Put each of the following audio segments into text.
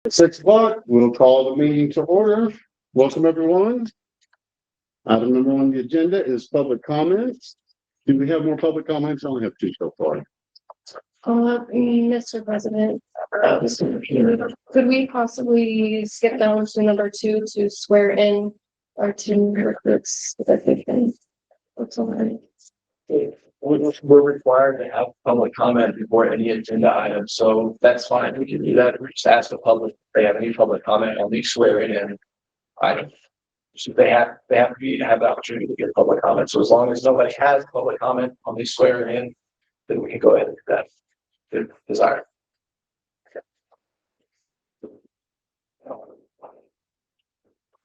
At 6 o'clock, we'll call the meeting to order. Welcome, everyone. Item number 1 on the agenda is public comments. Do we have more public comments? I only have 2 so far. Mr. President, could we possibly skip down to number 2 to swear in our 2 recruits? We're required to have public comment before any agenda item, so that's fine. We can do that. We just ask the public if they have any public comment on these swearing in items. So they have to have the opportunity to get public comment. So as long as nobody has public comment on these swearing in, then we can go ahead and do that if desired.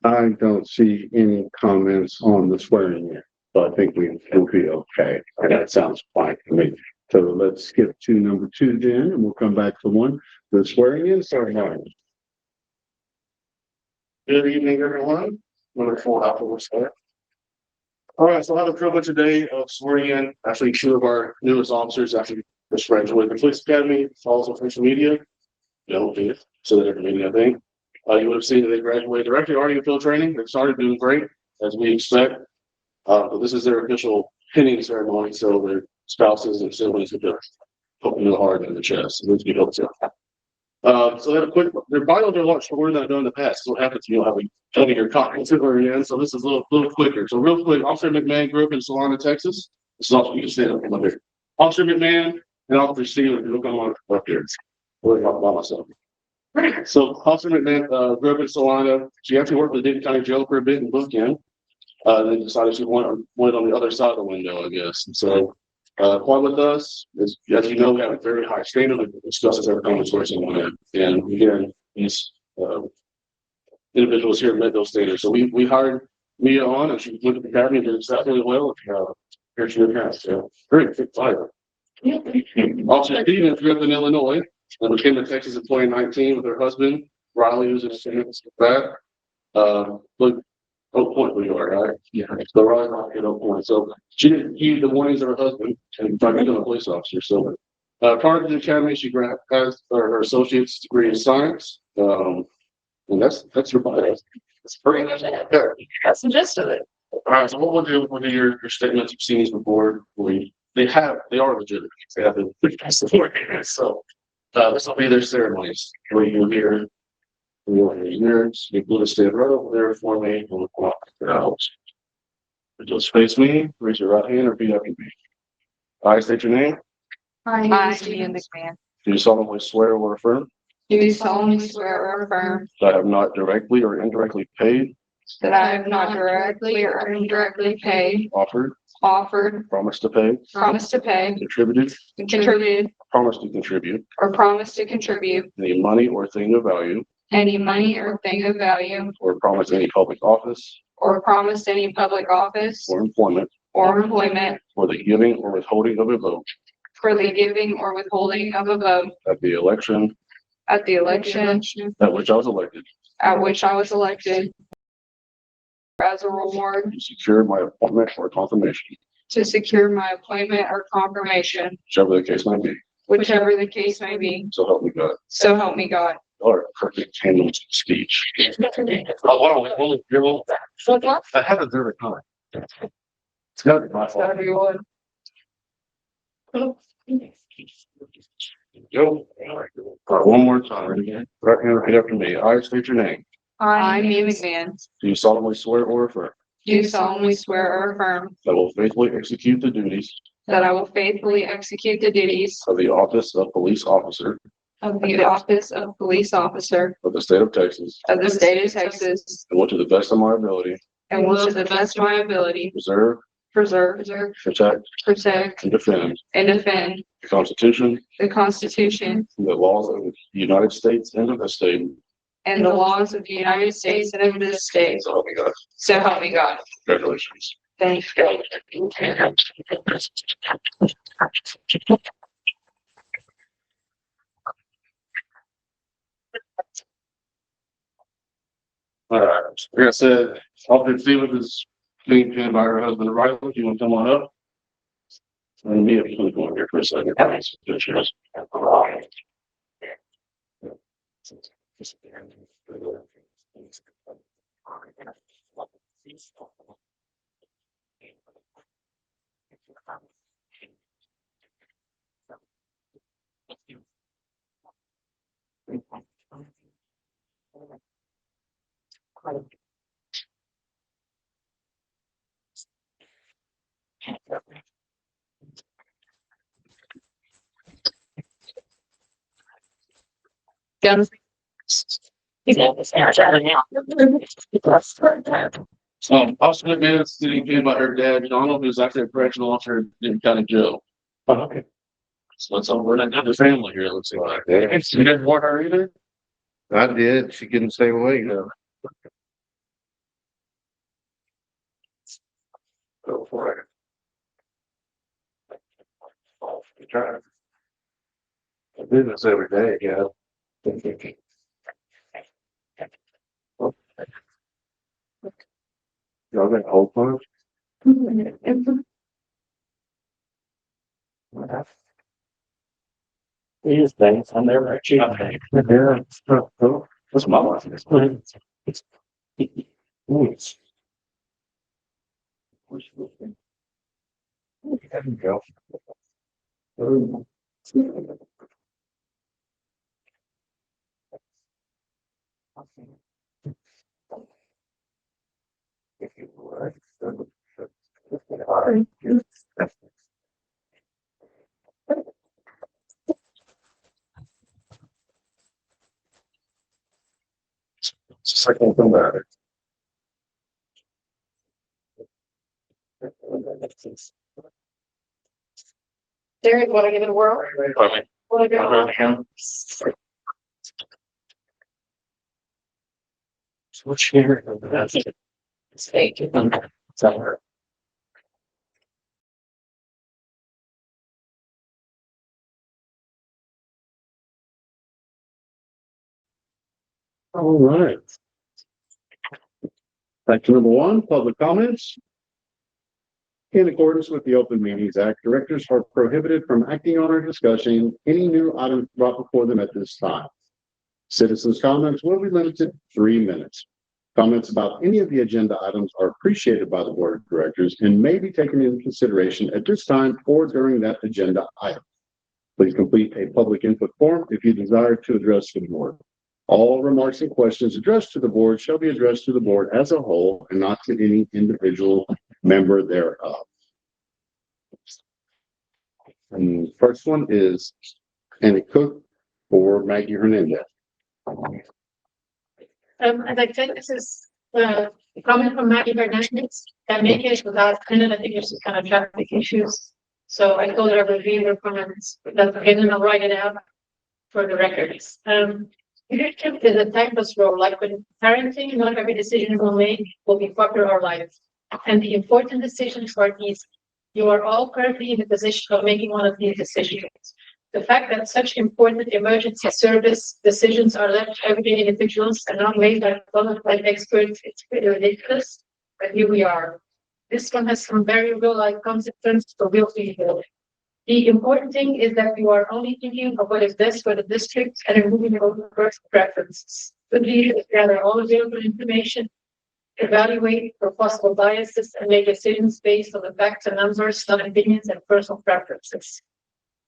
I don't see any comments on the swearing in, so I think we'll be okay. That sounds fine to me. So let's skip to number 2 then, and we'll come back to 1. The swearing in ceremony. Good evening, everyone. Wonderful afterwards there. All right, so I have the privilege today of swearing in actually 2 of our newest officers after just graduated from the police academy. Follows on social media. So that every meeting, I think. You would have seen that they graduated directly already in field training. They started doing great, as we expect. But this is their official pinning ceremony, so their spouses and siblings have to poke them hard in the chest. It needs to be helped too. So they have a quick, their bios are a lot shorter than I've done in the past. So what happens, you know, having telling your comments at the very end. So this is a little quicker. So real quick, Officer McMahon grew up in Savannah, Texas. This is also, you can stand up from up here. Officer McMahon and Officer Steele, look on up here. We're talking about myself. So Officer McMahon grew up in Savannah. She actually worked with the Denton County Jail for a bit in Bookkeeper. Then decided she wanted on the other side of the window, I guess. And so part with us is, as you know, we have a very high standard that discusses everything that's sourcing on it. And again, these individuals here met those standards. So we hired Mia on, and she went to the academy and did exceptionally well. Here she is. So very fit fire. Officer Stevens grew up in Illinois and became a Texas employee in 2019 with her husband, Riley, who's in attendance with that. Look, Oak Point where you are, right? Yeah. So Riley's not at Oak Point. So she didn't heed the warnings of her husband and tried to become a police officer. So prior to the academy, she has her associate's degree in science. And that's your bio. That's pretty much it. That's the gist of it. All right, so what we'll do with your statements, you've seen these before. They are legitimate. They have the so this will be their ceremonies where you hear your years. You will stand right over there for me and look out. Just face me, raise your right hand, or repeat after me. I state your name. I, Ian McMahon, Do you solemnly swear or affirm do solemnly swear or affirm that I have not directly or indirectly paid, that I have not directly or indirectly paid, offered, offered, promised to pay, promised to pay, contributed, contributed, promised to contribute or promised to contribute any money or thing of value, any money or thing of value, or promised any public office or promised any public office or employment or employment for the giving or withholding of a vote for the giving or withholding of a vote at the election at the election at which I was elected at which I was elected as a reward to secure my appointment or confirmation, to secure my appointment or confirmation, whichever the case might be. whichever the case may be. So help me God. So help me God. All right, perfect handling speech. I have a very comment. It's gotta be my fault. Everyone. Go. All right, one more time. Right hand, repeat after me. I state your name. I, Ian McMahon, Do you solemnly swear or affirm do solemnly swear or affirm that I will faithfully execute the duties that I will faithfully execute the duties of the office of police officer of the office of police officer of the state of Texas, of the state of Texas, and will to the best of my ability and will to the best of my ability preserve, preserve, protect, protect, and defend and defend the Constitution the Constitution and the laws of the United States and of the state. and the laws of the United States and of this state. So help me God. So help me God. Congratulations. Thank you. All right, like I said, Officer Stevens is being pinned by her husband, Riley. You want to come on up? And me, I'm going to go in here for a second. Guns. Austin admits that he came about her dad, Donald, who's actually a correctional officer in County Jail. Okay. So it's all, we're not the family here, it looks like. You didn't want her either? I did. She couldn't stay away, Go for it. Try. I do this every day, yeah. Y'all got whole punch? These things, I'm never cheap. Yeah. Oh, What's my life? there you go. If you would. Second from that. Derek, want to give it a whirl? Want to go? What's here? Thank you. All right. Section number 1, public comments. In accordance with the Open Meetings Act, directors are prohibited from acting on or discussing any new items brought before them at this time. Citizens' comments will be limited to 3 minutes. Comments about any of the agenda items are appreciated by the board of directors and may be taken into consideration at this time or during that agenda item. Please complete a public input form if you desire to address the board. All remarks and questions addressed to the board shall be addressed to the board as a whole and not to any individual member thereof. And the first one is Annie Cook for Maggie Hernandez. As I said, this is a comment from Maggie Hernandez that make it without, and then I think there's some kind of traffic issues. So I told her I would read her comments, but then I'll write it out for the records. Leadership is a timeless role, like when parenting, not every decision we'll make will be popular or life. And the important decisions are these. You are all currently in the position of making one of these decisions. The fact that such important emergency service decisions are left to everyday individuals and not made by qualified experts, it's pretty ridiculous, but here we are. This one has some very real life consequences for real people. The important thing is that you are only thinking of what is best for the district and removing your own personal preferences. The leader is gather all available information, evaluate for possible biases, and make decisions based on the facts and numbers, not opinions and personal preferences.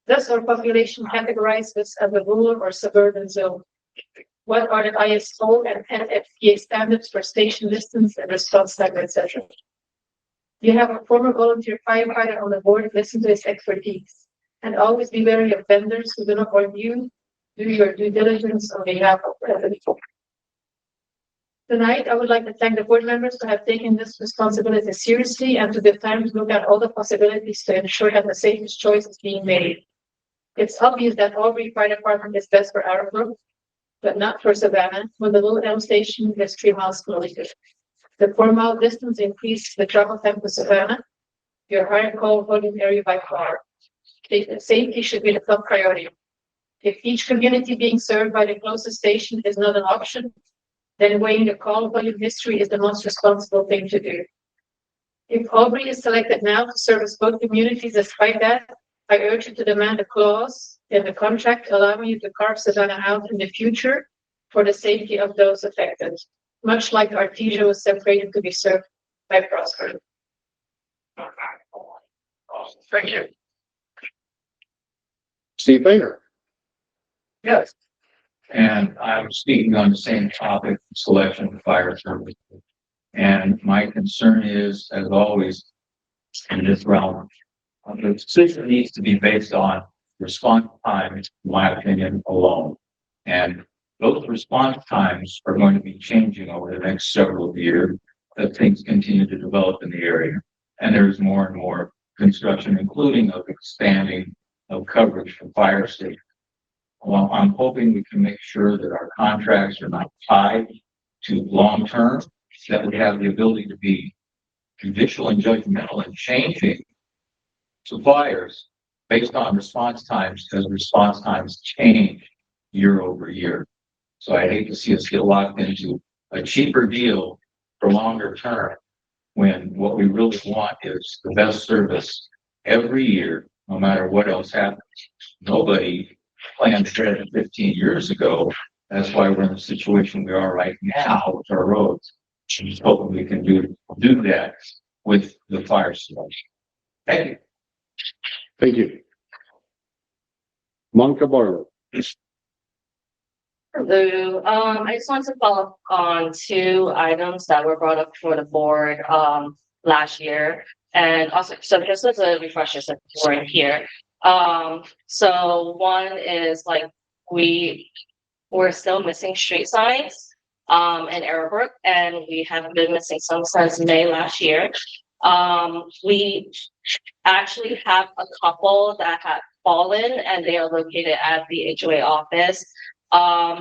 Thus, our population categorizes this as a rural or suburban zone. What are the ISO and NFPA standards for station distance and response time, etc.? You have a former volunteer firefighter on the board, listen to his expertise, and always be wary of vendors who do not want you do your due diligence on behalf of residents. Tonight, I would like to thank the board members who have taken this responsibility seriously and took the time to look at all the possibilities to ensure that the safest choice is being made. It's obvious that Aubrey Fire Department is best for our group, but not for Savannah, when the Little Elm Station is 3 miles closer. The 4-mile distance increases the travel time to Savannah, your higher call volume area by far. Safety should be the top priority. If each community being served by the closest station is not an option, then weighing the call volume history is the most responsible thing to do. If Aubrey is selected now to service both communities, despite that, I urge you to demand a clause in the contract allowing you to carve Savannah out in the future for the safety of those affected, much like Artesia was separated to be served by Prosper. Thank you. Steve Baker. Yes. And I'm speaking on the same topic, selection of fire service. And my concern is, as always, in this realm, the decision needs to be based on response times, in my opinion, alone. And those response times are going to be changing over the next several years as things continue to develop in the area. And there's more and more construction, including of expanding of coverage for fire stations. Well, I'm hoping we can make sure that our contracts are not tied to long-term, that we have the ability to be judicial and judgmental in changing suppliers based on response times, as response times change year over year. So I hate to see us get locked into a cheaper deal for longer term when what we really want is the best service every year, no matter what else happens. Nobody planned 10 to 15 years ago. That's why we're in the situation we are right now with our roads. I'm just hoping we can do that with the fire solution. Thank you. Thank you. Monica Barlow. Hello, I just wanted to follow up on two items that were brought up for the board, last year. And also, so just as a refresher, since we're here. So one is like, we're still missing street signs, in Arrowbrook, and we have been missing some since May last year. We actually have a couple that have fallen and they are located at the HOA office.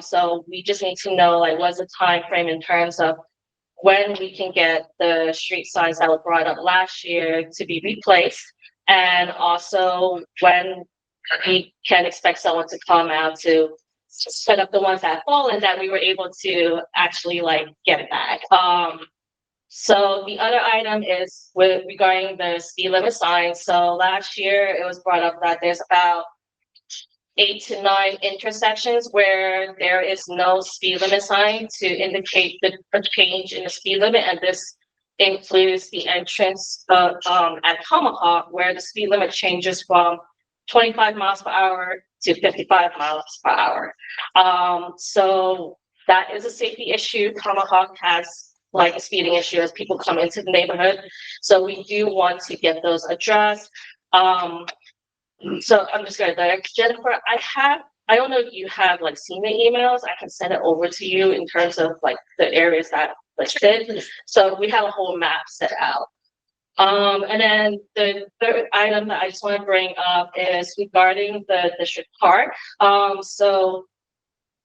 So we just need to know, like, what's the time frame in terms of when we can get the street signs that were brought up last year to be replaced, and also when we can expect someone to come out to set up the ones that have fallen that we were able to actually like get back. So the other item is regarding the speed limit signs. So last year it was brought up that there's about 8 to 9 intersections where there is no speed limit sign to indicate a change in the speed limit, and this includes the entrance at Tomahawk, where the speed limit changes from 25 miles per hour to 55 miles per hour. So that is a safety issue. Tomahawk has like a speeding issue as people come into the neighborhood. So we do want to get those addressed. So I'm just gonna direct Jennifer. I don't know if you have like seen the emails. I can send it over to you in terms of like the areas that listed. So we have a whole map set out. And then the third item that I just want to bring up is regarding the district park. So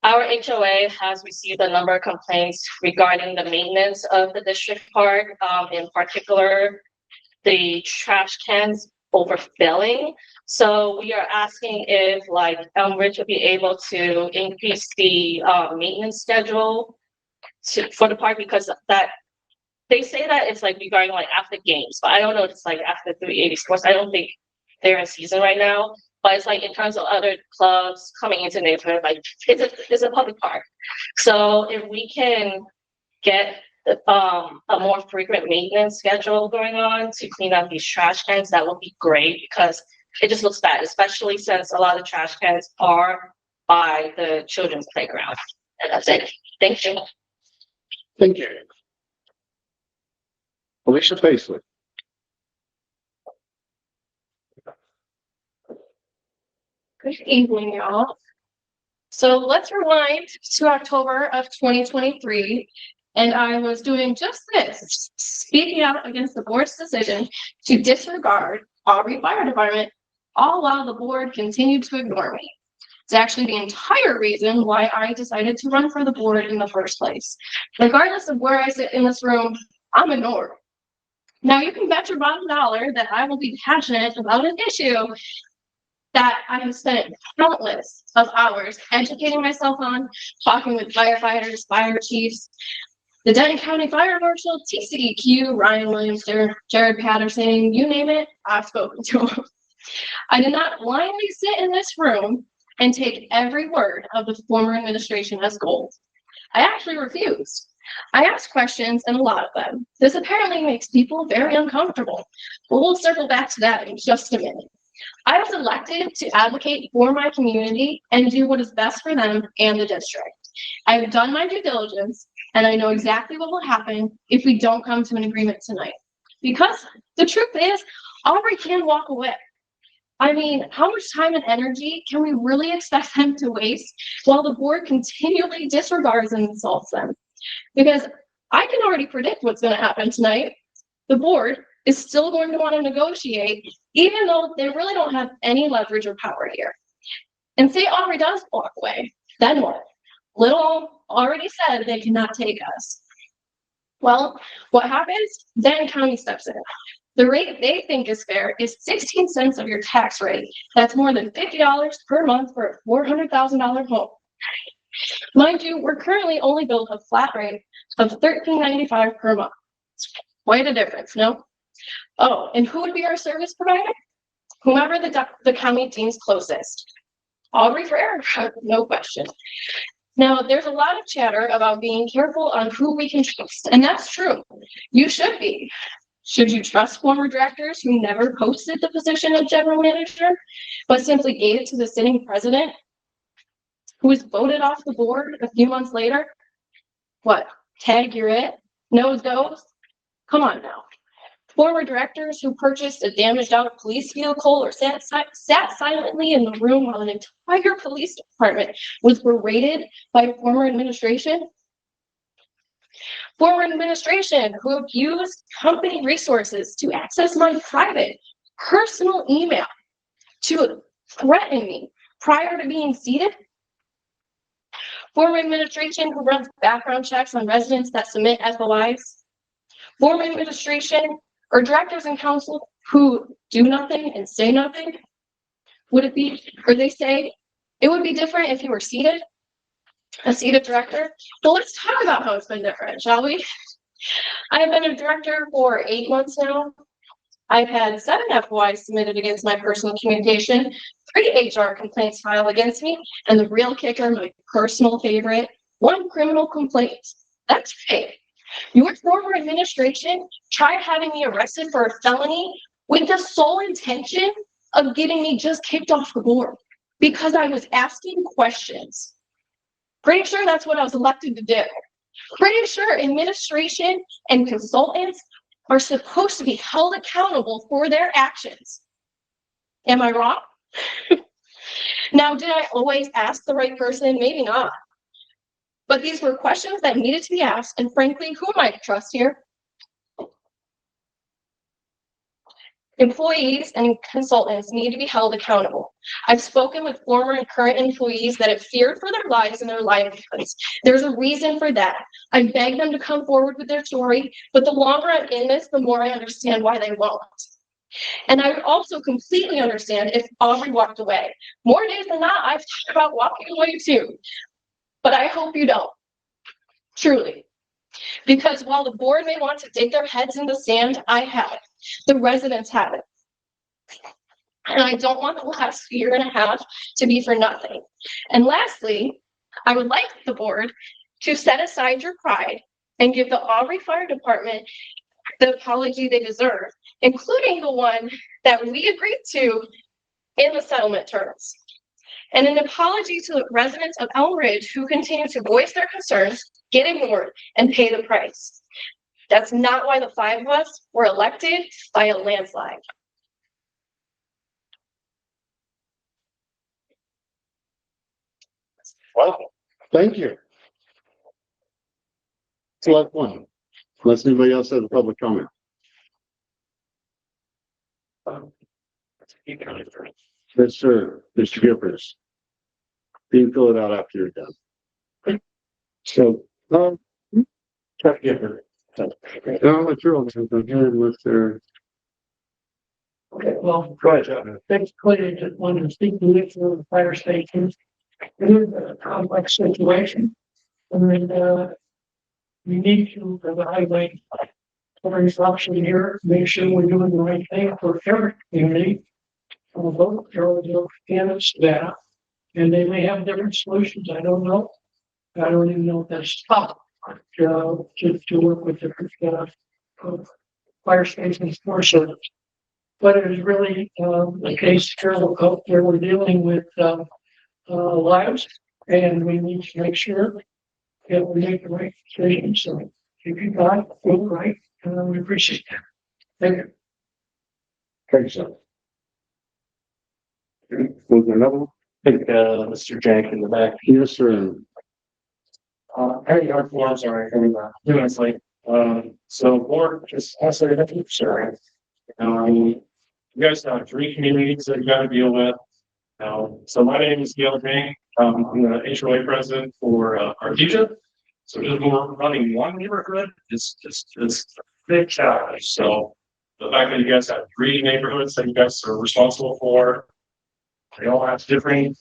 our HOA has received a number of complaints regarding the maintenance of the district park, in particular, the trash cans overfilling. So we are asking if like Elmridge would be able to increase the maintenance schedule for the park, because that they say that it's like regarding like after games, but I don't know if it's like after 380 sports. I don't think they're in season right now, but it's like in terms of other clubs coming into the neighborhood, like it's a public park. So if we can get a more frequent maintenance schedule going on to clean up these trash cans, that would be great, because it just looks bad, especially since a lot of trash cans are by the children's playground. And that's it. Thank you. Thank you. Alicia Paisley. Good evening, y'all. So let's rewind to October of 2023, and I was doing just this, speaking out against the board's decision to disregard Aubrey Fire Department, all while the board continued to ignore me. It's actually the entire reason why I decided to run for the board in the first place. Regardless of where I sit in this room, I'm ignored. Now you can bet your bottom dollar that I will be passionate about an issue that I have spent countless of hours educating myself on, talking with firefighters, fire chiefs, the Denton County Fire Marshal, TCEQ, Ryan Williams, Jared Patterson, you name it, I've spoken to them. I did not blindly sit in this room and take every word of the former administration as gold. I actually refused. I asked questions and a lot of them. This apparently makes people very uncomfortable, but we'll circle back to that in just a minute. I was elected to advocate for my community and do what is best for them and the district. I have done my due diligence and I know exactly what will happen if we don't come to an agreement tonight. Because the truth is, Aubrey can walk away. I mean, how much time and energy can we really expect them to waste while the board continually disregards and insults them? Because I can already predict what's going to happen tonight. The board is still going to want to negotiate, even though they really don't have any leverage or power here. And say Aubrey does walk away, then what? Little already said they cannot take us. Well, what happens? Then county steps in. The rate they think is fair is 16 cents of your tax rate. That's more than $50 per month for a $400,000 home. Mind you, we're currently only billed a flat rate of $13.95 per month. It's quite a difference, no? Oh, and who would be our service provider? Whomever the county deems closest. Aubrey Frere, no question. Now, there's a lot of chatter about being careful on who we can trust, and that's true. You should be. Should you trust former directors who never posted the position of general manager, but simply gave it to the sitting president, who was voted off the board a few months later? What, tag you're it? Nose goes? Come on now. Former directors who purchased a damaged out police vehicle or sat silently in the room while an entire police department was berated by former administration? Former administration who abused company resources to access my private, personal email to threaten me prior to being seated? Former administration who runs background checks on residents that submit FOIs? Former administration or directors and council who do nothing and say nothing? Would it be, or they say, it would be different if you were seated? A seated director? Well, let's talk about how it's been different, shall we? I've been a director for 8 months now. I've had 7 FOIs submitted against my personal communication, 3 HR complaints filed against me, and the real kicker, my personal favorite, 1 criminal complaint. That's right. Your former administration tried having me arrested for a felony with the sole intention of getting me just kicked off the board because I was asking questions. Pretty sure that's what I was elected to do. Pretty sure administration and consultants are supposed to be held accountable for their actions. Am I wrong? Now, did I always ask the right person? Maybe not. But these were questions that needed to be asked, and frankly, who am I to trust here? Employees and consultants need to be held accountable. I've spoken with former and current employees that have feared for their lives and their livelihoods. There's a reason for that. I begged them to come forward with their story, but the longer I'm in this, the more I understand why they won't. And I would also completely understand if Aubrey walked away. More days than not, I've talked about walking away too. But I hope you don't. Truly. Because while the board may want to dig their heads in the sand, I have it. The residents have it. And I don't want the last year and a half to be for nothing. And lastly, I would like the board to set aside your pride and give the Aubrey Fire Department the apology they deserve, including the one that we agreed to in the settlement terms. And an apology to the residents of Elm Ridge who continue to voice their concerns, get ignored, and pay the price. That's not why the 5 of us were elected by a landslide. Wow, thank you. Select one, unless anybody else has a public comment. Yes, sir, Mr. Gippers. You can fill it out after you're done. So, Chuck Gipper. I'll let you all go ahead with their. Okay, well, Go ahead, John. basically, I just wanted to speak to you for the fire station. It is a complex situation. And, we need to evaluate every option here, make sure we're doing the right thing for every community. Both Geraldine and staff, and they may have different solutions, I don't know. I don't even know if that's top, to work with different, fire stations for service. But it is really, a case here where we're dealing with, lives, and we need to make sure that we make the right decision. So if you got it right, we appreciate that. Thank you. Thank you, sir. Was there another one? I think, Mr. Jank in the back. Yes, sir. Hey, our forms are, 2 minutes late. So board, just also, thank you, sir. You guys have 3 communities that you gotta deal with. So my name is Gail Jane. I'm the HOA president for Artesia. So just we're running one neighborhood is a big challenge. So the fact that you guys have 3 neighborhoods that you guys are responsible for, they all have different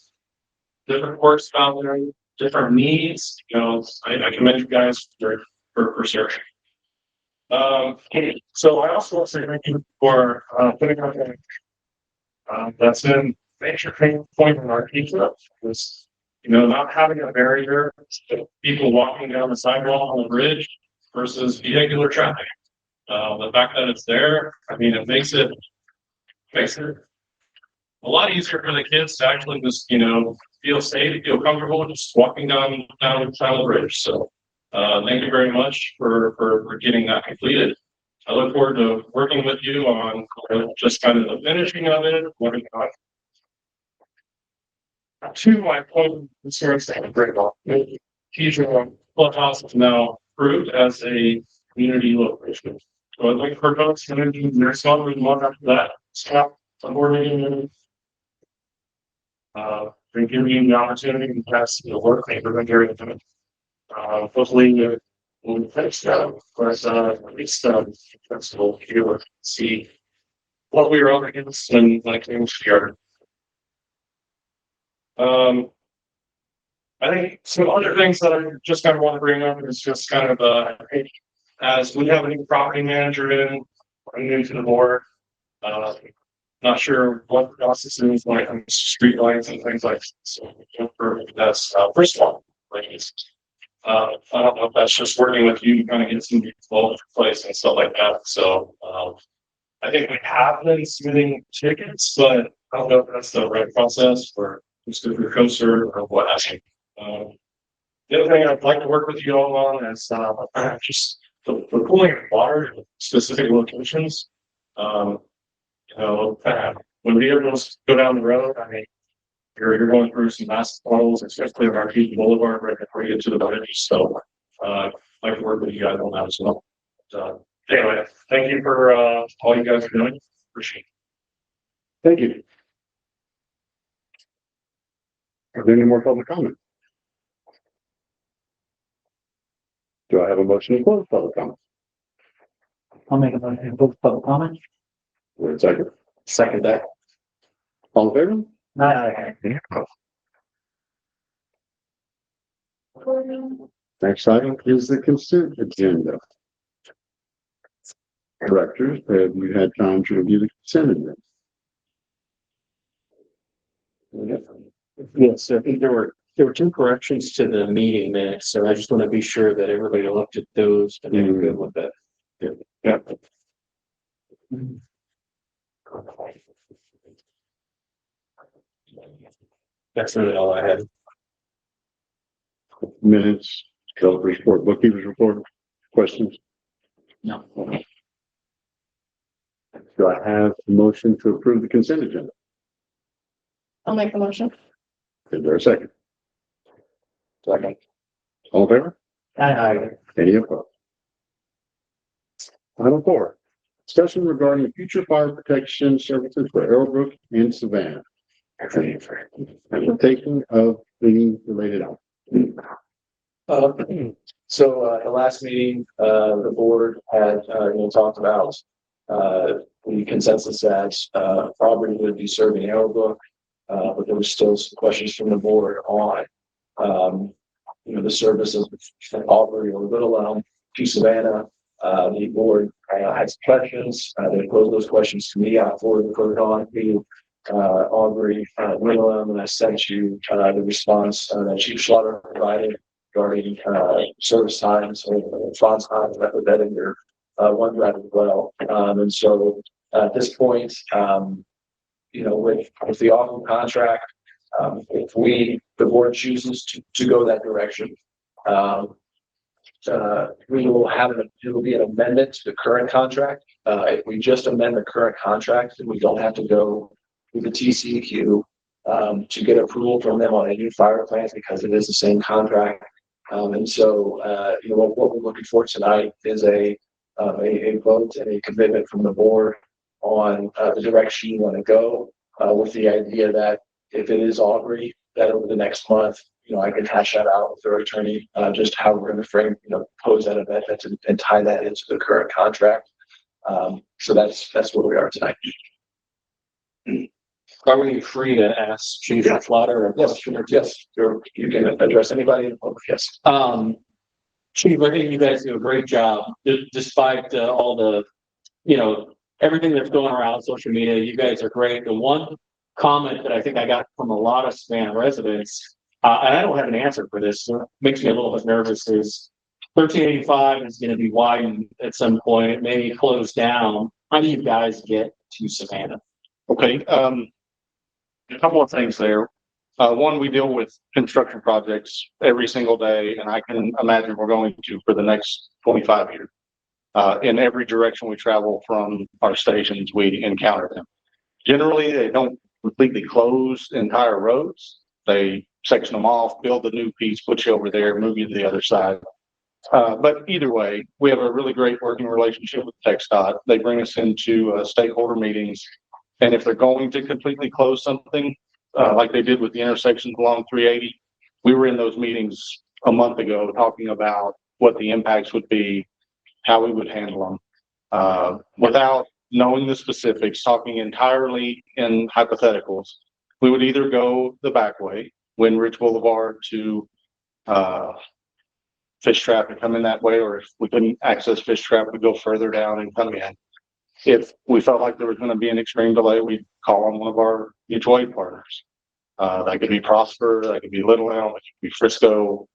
works out there, different needs. I commend you guys for searching. So I also want to say thank you for putting out that. That's been a major pain point in our pizza was, not having a barrier to people walking down the sidewalk on the bridge versus vehicular traffic. The fact that it's there, it makes it a lot easier for the kids to actually just, feel safe, feel comfortable just walking down the bridge. So thank you very much for getting that completed. I look forward to working with you on just kind of the finishing of it, what to my point concerns that great off. Teacher Clubhouse is now approved as a community location. So I'd like for folks to do their song and one after that. Stop the board meeting. They give you the opportunity to pass the work paper and carry it to it. Hopefully we'll finish that. Of course, at least festival here see what we were up against and like things together. I think some other things that I just kind of want to bring up is just kind of as we have a new property manager in, I'm new to the board. Not sure what the process is like on street lights and things like that. So that's first one. I don't know if that's just working with you to kind of get some people in place and stuff like that. So I think we have been submitting tickets, but I don't know if that's the right process for just your coaster or what have you. The other thing I'd like to work with you all on is just the cooling of water in specific locations. When vehicles go down the road, you're going through some massive puddles, especially on our Artesia Boulevard right before you get to the bridge. So I'd like to work with you guys on that as well. Anyway, thank you for all you guys are doing. Appreciate it. Thank you. Are there any more public comment? Do I have a motion to close public comment? I'll make a motion to close public comment. Wait a second. Second that. All in favor? Aye. Next item is the consent agenda. Directors, have you had time to review the consent agenda? Yes, I think there were 2 corrections to the meeting minutes, so I just want to be sure that everybody looked at those and they were good with that. Yeah. That's really all I had. Minutes, developers report, bookkeepers report, questions? No. Do I have a motion to approve the consent agenda? I'll make the motion. Is there a second? Second. All in favor? Aye. Any opposed? Item 4, discussion regarding future fire protection services for Arrowbrook and Savannah. Taking of cleaning related out. So at the last meeting, the board had talked about the consensus that property would be serving Arrowbrook, but there was still some questions from the board on the services from Aubrey or Little Elm to Savannah. The board had some questions. They posed those questions to me. I forwarded on to Aubrey, Little Elm, and I sent you the response that Chief Slaughter provided. regarding, service times or response times, that in your, OneDrive as well. And so at this point, you know, with the awful contract, if the board chooses to go that direction, we will it will be an amendment to the current contract. If we just amend the current contract, then we don't have to go through the TCEQ to get approval from them on a new fire plan because it is the same contract. And so, you know, what we're looking for tonight is a vote and a commitment from the board on the direction you want to go, with the idea that if it is Aubrey, that over the next month, you know, I can hash that out with their attorney, just how we're going to frame, you know, pose that amendment and tie that into the current contract. So that's where we are tonight. Are we free to ask Chief Slaughter a question or two? Yes, you can address anybody in the public. Yes. Chief, I think you guys do a great job, despite all the, you know, everything that's going around social media. You guys are great. The one comment that I think I got from a lot of Savannah residents, and I don't have an answer for this, so it makes me a little bit nervous, is 1385 is going to be widened at some point. It may be closed down. How do you guys get to Savannah? Okay, a couple of things there. One, we deal with construction projects every single day, and I can imagine we're going to for the next 25 years. In every direction we travel from our stations, we encounter them. Generally, they don't completely close entire roads. They section them off, build a new piece, put you over there, move you to the other side. But either way, we have a really great working relationship with TxDOT. They bring us into stakeholder meetings. And if they're going to completely close something, like they did with the intersections along 380, we were in those meetings a month ago talking about what the impacts would be, how we would handle them, without knowing the specifics, talking entirely in hypotheticals. We would either go the back way, Windridge Boulevard to Fish Trap and come in that way, or if we couldn't access Fish Trap, we'd go further down and come in. If we felt like there was going to be an extreme delay, we'd call on one of our mutual aid partners. That could be Prosper, that could be Little Elm, it could be Frisco.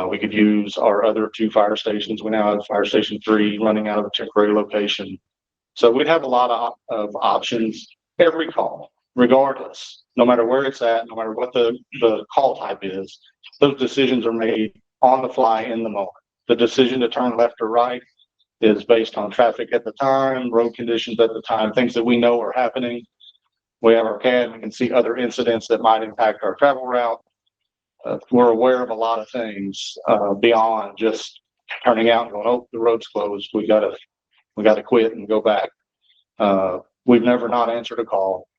We could use our other two fire stations. We now have Fire Station 3 running out of a temporary location. So we'd have a lot of options every call, regardless, no matter where it's at, no matter what the call type is. Those decisions are made on the fly in the moment. The decision to turn left or right is based on traffic at the time, road conditions at the time, things that we know are happening. We have our CAD, we can see other incidents that might impact our travel route. We're aware of a lot of things beyond just turning out and going, oh, the road's closed. We gotta quit and go back. We've never not answered a call.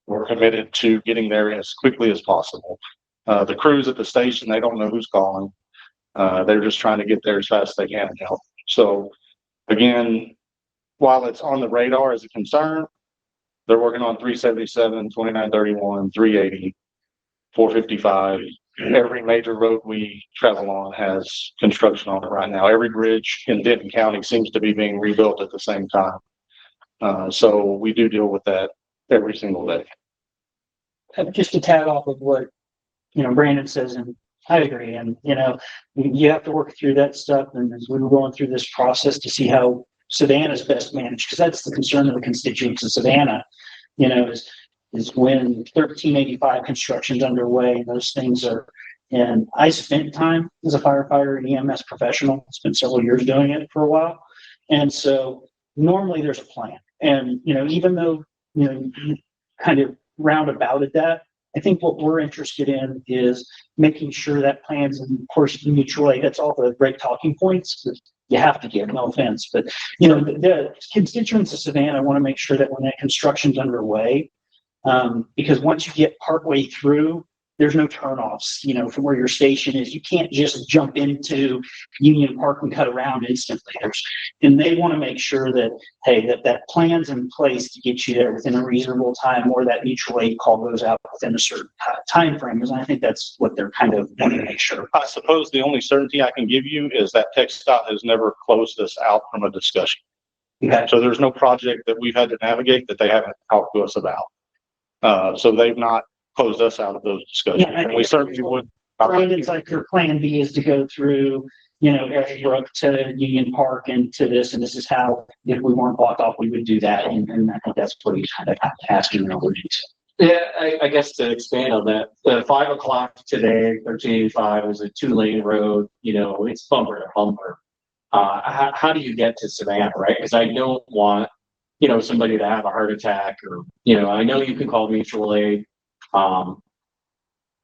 We're committed to getting there as quickly as possible. The crews at the station, they don't know who's calling. They're just trying to get there as fast as they can and help. So again, while it's on the radar as a concern, they're working on 377, 2931, 380, 455. Every major road we travel on has construction on it right now. Every bridge in Denton County seems to be being rebuilt at the same time. So we do deal with that every single day. Just to tag off of what, you know, Brandon says, and I agree, and, you know, you have to work through that stuff, and as we were going through this process to see how Savannah is best managed, because that's the concern of the constituents of Savannah, you know, is when 1385 construction's underway, and those things are, and I spent time as a firefighter and EMS professional, spent several years doing it for a while, and so normally there's a plan, and, you know, even though, you know, you kind of roundabout at that, I think what we're interested in is making sure that plans, and of course, mutual aid, that's all the great talking points that you have to give, no offense, but, you know, the constituents of Savannah want to make sure that when that construction's underway, because once you get partway through, there's no turnoffs, you know, from where your station is. You can't just jump into Union Park and cut around instantly. And they want to make sure that, hey, that plan's in place to get you there within a reasonable time, or that mutual aid call goes out within a certain time frame. And I think that's what they're kind of wanting to make sure. I suppose the only certainty I can give you is that TxDOT has never closed us out from a discussion. Okay. So there's no project that we've had to navigate that they haven't talked to us about. So they've not closed us out of those discussions. Yeah, and we certainly would. Brandon's like, your plan B is to go through, you know, Everbrook to Union Park and to this, and this is how, if we weren't blocked off, we would do that, and I think that's what he's kind of asking and alluding to. Yeah, I guess to expand on that, the 5 o'clock today, 1385 is a 2-lane road, you know, it's bumper to bumper. How do you get to Savannah, right? Because I don't want, you know, somebody to have a heart attack or, you know, I know you can call mutual aid.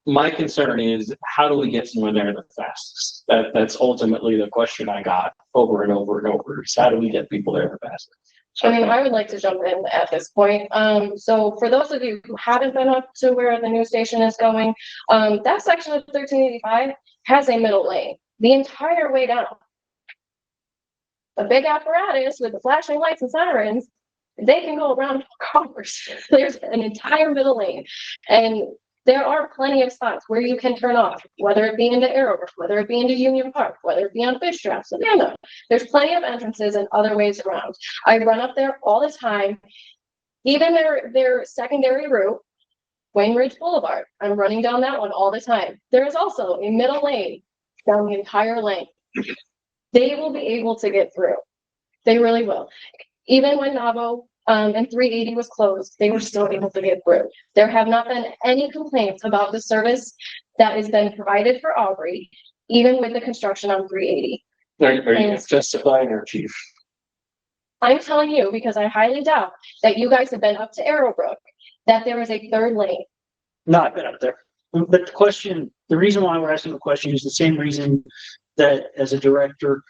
My concern is, how do we get someone there the fastest? That's ultimately the question I got over and over and over, is how do we get people there the fastest? I mean, I would like to jump in at this point. So for those of you who haven't been up to where the new station is going, that section of 1385 has a middle lane the entire way down. A big apparatus with the flashing lights and sirens, they can go around cars. There's an entire middle lane, and there are plenty of spots where you can turn off, whether it be into Arrowbrook, whether it be into Union Park, whether it be on Fish Draft, Savannah. There's plenty of entrances and other ways around. I run up there all the time. Even their secondary route, Wayne Ridge Boulevard, I'm running down that one all the time. There is also a middle lane down the entire lane. They will be able to get through. They really will. Even when Navo and 380 was closed, they were still able to get through. There have not been any complaints about the service that has been provided for Aubrey, even with the construction on 380. Are you justifying our chief? I'm telling you, because I highly doubt that you guys have been up to Arrowbrook, that there is a third lane. No, I've been up there. But the question, the reason why we're asking the question is the same reason that as a director,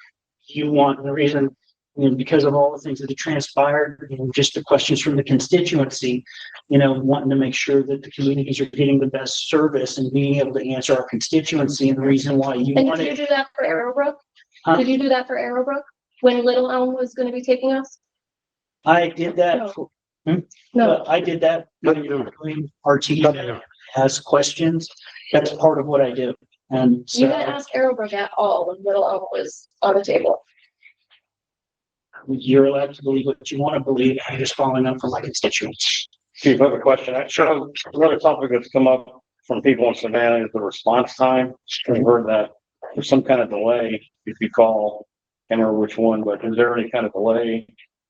you want, and the reason, you know, because of all the things that have transpired, you know, just the questions from the constituency, you know, wanting to make sure that the communities are getting the best service and being able to answer our constituency, and the reason why you And want did you it. do that for Arrowbrook? Huh? Did you do that for Arrowbrook when Little Elm was going to be taking us? I did that. No. No. I did that. When Artesia has questions, that's part of what I do. And You so didn't ask Arrowbrook at all when Little Elm was on the table. you're allowed to believe what you want to believe. I'm just following up from my constituents. Chief, I have a question. Sure. Another topic that's come up from people in Savannah is the response time. I've heard that there's some kind of delay if you call, I can't remember which one, but is there any kind of delay?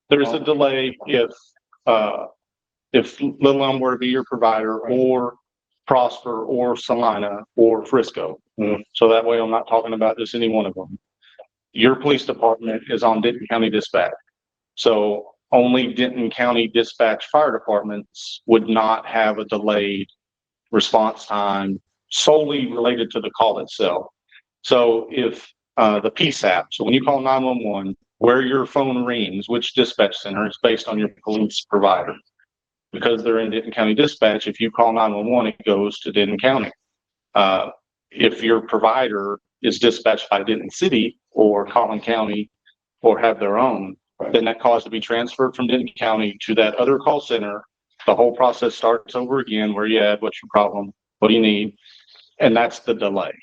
There's a delay if Little Elm were to be your provider, or Prosper, or Salina, or Frisco. So that way I'm not talking about just any one of them. Your police department is on Denton County Dispatch. So only Denton County Dispatch fire departments would not have a delayed response time solely related to the call itself. So if the PSAP, so when you call 911, where your phone rings, which dispatch center is based on your police provider. Because they're in Denton County Dispatch, if you call 911, it goes to Denton County. If your provider is dispatched by Denton City or Collin County or have their own, then that call has to be transferred from Denton County to that other call center. The whole process starts over again. Where you at? What's your problem? What do you need? And that's the delay.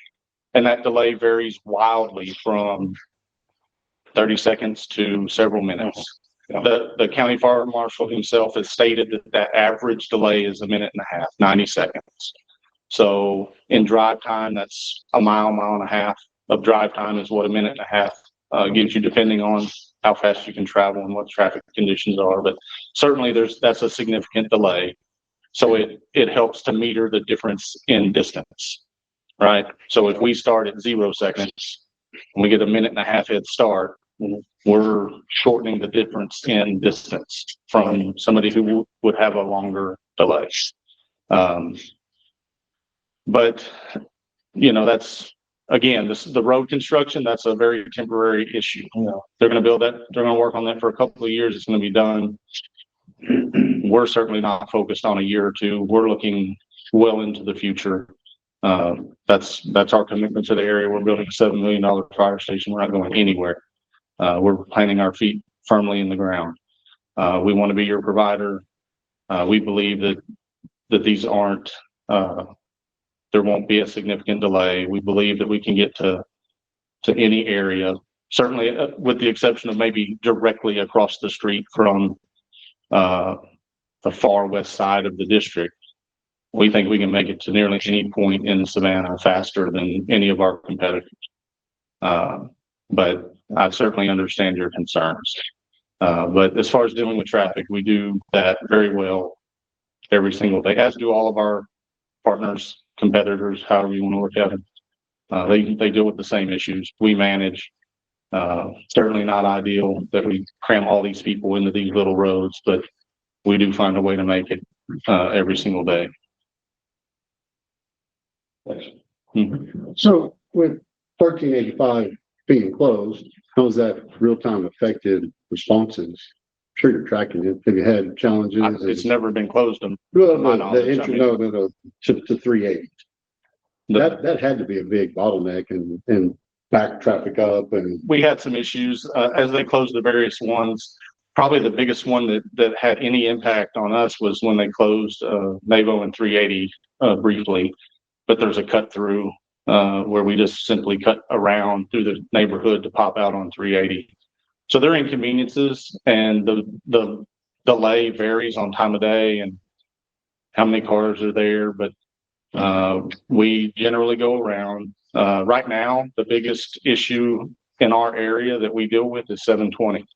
And that delay varies wildly from 30 seconds to several minutes. The county fire marshal himself has stated that average delay is 1.5 minutes, 90 seconds. So in drive time, that's a mile and a half of drive time is what 1.5 minutes gives you, depending on how fast you can travel and what traffic conditions are. But certainly that's a significant delay. So it helps to meter the difference in distance, right? So if we start at 0 seconds and we get 1.5 minutes head start, we're shortening the difference in distance from somebody who would have a longer delay. But you know, that's, again, the road construction, that's a very temporary issue. They're going to build that, they're going to work on that for a couple of years. It's going to be done. We're certainly not focused on a year or two. We're looking well into the future. That's our commitment to the area. We're building a $7 million fire station. We're not going anywhere. We're planting our feet firmly in the ground. We want to be your provider. We believe that these aren't, there won't be a significant delay. We believe that we can get to any area, certainly with the exception of maybe directly across the street from the far west side of the district. we think we can make it to nearly any point in Savannah faster than any of our competitors. But I certainly understand your concerns. But as far as dealing with traffic, we do that very well every single day, as do all of our partners, competitors, however you want to look at it. They deal with the same issues we manage. Certainly not ideal that we cram all these people into these little roads, but we do find a way to make it every single day. Mhm. So with 1385 being closed, how's that real-time affected responses? I'm sure you're tracking it. Have you had challenges? It's never been closed. Well, my the knowledge, I entry, mean- no, to 380. That had to be a big bottleneck and back traffic up and. We had some issues as they closed the various ones. Probably the biggest one that had any impact on us was when they closed Navo and 380 briefly. But there's a cut through where we just simply cut around through the neighborhood to pop out on 380. So there are inconveniences, and the delay varies on time of day and how many cars are there. But we generally go around. Right now, the biggest issue in our area that we deal with is 720.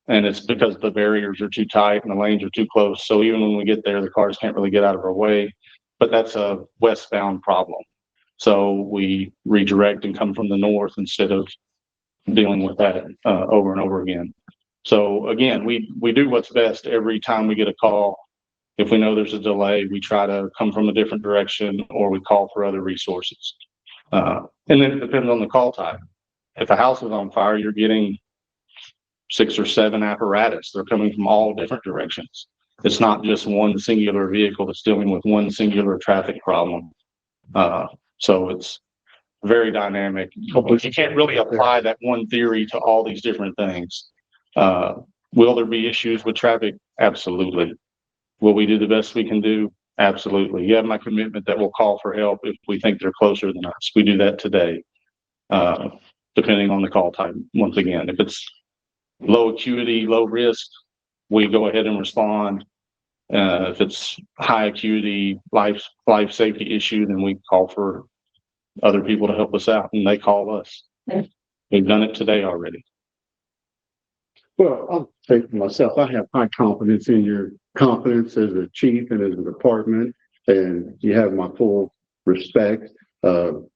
And it's because the barriers are too tight and the lanes are too close. So even when we get there, the cars can't really get out of our way. But that's a westbound problem. So we redirect and come from the north instead of dealing with that over and over again. So again, we do what's best every time we get a call. If we know there's a delay, we try to come from a different direction or we call for other resources. And then it depends on the call type. If a house is on fire, you're getting 6 or 7 apparatus. They're coming from all different directions. It's not just one singular vehicle that's dealing with one singular traffic problem. So it's very dynamic. But you can't really apply that one theory to all these different things. Will there be issues with traffic? Absolutely. Will we do the best we can do? Absolutely. You have my commitment that we'll call for help if we think they're closer than us. We do that today, depending on the call type. Once again, if it's low acuity, low risk, we go ahead and respond. If it's high acuity, life safety issue, then we call for other people to help us out, and they call us. We've done it today already. Well, I'll say for myself, I have high confidence in your competence as a chief and as a department, and you have my full respect. No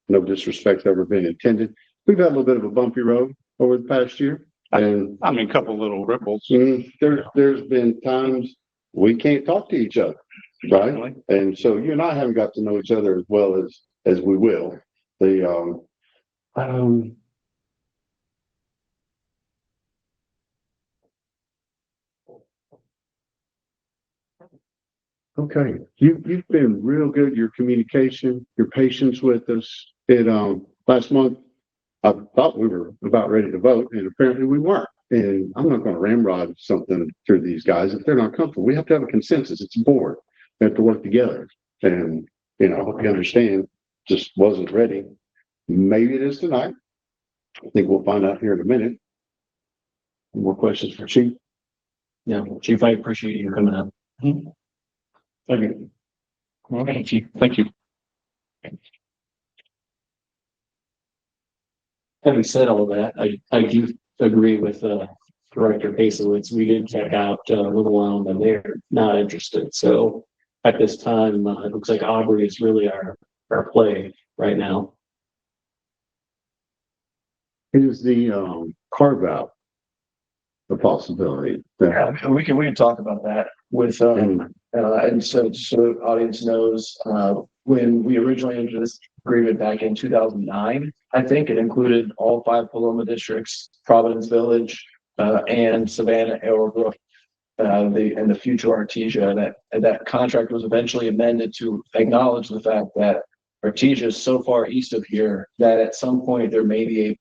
disrespect ever been intended. We've had a little bit of a bumpy road over the past year, and I mean, a couple little ripples. there's been times we can't talk to each other, right? And so you and I haven't got to know each other as well as we will. Okay, you've been real good. Your communication, your patience with us. Last month, I thought we were about ready to vote, and apparently we weren't. And I'm not going to ramrod something through these guys if they're not comfortable. We have to have a consensus. It's a board. We have to work together. And I hope you understand. Just wasn't ready. Maybe it is tonight. I think we'll find out here in a minute. More questions for Chief? Yeah, Chief, I appreciate you coming up. Thank you. Thank you. Thank you. Having said all of that, I do agree with Director Pacelitz. We did check out Little Elm and they're not interested. So at this time, it looks like Aubrey is really our play right now. Is the carve out a possibility? Yeah, we can talk about that with, and so the audience knows, when we originally entered this agreement back in 2009, I think it included all 5 Paloma districts, Providence Village, and Savannah, Arrowbrook, and the future Artesia. That contract was eventually amended to acknowledge the fact that Artesia is so far east of here that at some point there may be a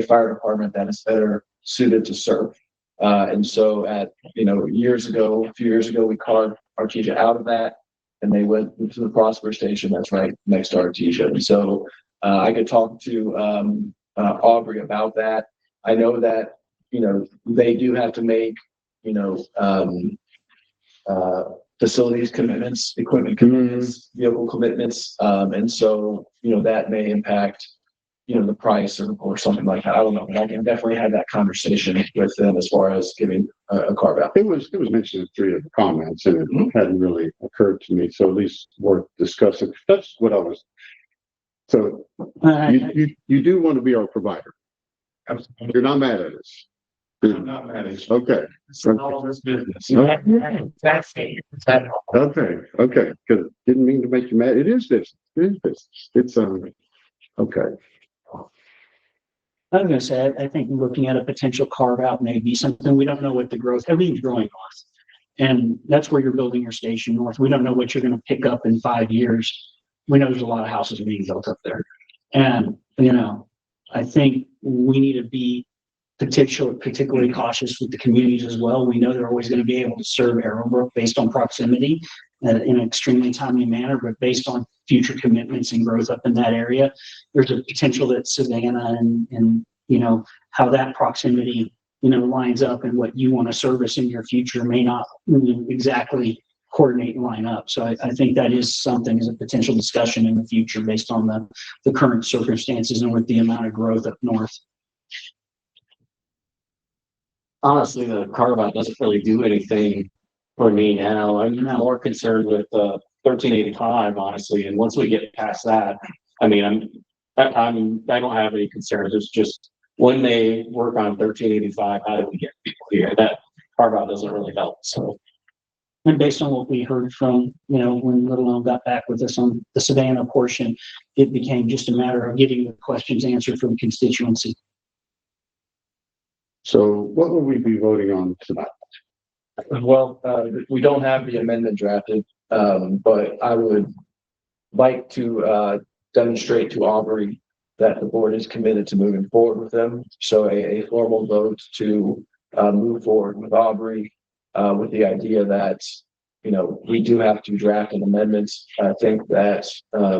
fire department that is better suited to serve. And so a few years ago, we carved Artesia out of that, and they went to the Prosper Station that's right next to Artesia. And so I could talk to Aubrey about that. I know that they do have to make facilities commitments, equipment commitments, vehicle commitments. And so, that may impact, the price or something like that. I don't know, but I can definitely have that conversation with them as far as giving a carve out. It was mentioned in three of the comments and it hadn't really occurred to me. So at least worth discussing. That's what I was. So you do want to be our provider. You're not mad at us. I'm not mad at you. Okay. It's all this business. That's it. Okay. Because didn't mean to make you mad. It is business. It is business. It's okay. I was gonna say, I think looking at a potential carve out may be something, we don't know what the growth, everything's growing north. And that's where you're building your station north. We don't know what you're gonna pick up in 5 years. We know there's a lot of houses being built up there. And, I think we need to be particularly cautious with the communities as well. We know they're always gonna be able to serve Arrowbrook based on proximity in an extremely timely manner, but based on future commitments and growth up in that area, there's a potential that Savannah and how that proximity, lines up and what you want to service in your future may not exactly coordinate and line up. So I think that is something as a potential discussion in the future based on the current circumstances and with the amount of growth up north. Honestly, the carve out doesn't really do anything for me now. I'm more concerned with 1385, honestly. And once we get past that, I don't have any concerns. It's just when they work on 1385, how do we get people here? That carve out doesn't really help. So, and based on what we heard from, when Little Elm got back with us on the Savannah portion, it became just a matter of getting the questions answered from constituency. So what will we be voting on tonight? Well, we don't have the amendment drafted, but I would like to demonstrate to Aubrey that the board is committed to moving forward with them. So a formal vote to move forward with Aubrey with the idea that, we do have to draft an amendment. I think that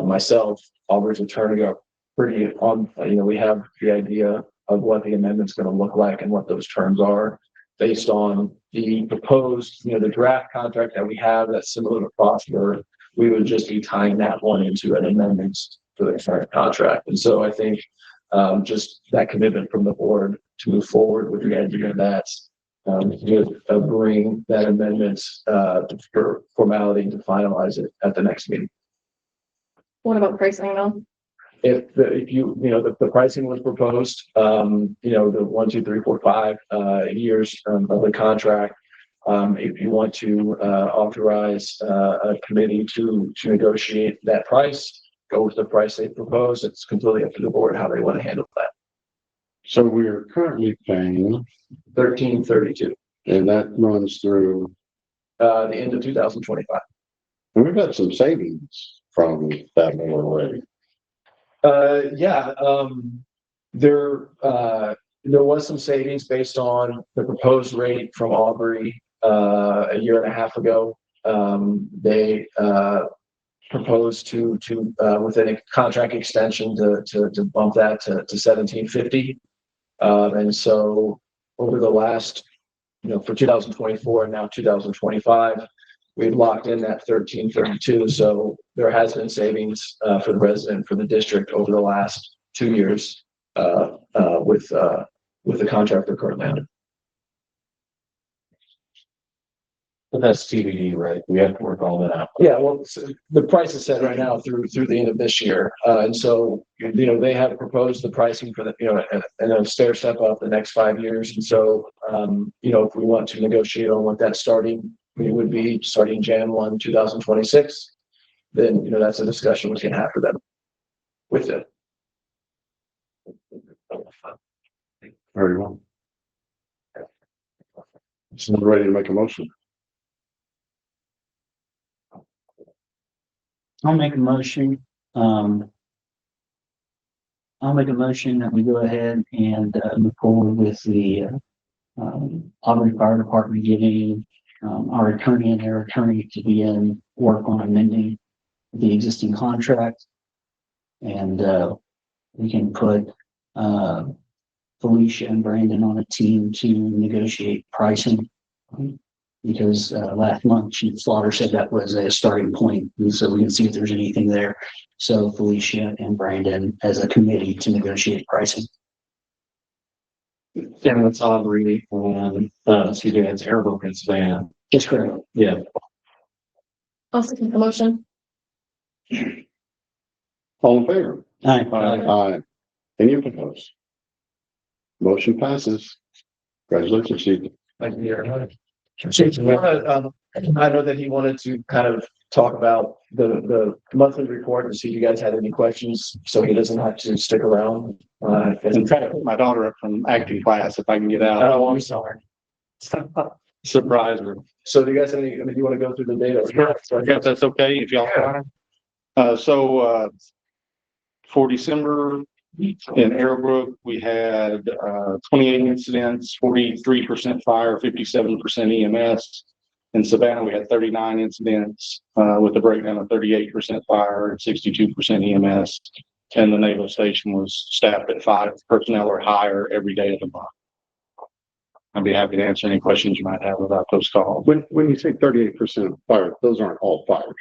myself, Aubrey's attorney are pretty on, we have the idea of what the amendment's going to look like and what those terms are based on the proposed, the draft contract that we have that's similar to Prosper. We would just be tying that one into an amendment to the current contract. And so I think just that commitment from the board to move forward with the idea that bring that amendment for formality to finalize it at the next meeting. What about pricing though? If the pricing was proposed, the 1, 2, 3, 4, 5 years of the contract, if you want to authorize a committee to negotiate that price, go with the price they propose. It's completely up to the board how they want to handle that. So we are currently paying $13.32, and that runs through the end of 2025. and we've got some savings from that already. There was some savings based on the proposed rate from Aubrey a year and a half ago. They proposed to within a contract extension to bump that to 1750. And so over the last, for 2024 and now 2025, we've locked in that 1332. So there has been savings for the resident, for the district over the last 2 years with the contract they're currently under. but that's TBD, right? We have to work all that out. Yeah, well, the price is set right now through the end of this year. And so, they have proposed the pricing for and a stair step up the next 5 years. And so, if we want to negotiate on what that's starting, it would be starting Jan 1, 2026. Then, that's a discussion we can have for them with it. Very well. Someone ready to make a motion? I'll make a motion. I'll make a motion that we go ahead and move forward with the Auburn Fire Department getting our attorney and their attorney to begin work on amending the existing contract. And we can put Felicia and Brandon on a team to negotiate pricing Because, last month Chief Slaughter said that was a starting point, and so we can see if there's anything there. So Felicia and Brandon as a committee to negotiate pricing. And it's Aubrey and, excuse me, it's Airbook and Savannah. That's correct. Yeah. I'll second the motion. All in favor? Aye. Aye. Any opposed? Motion passes. Congratulations, Chief. Thank you very much. I know that he wanted to kind of talk about the monthly report and see if you guys had any questions, so he doesn't have to stick around. I'm trying to put my daughter up from acting class if I can get out. Oh, I'm sorry. Surprise her. So do you guys have any, I mean, do you want to go through the data? Sure. I guess that's okay if y'all. For December in Arrowbrook, we had 28 incidents, 43% fire, 57% EMS. In Savannah, we had 39 incidents with a breakdown of 38% fire and 62% EMS. And the naval station was staffed at 5 personnel or higher every day of the month. I'd be happy to answer any questions you might have about those calls. When you say 38% fire, those aren't all fires.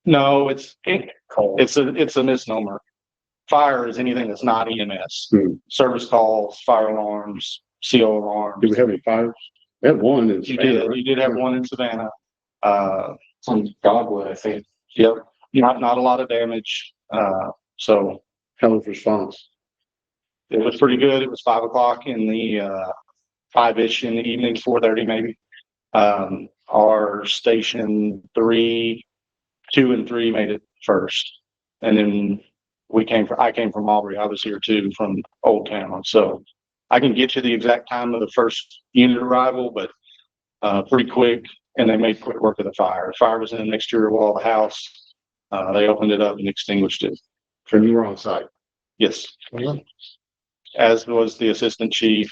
No, it's a misnomer. Fire is anything that's not EMS. Service calls, fire alarms, CO alarms. Do we have any fires? We had one in Savannah, right? You did have one in Savannah. Some Dogwood, I think. Yep, not a lot of damage. So How was response? it was pretty good. It was 5 o'clock in the 5-ish in the evening, 4:30 maybe. Our station 2 and 3 made it first. And then I came from Aubrey. I was here too from Old Town. So I can get you the exact time of the first unit arrival, but pretty quick, and they made quick work of the fire. The fire was in the exterior wall of the house. They opened it up and extinguished it. And you were on site? Yes. As was the assistant chief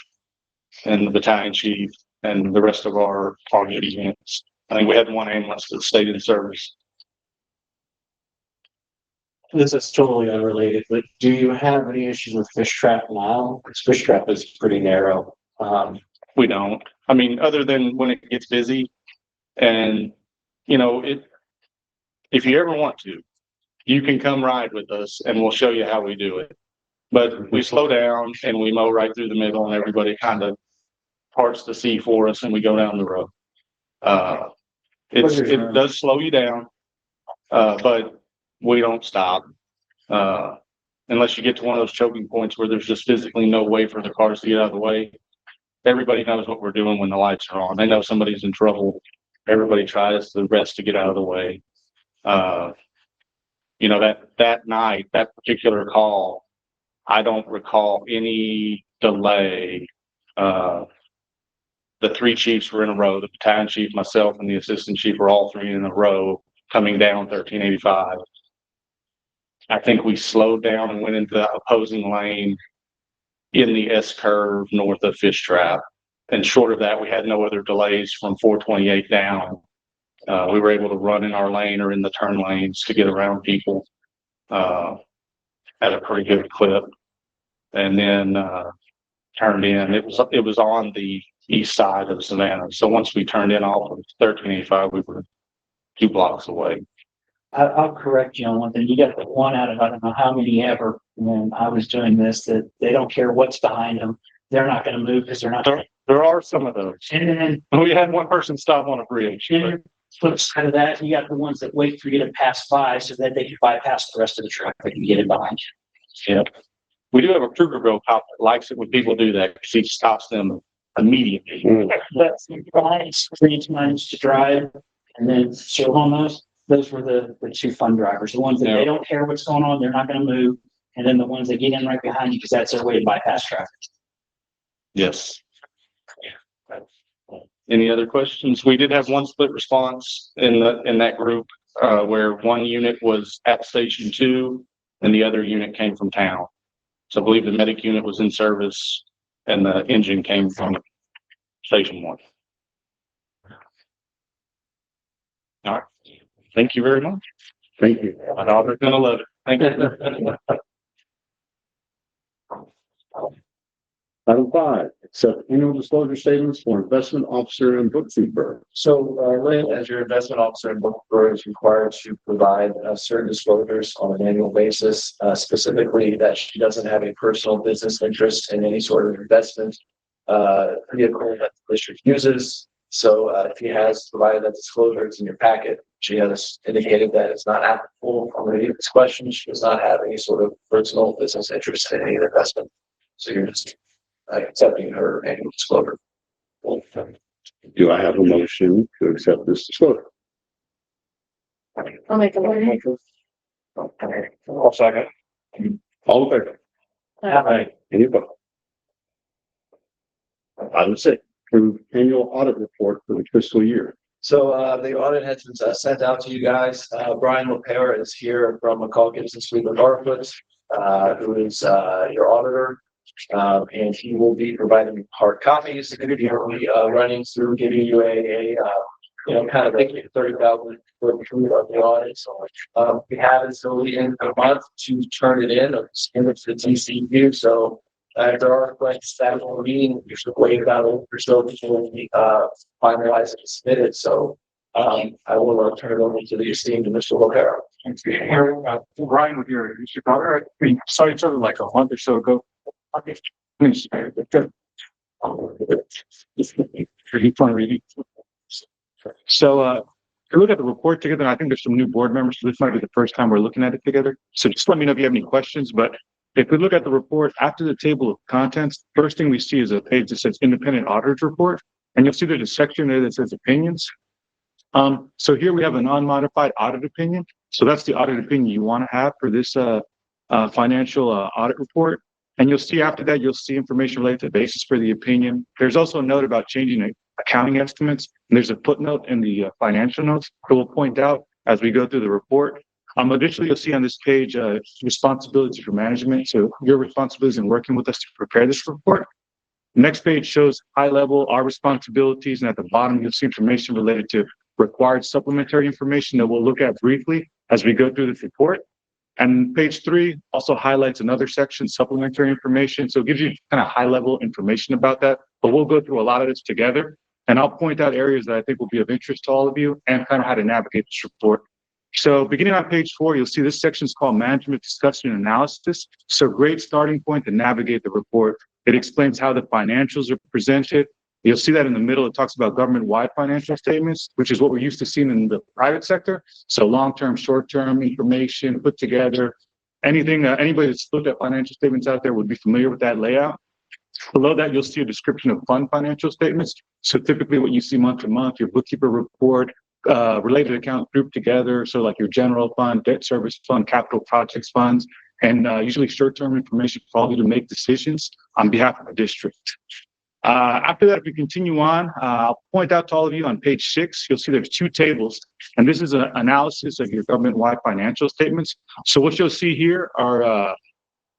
and the battalion chief and the rest of our duty units. I think we had one ambulance that stayed in service. This is totally unrelated, but do you have any issues with fish trap now? Because fish trap is pretty narrow. We don't. I mean, other than when it gets busy, and if you ever want to, you can come ride with us and we'll show you how we do it. But we slow down and we mow right through the middle, and everybody kind of parts the sea for us, and we go down the road. It does slow you down, but we don't stop unless you get to one of those choking points where there's just physically no way for the cars to get out of the way. Everybody knows what we're doing when the lights are on. They know somebody's in trouble. Everybody tries the rest to get out of the way. That night, that particular call, I don't recall any delay. The 3 chiefs were in a row. The battalion chief, myself, and the assistant chief were all 3 in a row coming down 1385. I think we slowed down and went into the opposing lane in the S curve north of Fish Trap. And short of that, we had no other delays from 428 down. We were able to run in our lane or in the turn lanes to get around people at a pretty good clip. And then turned in. It was on the east side of Savannah. So once we turned in off of 1385, we were 2 blocks away. I'll correct you on one thing. You got the one out of I don't know how many ever when I was doing this that they don't care what's behind them. They're not going to move because they're not. There are some of those. And then We had one person stop on a bridge. and flip side of that, you got the ones that wait for you to pass by so that they can bypass the rest of the traffic and get in behind you. Yep. We do have a Krugerville cop that likes it when people do that because he stops them immediately. That's 3 times to drive, and then so on those were the 2 fun drivers. The ones that they don't care what's going on, they're not going to move, and then the ones that get in right behind you because that's their way to bypass traffic. Yes. Any other questions? We did have one split response in that group where one unit was at station 2 and the other unit came from town. So I believe the medic unit was in service and the engine came from station 1. All right. Thank you very much. Thank you. My daughter's gonna love it. Thank you. Item 5, Accept annual disclosure statements for investment officer and bookkeeper. So, Lynn, as your investment officer and bookkeeper, is required to provide certain disclosures on an annual basis, specifically that she doesn't have a personal business interest in any sort of investment vehicle that the district uses. So, if he has provided that disclosure, it's in your packet. She has indicated that it's not applicable for any of these questions. She does not have any sort of personal business interest in any of the investment. So you're just accepting her annual disclosure. Do I have a motion to accept this disclosure? I'll make a motion. I'll second. All in favor? Aye. Any opposed? Item 6, approve annual audit report for the fiscal year. So the audit has been sent out to you guys. Brian LaPera is here from McCall Gibson Sweet with Barfoot, who is your auditor. And he will be providing me hard copies. He'll be running through, giving you a kind of making 30,000 for the audit. So we have until the end of the month to turn it in, or send it to the TCU. So if there are questions that will meeting, you should wait about a week or so before we finalize and submit it. So I will turn it over to the esteemed Mr. LaPera. Ryan with your Chicago. We saw each other like a month or so ago. So if you look at the report together, and I think there's some new board members, so this might be the first time we're looking at it together. So just let me know if you have any questions. But if we look at the report after the table of contents, first thing we see is a page that says independent auditors report, and you'll see there's a section there that says opinions. So here we have a non-modified audit opinion. So that's the audit opinion you want to have for this financial audit report. And you'll see after that, you'll see information related to the basis for the opinion. There's also a note about changing accounting estimates. And there's a footnote in the financial notes that we'll point out as we go through the report. Additionally, you'll see on this page responsibilities for management. So your responsibilities in working with us to prepare this report. The next page shows high level our responsibilities. And at the bottom, you'll see information related to required supplementary information that we'll look at briefly as we go through this report. And page 3 also highlights another section, supplementary information. So it gives you kind of high level information about that, but we'll go through a lot of this together. And I'll point out areas that I think will be of interest to all of you and kind of how to navigate this report. So beginning on page 4, you'll see this section is called Management Discussion and Analysis. So great starting point to navigate the report. It explains how the financials are presented. You'll see that in the middle, it talks about government-wide financial statements, which is what we're used to seeing in the private sector. So long-term, short-term information put together. Anything, anybody that's looked at financial statements out there would be familiar with that layout. Below that, you'll see a description of fund financial statements. So typically what you see month to month, your bookkeeper report, related accounts grouped together. So like your general fund, debt service fund, capital projects funds, and usually short-term information for all of you to make decisions on behalf of the district. After that, if we continue on, I'll point out to all of you on page 6, you'll see there's 2 tables, and this is an analysis of your government-wide financial statements. So what you'll see here are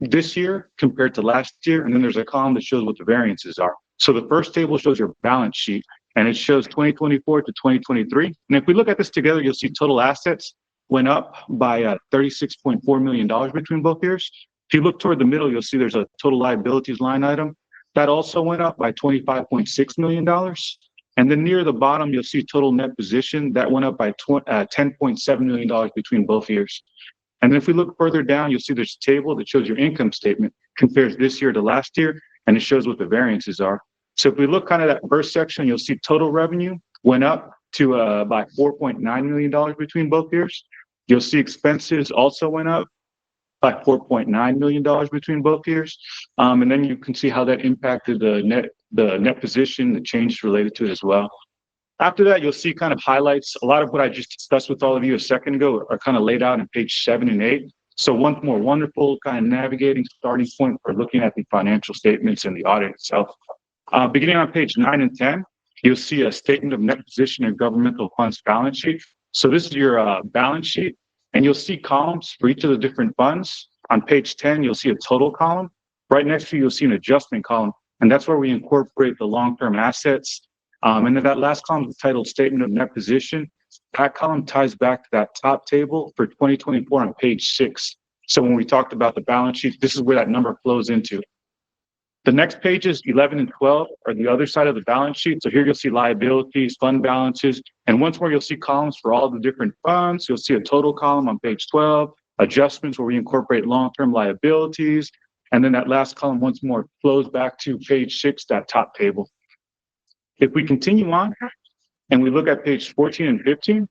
this year compared to last year, and then there's a column that shows what the variances are. So the first table shows your balance sheet, and it shows 2024 to 2023. And if we look at this together, you'll see total assets went up by $36.4 million between both years. If you look toward the middle, you'll see there's a total liabilities line item. That also went up by $25.6 million. And then near the bottom, you'll see total net position. That went up by $10.7 million between both years. And then if we look further down, you'll see there's a table that shows your income statement, compares this year to last year, and it shows what the variances are. So if we look kind of that first section, you'll see total revenue went up to by $4.9 million between both years. You'll see expenses also went up by $4.9 million between both years. And then you can see how that impacted the net position, the changes related to it as well. After that, you'll see kind of highlights. A lot of what I just discussed with all of you a second ago are kind of laid out in page 7 and 8. So one more wonderful kind of navigating starting point for looking at the financial statements and the audit itself. Beginning on page 9 and 10, you'll see a statement of net position and governmental funds balance sheet. So this is your balance sheet. And you'll see columns for each of the different funds. On page 10, you'll see a total column. Right next to you, you'll see an adjustment column. And that's where we incorporate the long-term assets. And then that last column is titled Statement of Net Position. That column ties back to that top table for 2024 on page 6. So when we talked about the balance sheet, this is where that number flows into. The next pages, 11 and 12, are the other side of the balance sheet. So here you'll see liabilities, fund balances, and once more you'll see columns for all the different funds. You'll see a total column on page 12, adjustments where we incorporate long-term liabilities, and then that last column once more flows back to page 6, that top table. If we continue on and we look at page 14 and 15,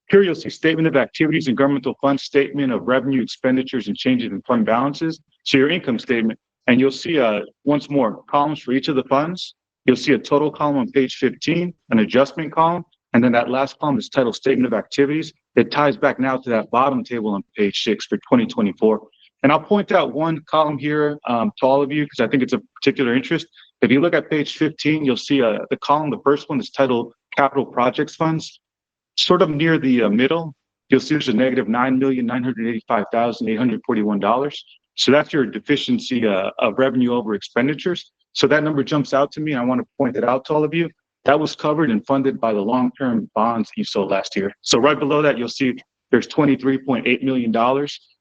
here you'll see statement of activities and governmental funds, statement of revenue, expenditures, and changes in fund balances. So your income statement. And you'll see once more columns for each of the funds. You'll see a total column on page 15, an adjustment column, and then that last column is titled Statement of Activities. It ties back now to that bottom table on page 6 for 2024. And I'll point out one column here to all of you because I think it's of particular interest. If you look at page 15, you'll see the column, the first one is titled Capital Projects Funds. Sort of near the middle, you'll see there's a negative $9,985,841. So that's your deficiency of revenue over expenditures. So that number jumps out to me. And I want to point it out to all of you. That was covered and funded by the long-term bonds you sold last year. So right below that, you'll see there's $23.8 million.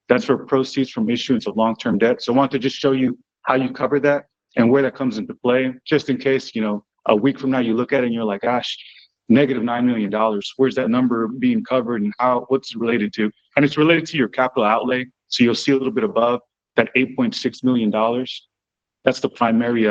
That's for proceeds from issuance of long-term debt. So I want to just show you how you cover that and where that comes into play, just in case, a week from now you look at it and you're like, gosh, negative $9 million. Where's that number being covered and what's it related to? And it's related to your capital outlay. So you'll see a little bit above that $8.6 million. That's the primary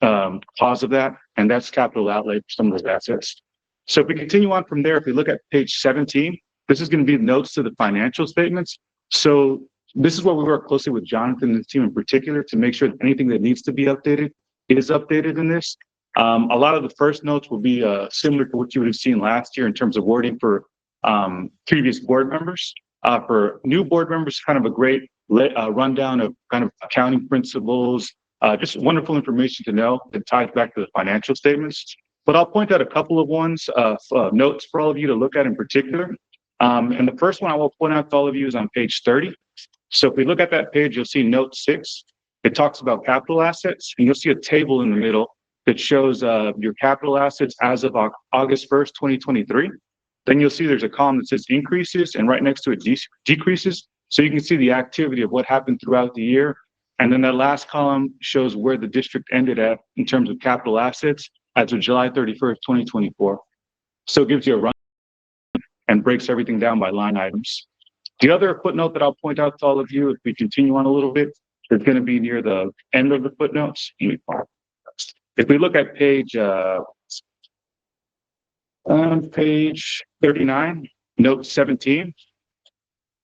cause of that. And that's capital outlay for some of those assets. So if we continue on from there, if we look at page 17, this is going to be notes to the financial statements. So this is where we work closely with Jonathan and the team in particular to make sure that anything that needs to be updated is updated in this. A lot of the first notes will be similar to what you would have seen last year in terms of wording for previous board members. For new board members, kind of a great rundown of kind of accounting principles, just wonderful information to know that ties back to the financial statements. But I'll point out a couple of notes for all of you to look at in particular. And the first one I will point out to all of you is on page 30. So if we look at that page, you'll see note 6. It talks about capital assets, and you'll see a table in the middle that shows your capital assets as of August 1st, 2023. Then you'll see there's a column that says increases, and right next to it decreases. So you can see the activity of what happened throughout the year. And then that last column shows where the district ended at in terms of capital assets as of July 31st, 2024. So it gives you a run and breaks everything down by line items. The other footnote that I'll point out to all of you, if we continue on a little bit, is going to be near the end of the footnotes. If we look at page 39, note 17,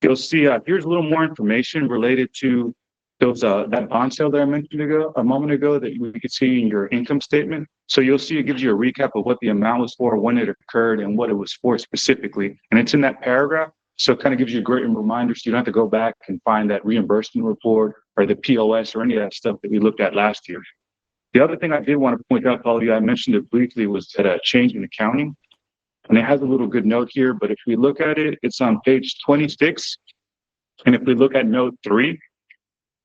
you'll see here's a little more information related to those that bond sale that I mentioned a moment ago that we could see in your income statement. So you'll see it gives you a recap of what the amount was for, when it occurred, and what it was for specifically. And it's in that paragraph. So it kind of gives you a great reminder so you don't have to go back and find that reimbursement report or the POS or any of that stuff that we looked at last year. The other thing I did want to point out to all of you, I mentioned it briefly, was that a change in accounting. And it has a little good note here, but if we look at it, it's on page 26. And if we look at note 3,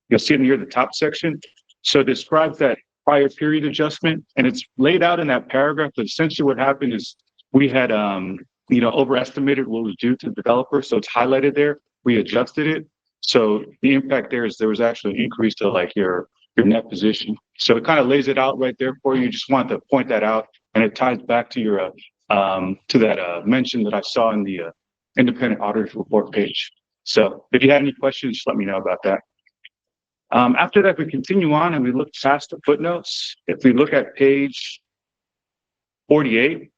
you'll see it near the top section. So it describes that prior period adjustment, and it's laid out in that paragraph. But essentially what happened is we had, overestimated what was due to the developer. So it's highlighted there. We adjusted it. So the impact there is there was actually an increase to like your net position. So it kind of lays it out right there for you. Just want to point that out, and it ties back to your mention that I saw in the independent auditor's report page. So if you have any questions, just let me know about that. After that, we continue on and we look past the footnotes. If we look at page 48,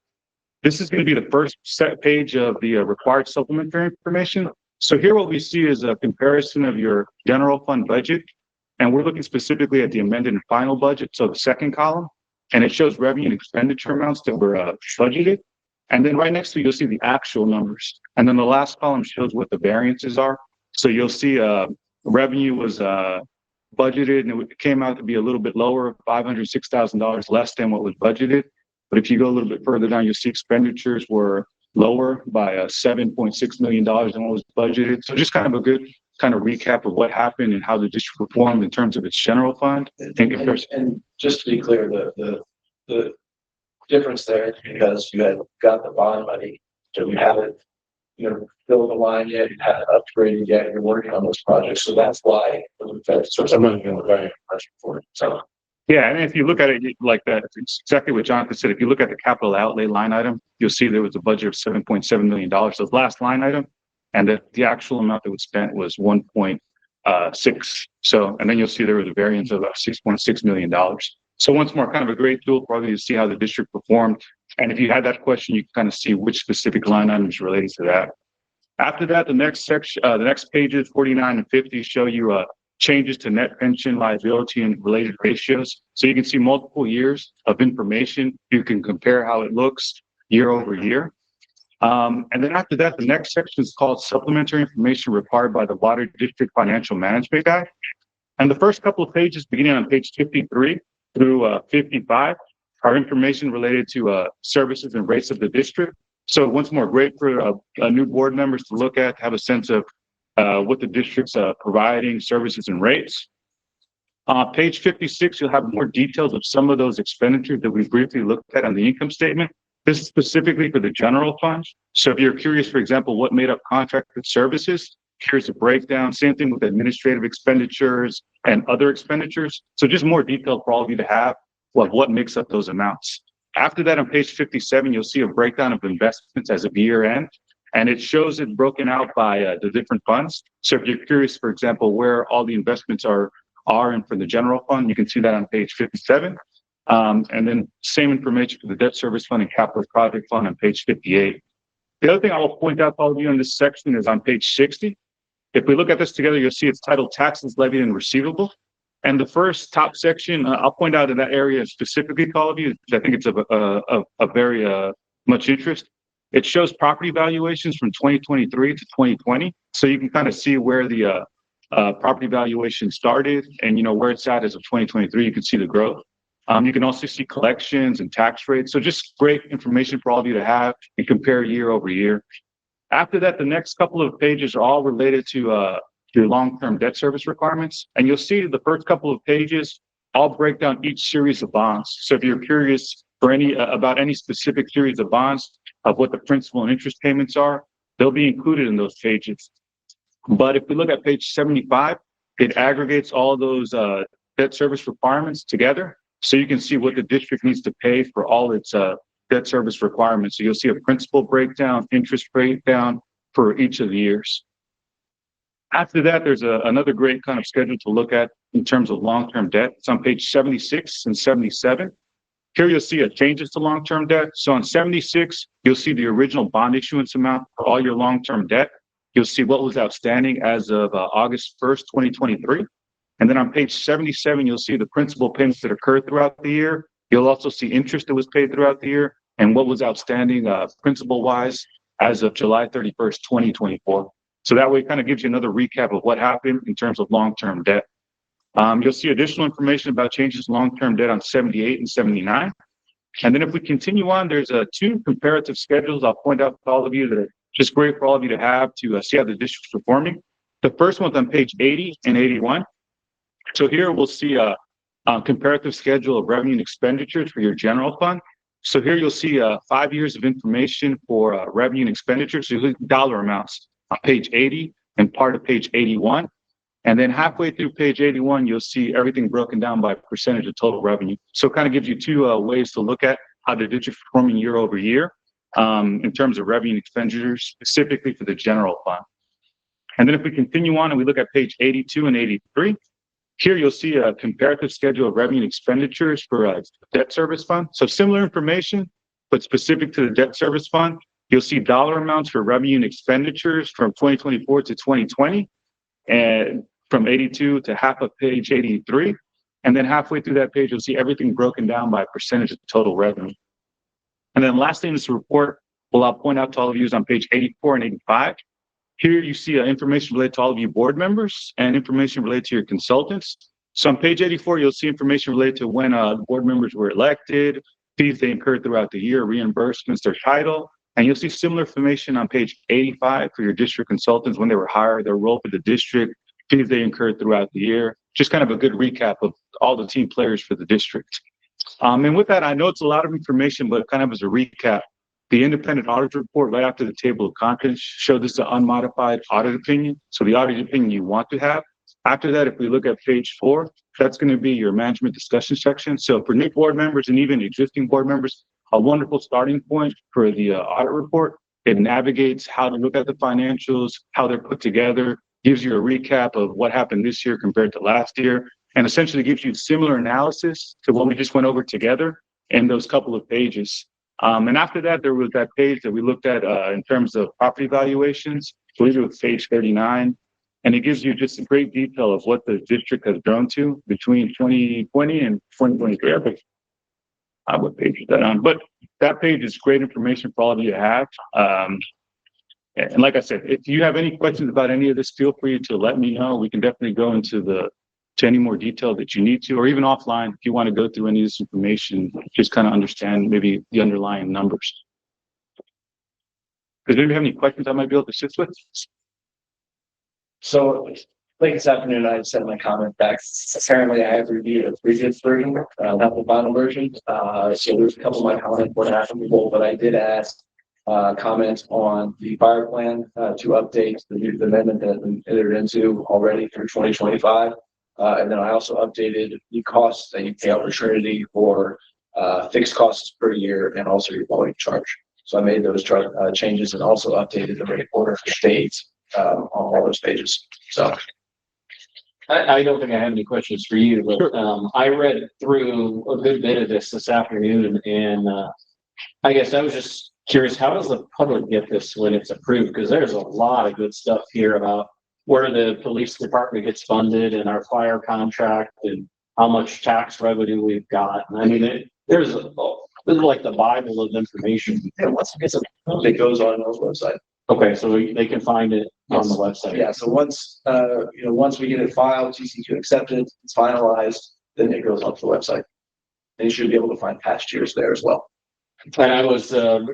this is going to be the first set page of the required supplementary information. So here what we see is a comparison of your general fund budget, and we're looking specifically at the amended and final budget, so the second column, and it shows revenue and expenditure amounts that were budgeted. And then right next to it, you'll see the actual numbers. And then the last column shows what the variances are. So you'll see revenue was budgeted, and it came out to be a little bit lower, $506,000 less than what was budgeted. But if you go a little bit further down, you'll see expenditures were lower by $7.6 million than what was budgeted. So just kind of a good kind of recap of what happened and how the district performed in terms of its general fund. And just to be clear, the difference there is because you had got the bond money, so you haven't, filled the line yet, you haven't upgraded yet, you're working on those projects. So that's why that's money in the very for it. So Yeah, and if you look at it like that, it's exactly what Jonathan said. If you look at the capital outlay line item, you'll see there was a budget of $7.7 million. So the last line item, and the actual amount that was spent was 1.6. So, and then you'll see there was a variance of $6.6 million. So once more, kind of a great tool for you to see how the district performed. And if you had that question, you can kind of see which specific line items related to that. After that, the next section, the next pages 49 and 50 show you changes to net pension liability and related ratios. So you can see multiple years of information. You can compare how it looks year over year. And then after that, the next section is called supplementary information required by the Water District Financial Management Act. And the first couple of pages, beginning on page 53 through 55, are information related to services and rates of the district. So once more, great for new board members to look at, have a sense of what the district's providing services and rates. Page 56, you'll have more details of some of those expenditures that we briefly looked at on the income statement. This is specifically for the general fund. So if you're curious, for example, what made up contracted services, here's a breakdown. Same thing with administrative expenditures and other expenditures. So just more detail for all of you to have of what makes up those amounts. After that, on page 57, you'll see a breakdown of investments as of year end. And it shows it broken out by the different funds. So if you're curious, for example, where all the investments are and for the general fund, you can see that on page 57. And then same information for the debt service fund and capital project fund on page 58. The other thing I will point out to all of you in this section is on page 60. If we look at this together, you'll see it's titled Taxes Levied and Receivable. And the first top section, I'll point out in that area specifically to all of you, I think it's of very much interest. It shows property valuations from 2023 to 2020. So you can kind of see where the property valuation started and, you know, where it's at as of 2023, you can see the growth. You can also see collections and tax rates. So just great information for all of you to have and compare year over year. After that, the next couple of pages are all related to your long-term debt service requirements. And you'll see the first couple of pages all break down each series of bonds. So if you're curious for about any specific series of bonds of what the principal and interest payments are, they'll be included in those pages. But if we look at page 75, it aggregates all those debt service requirements together. So you can see what the district needs to pay for all its debt service requirements. So you'll see a principal breakdown, interest breakdown for each of the years. After that, there's another great kind of schedule to look at in terms of long-term debt. It's on page 76 and 77. Here you'll see changes to long-term debt. So on 76, you'll see the original bond issuance amount for all your long-term debt. You'll see what was outstanding as of August 1st, 2023. And then on page 77, you'll see the principal payments that occurred throughout the year. You'll also see interest that was paid throughout the year and what was outstanding principal-wise as of July 31st, 2024. So that way it kind of gives you another recap of what happened in terms of long-term debt. You'll see additional information about changes in long-term debt on 78 and 79. And then if we continue on, there's two comparative schedules I'll point out to all of you that are just great for all of you to have to see how the district's performing. The first one's on page 80 and 81. So here we'll see a comparative schedule of revenue and expenditures for your general fund. So here you'll see 5 years of information for revenue and expenditures, so dollar amounts on page 80 and part of page 81. And then halfway through page 81, you'll see everything broken down by percentage of total revenue. So it kind of gives you two ways to look at how the district's performing year over year in terms of revenue and expenditures, specifically for the general fund. And then if we continue on and we look at page 82 and 83, here you'll see a comparative schedule of revenue and expenditures for debt service fund. So similar information, but specific to the debt service fund. You'll see dollar amounts for revenue and expenditures from 2024 to 2020, and from 82 to half of page 83. And then halfway through that page, you'll see everything broken down by percentage of total revenue. And then lastly in this report, well, I'll point out to all of you is on page 84 and 85. Here you see information related to all of you board members and information related to your consultants. So on page 84, you'll see information related to when board members were elected, fees they incurred throughout the year, reimbursements, their title. And you'll see similar information on page 85 for your district consultants, when they were hired, their role for the district, fees they incurred throughout the year. Just kind of a good recap of all the team players for the district. And with that, I know it's a lot of information, but kind of as a recap, the independent audit report right after the table of contents showed this an unmodified audit opinion. So the audit opinion you want to have. After that, if we look at page 4, that's going to be your management discussion section. So for new board members and even existing board members, a wonderful starting point for the audit report. It navigates how to look at the financials, how they're put together, gives you a recap of what happened this year compared to last year, and essentially gives you similar analysis to what we just went over together in those couple of pages. And after that, there was that page that we looked at in terms of property valuations. I believe it was page 39. And it gives you just a great detail of what the district has grown to between 2020 and 2023. I think what page is that on? But that page is great information for all of you to have. And like I said, if you have any questions about any of this, feel free to let me know. We can definitely go into any more detail that you need to, or even offline if you want to go through any of this information, just kind of understand maybe the underlying numbers. Does anybody have any questions I might be able to assist with? So, late this afternoon, I sent my comment back. Apparently, I have reviewed a previous version, not the final version. So there's a couple of my comments were not applicable, but I did ask comments on the fire plan to update the amendment that has been entered into already through 2025. And then I also updated the costs that you pay out for Trinity for fixed costs per year and also your volume charge. So I made those changes and also updated the rate order for states on all those pages. So I don't think I have any questions for you, but I read through a good bit of this afternoon, and I guess I was just curious, how does the public get this when it's approved? Because there's a lot of good stuff here about where the police department gets funded and our fire contract and how much tax revenue we've got. And I mean, this is like the Bible of information. yeah, once it gets approved, it goes on those website. Okay, so they can find it on the website. Yeah, so once once we get it filed, TCQ accepted, it's finalized, then it goes onto the website. And you should be able to find past years there as well. And I was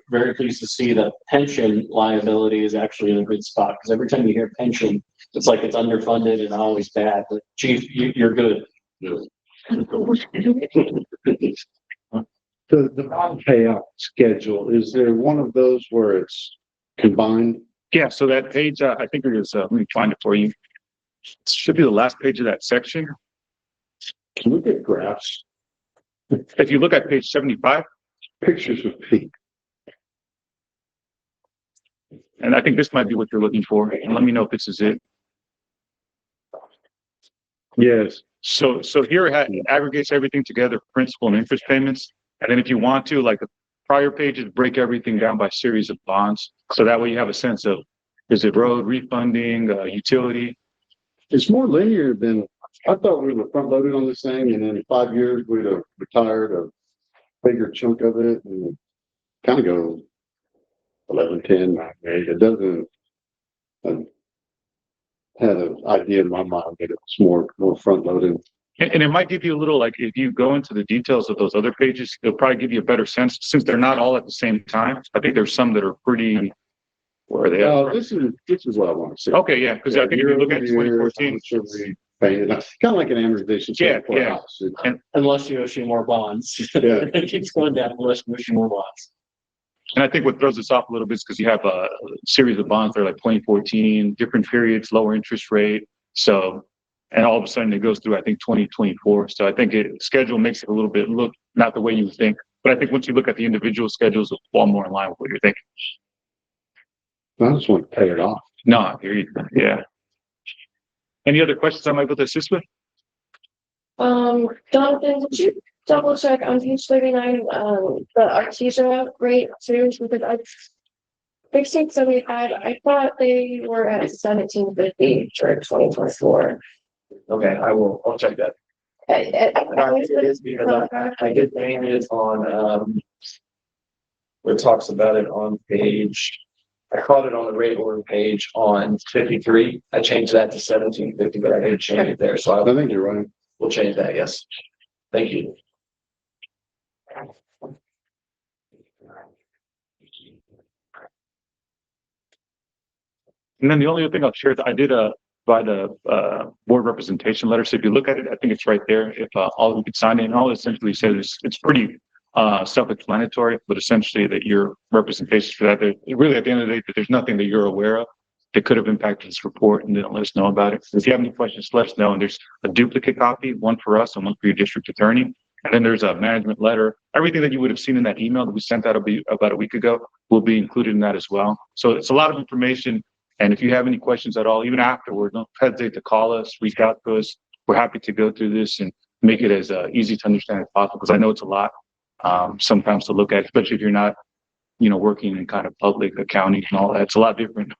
very pleased to see that pension liability is actually in a good spot, because every time you hear pension, it's like it's underfunded and always bad. But Chief, you're good. The bond payout schedule, is there one of those where it's combined? Yeah, so that page, I think it is, let me find it for you. It should be the last page of that section. Can we get graphs? If you look at page 75, Pictures of Pete. and I think this might be what you're looking for, and let me know if this is it. Yes. So here it aggregates everything together, principal and interest payments. And then if you want to, like the prior pages, break everything down by series of bonds. So that way you have a sense of, is it road, refunding, utility? It's more linear than, I thought we were front loaded on this thing, and in 5 years we'd have retired a bigger chunk of it and kind of go 11, 10, 9, 8. It doesn't, had an idea in my mind that it was more front loaded. And it might give you a little, like, if you go into the details of those other pages, it'll probably give you a better sense, since they're not all at the same time. I think there's some that are pretty, where are they at? This is what I want to see. Okay, yeah, because I think if you look at 2014. Kind of like an amortization. Yeah, for a yeah. house. Unless you issue more bonds. Yeah. It keeps going down unless you issue more bonds. And I think what throws us off a little bit is because you have a series of bonds that are like 2014, different periods, lower interest rate. So, and all of a sudden it goes through, I think, 2024. So I think schedule makes it a little bit look not the way you think. But I think once you look at the individual schedules, it'll fall more in line with what you're thinking. I just want to pay it off. No, I hear you. Yeah. Any other questions I might be able to assist with? Jonathan, did you double check on page 39, the Artesia rate too? Because I 1675, I thought they were at 1750 for 2024. Okay, I'll check that. It is because I did change it on, where it talks about it on page, I caught it on the rate order page on 53. I changed that to 1750, but I didn't change it there. So I think you're right. we'll change that. Yes. Thank you. And then the only other thing I'll share is I did provide a board representation letter. So if you look at it, I think it's right there. If all of you could sign it, and all it essentially says is it's pretty self-explanatory, but essentially that your representation for that, really at the end of the day, that there's nothing that you're aware of. that could have impacted this report and didn't let us know about it. If you have any questions, let us know. And there's a duplicate copy, one for us and one for your district attorney. And then there's a management letter. Everything that you would have seen in that email that we sent out about a week ago will be included in that as well. So it's a lot of information. And if you have any questions at all, even afterward, don't hesitate to call us, reach out to us. We're happy to go through this and make it as easy to understand as possible, because I know it's a lot sometimes to look at, especially if you're not, working in kind of public accounting and all that. It's a lot different.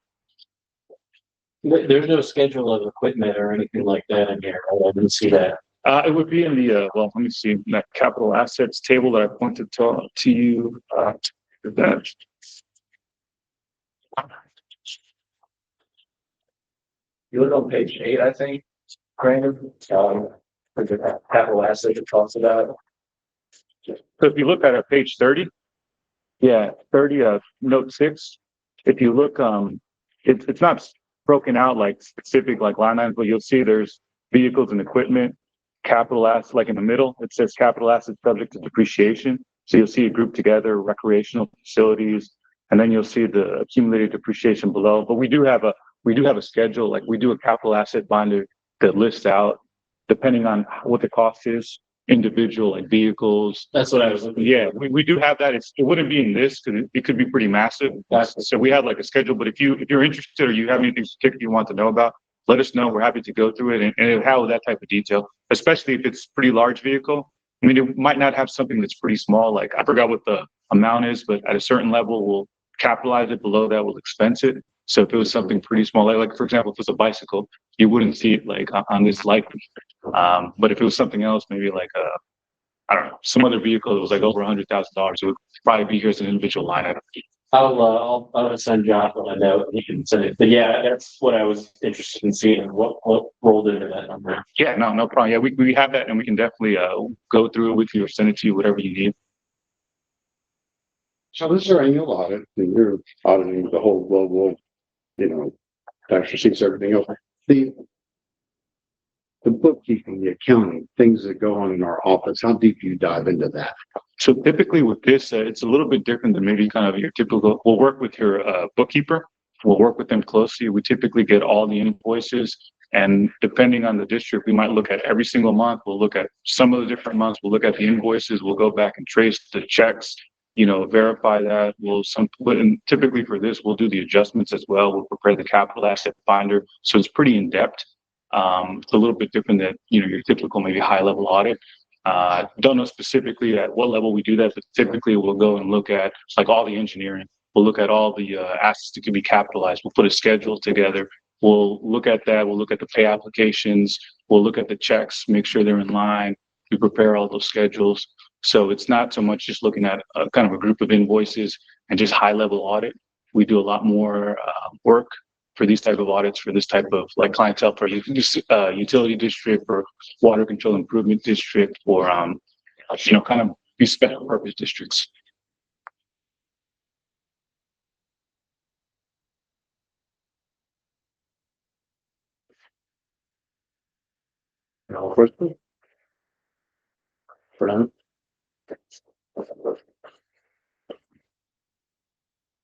There's no schedule of equipment or anything like that in here. I didn't see that. It would be in the, let me see, that capital assets table that I pointed to you. That. You look on page 8, I think, Brandon, the capital asset it talks about. So if you look at page 30, 30, note 6, if you look, it's not broken out like specific like line items, but you'll see there's vehicles and equipment, capital assets, like in the middle, it says capital assets subject to depreciation. So you'll see it grouped together, recreational facilities, and then you'll see the accumulated depreciation below. But we do have a schedule, like we do a capital asset binder that lists out, depending on what the cost is, individual like vehicles. That's what I was looking. Yeah, we do have that. It wouldn't be in this because it could be pretty massive. So we have like a schedule, but if you're interested or you have anything particular you want to know about, let us know. We're happy to go through it and it'll have that type of detail, especially if it's pretty large vehicle. I mean, it might not have something that's pretty small. Like I forgot what the amount is, but at a certain level, we'll capitalize it. Below that, we'll expense it. So if it was something pretty small, like for example, if it's a bicycle, you wouldn't see it like on this likely. But if it was something else, maybe like I don't know, some other vehicle that was like over $100,000, it would probably be here as an individual line item. I'll send John a note. You can send it. But yeah, that's what I was interested in seeing. What rolled into that number? Yeah, no problem. Yeah, we have that, and we can definitely go through it with you or send it to you, whatever you need. So this is our annual audit, and you're auditing the whole global, tax receipts, everything else. The bookkeeping, the accounting, things that go on in our office, how deep do you dive into that? So typically with this, it's a little bit different than maybe kind of your typical, we'll work with your bookkeeper. We'll work with them closely. We typically get all the invoices, and depending on the district, we might look at every single month. We'll look at some of the different months. We'll look at the invoices. We'll go back and trace the checks, verify that. Typically for this, we'll do the adjustments as well. We'll prepare the capital asset binder. So it's pretty in depth. It's a little bit different than, your typical maybe high level audit. Don't know specifically at what level we do that, but typically we'll go and look at like all the engineering. We'll look at all the assets that can be capitalized. We'll put a schedule together. We'll look at that. We'll look at the pay applications. We'll look at the checks, make sure they're in line. We prepare all those schedules. So it's not so much just looking at kind of a group of invoices and just high level audit. We do a lot more work for these type of audits, for this type of like clientele for utility district or water control improvement district or, kind of these special purpose districts. No question? Fernando?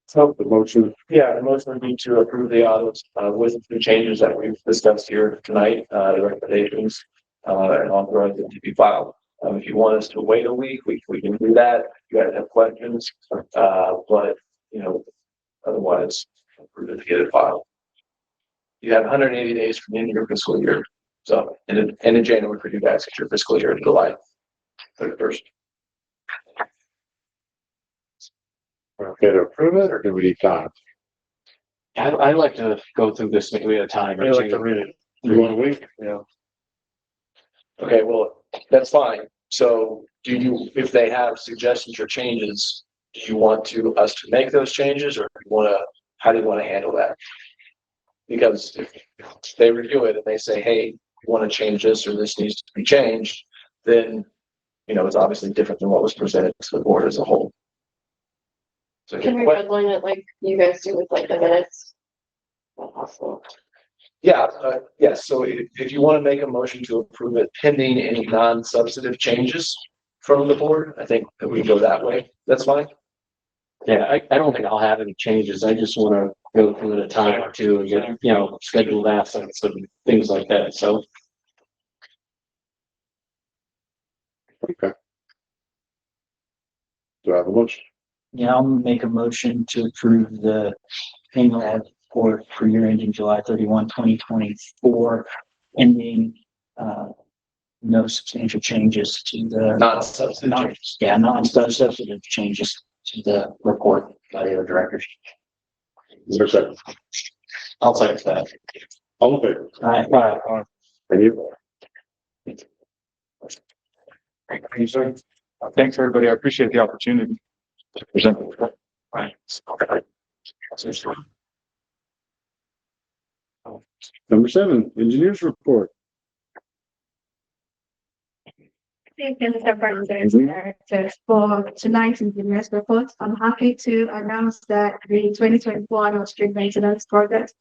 So The motion, the motion would be to approve the audits with the changes that we've discussed here tonight, the recommendations, and authorize them to be filed. If you want us to wait a week, we can do that. If you guys have questions, but otherwise, approve it to get it filed. You have 180 days from the end of your fiscal year. So, end of January for you guys, it's your fiscal year, July 31st. okay to approve it, or do we need time? I'd like to go through this maybe at a time. I like to read it. You want a week? Yeah. Okay, well, that's fine. So if they have suggestions or changes, do you want us to make those changes, or how do you want to handle that? Because if they review it and they say, hey, we want to change this or this needs to be changed, then, it's obviously different than what was presented to the board as a whole. So Can we redline it like you guys do with like the minutes? Possible. Yeah, yes. So if you want to make a motion to approve it pending any non-substantive changes from the board, I think that we go that way. That's fine. Yeah, I don't think I'll have any changes. I just wanna go through it a time or two and get, scheduled assets and things like that, so. Do I have a motion? Yeah, I'll make a motion to approve the annual audit report for year ending July 31, 2024, ending, no substantial changes to the. Not substantive. Non-substantive changes to the report by the directors. Is there a second? I'll second that. All in favor? Right. Any opposed? Thank you, sir. Thanks, everybody. I appreciate the opportunity to present. Number 7, engineers report. Thank you, Mr. President. So for tonight's engineers report, I'm happy to announce that the 2024 annual street maintenance project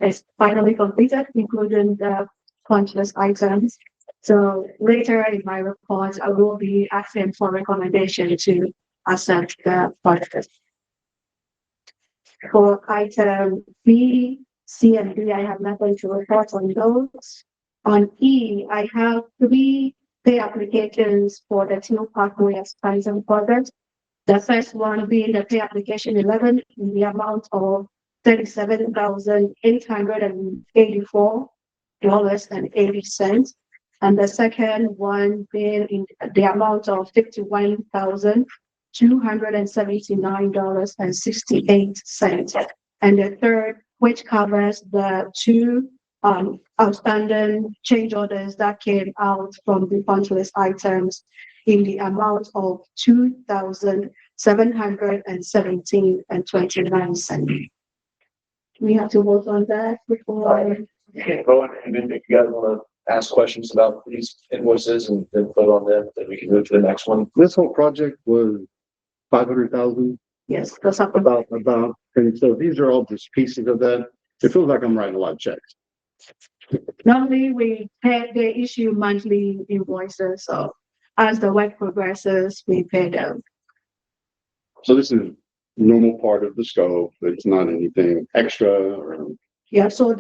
is finally completed, including the punch list items. So later in my report, I will be asking for recommendation to accept the project. For item B, C, and D, I have nothing to report on those. On E, I have 3 pay applications for the two pathway expansion project. The first one being the pay application 11 in the amount of $37,884.80. And the second one being in the amount of $51,279.68. And the third, which covers the 2 outstanding change orders that came out from the punch list items in the amount of $2,717.29. We have to vote on that before. You can vote, and then if you guys wanna ask questions about these invoices and then vote on them, then we can move to the next one. This whole project was 500,000, Yes, because of about, and so these are all just pieces of that. It feels like I'm writing a lot of checks. normally they issue monthly invoices, so as the work progresses, we pay them. So this is normal part of the scope. It's not anything extra or. Yeah, so all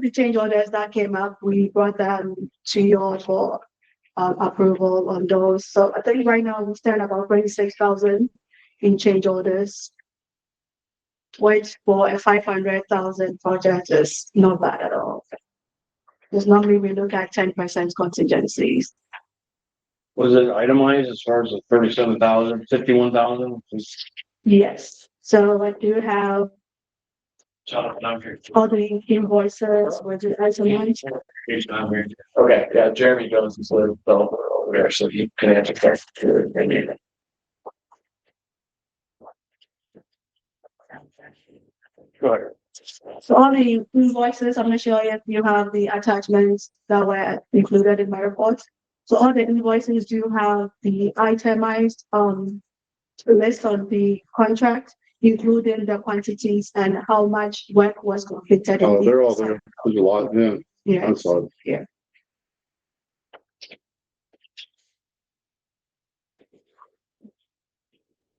the change orders that came up, we brought them to you all for approval on those. So I think right now we stand about 26,000 in change orders, which for a 500,000 project is not bad at all. Because normally we look at 10% contingencies. Was it itemized as far as the 37,000, 51,000? Yes, so I do have all the invoices with the items. Okay, yeah, Jeremy Jones is the developer over there, so he can answer that. Go ahead. So all the invoices, I'm not sure if you have the attachments that were included in my report. So all the invoices do have the itemized list on the contract, including the quantities and how much work was completed. Oh, they're all there. There's a lot, yeah. Yeah. That's all. Yeah.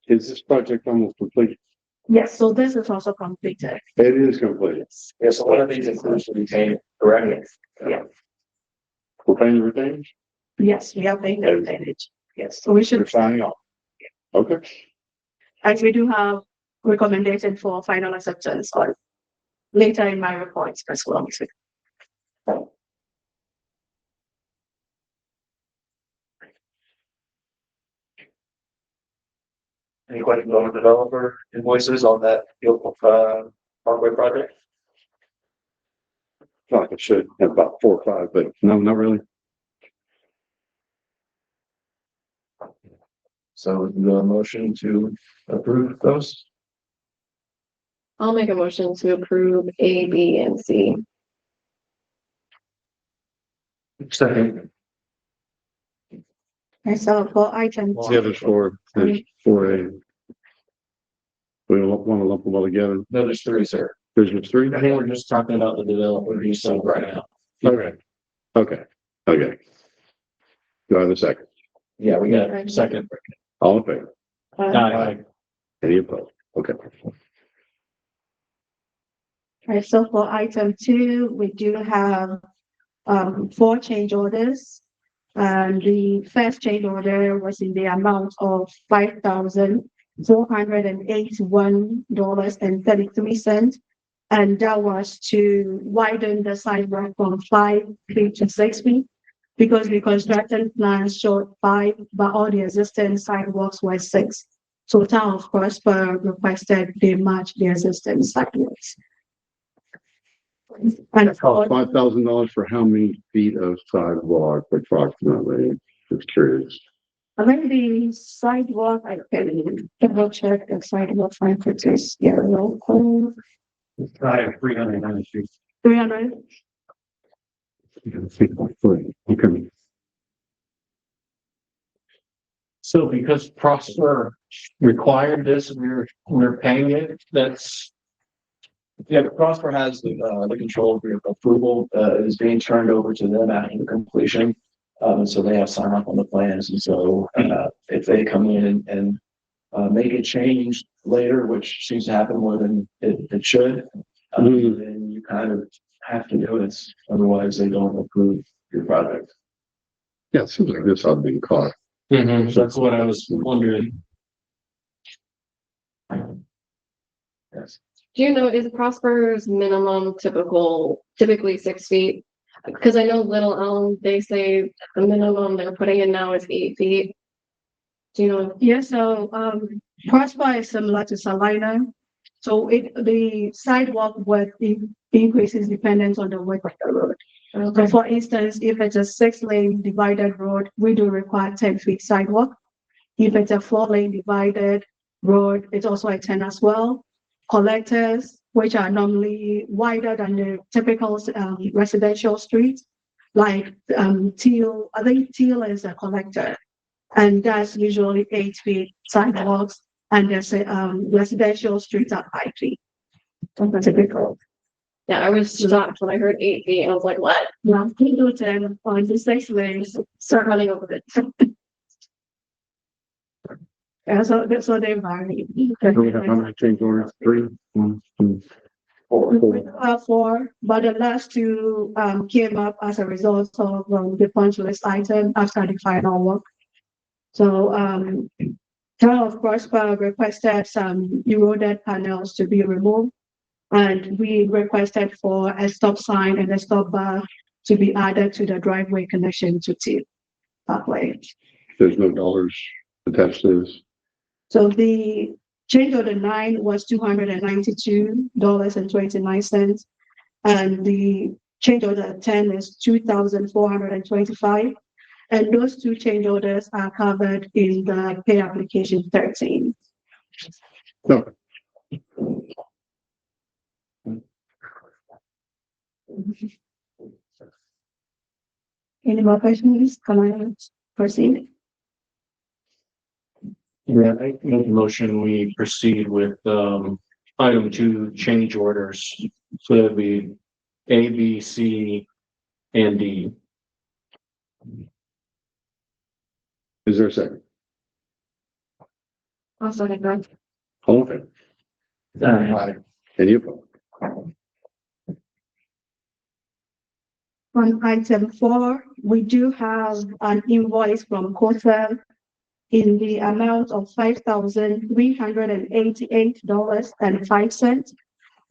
Is this project almost complete? Yes, so this is also completed. It is complete. Yeah, so one of these includes the retained, correct? Yeah. We're paying the retainers? Yes, we have the advantage. Yes, so we We're should, signing off. Okay. as we do have recommendation for final acceptance or later in my reports as well. Any questions on the developer invoices on that Parkway project? Feel like I should have about 4 or 5, but no, not really. So the motion to approve those? I'll make a motion to approve A, B, and C. Second. And so for item. The other's for a. We don't want to lump them all together. No, there's 3, sir. There's just 3? I think we're just talking about the developer who's so right now. Okay. Okay. Do I have a second? Yeah, we got a second. All in favor? Aye. Any opposed? Okay. Right, so for item 2, we do have 4 change orders. And the first change order was in the amount of $5,481.33. And that was to widen the sidewalk from 5 feet to 6 feet. Because the construction plan showed 5, but all the existing sidewalks were 6. So Town of Prosper requested they match the existing sidewalks. And $5,000 for how many feet of sidewalk approximately? Just curious. I think the sidewalk, I can double check the sidewalk fine for this yellow code. I have 390 feet. 300. Okay. So because Prosper required this, we're paying it, that's. Yeah, but Prosper has the control of your approval, is being turned over to them after the completion. And so they have sign off on the plans. And so, if they come in and make a change later, which seems to happen more than it should, then you kind of have to do it. Otherwise they don't approve your project. Yeah, it seems like this ought to be caught. That's what I was wondering. Yes. Do you know, is Prosper's minimum typically 6 feet? Because I know Little Elm, they say the minimum they're putting in now is 8 feet. Do you know? Yeah, so Prosper is similar to Salina. So the sidewalk width increases dependent on the width of the road. So for instance, if it's a 6-lane divided road, we do require 10 feet sidewalk. If it's a 4-lane divided road, it's also a 10 as well. Collectors, which are normally wider than the typical residential streets, like Teal, I think Teal is a collector, and that's usually 8 feet sidewalks, and there's residential streets at 5 feet. That's typical. Yeah, I was shocked when I heard 8 feet. I was like, what? Yeah, we do 10 on the 6 lanes. Start running over it. Yeah, so they vary. Do we have how many change orders? 3, 1, 2, 4. We have 4, but the last 2 came up as a result of the punch list item after the final work. So Town of Prosper requested some eroded panels to be removed, and we requested for a stop sign and a stop bar to be added to the driveway connection to T Parkway. There's no dollars attached to this. So the change order 9 was $292.29, and the change order 10 is $2,425. And those 2 change orders are covered in the pay application 13. No. Any more questions? Can I proceed? Yeah, I make a motion, we proceed with, item 2 change orders. So that'd be A, B, C, and D. Is there a second? Also, like, All in favor? Any opposed? on item 4, we do have an invoice from Coastal in the amount of $5,388.05.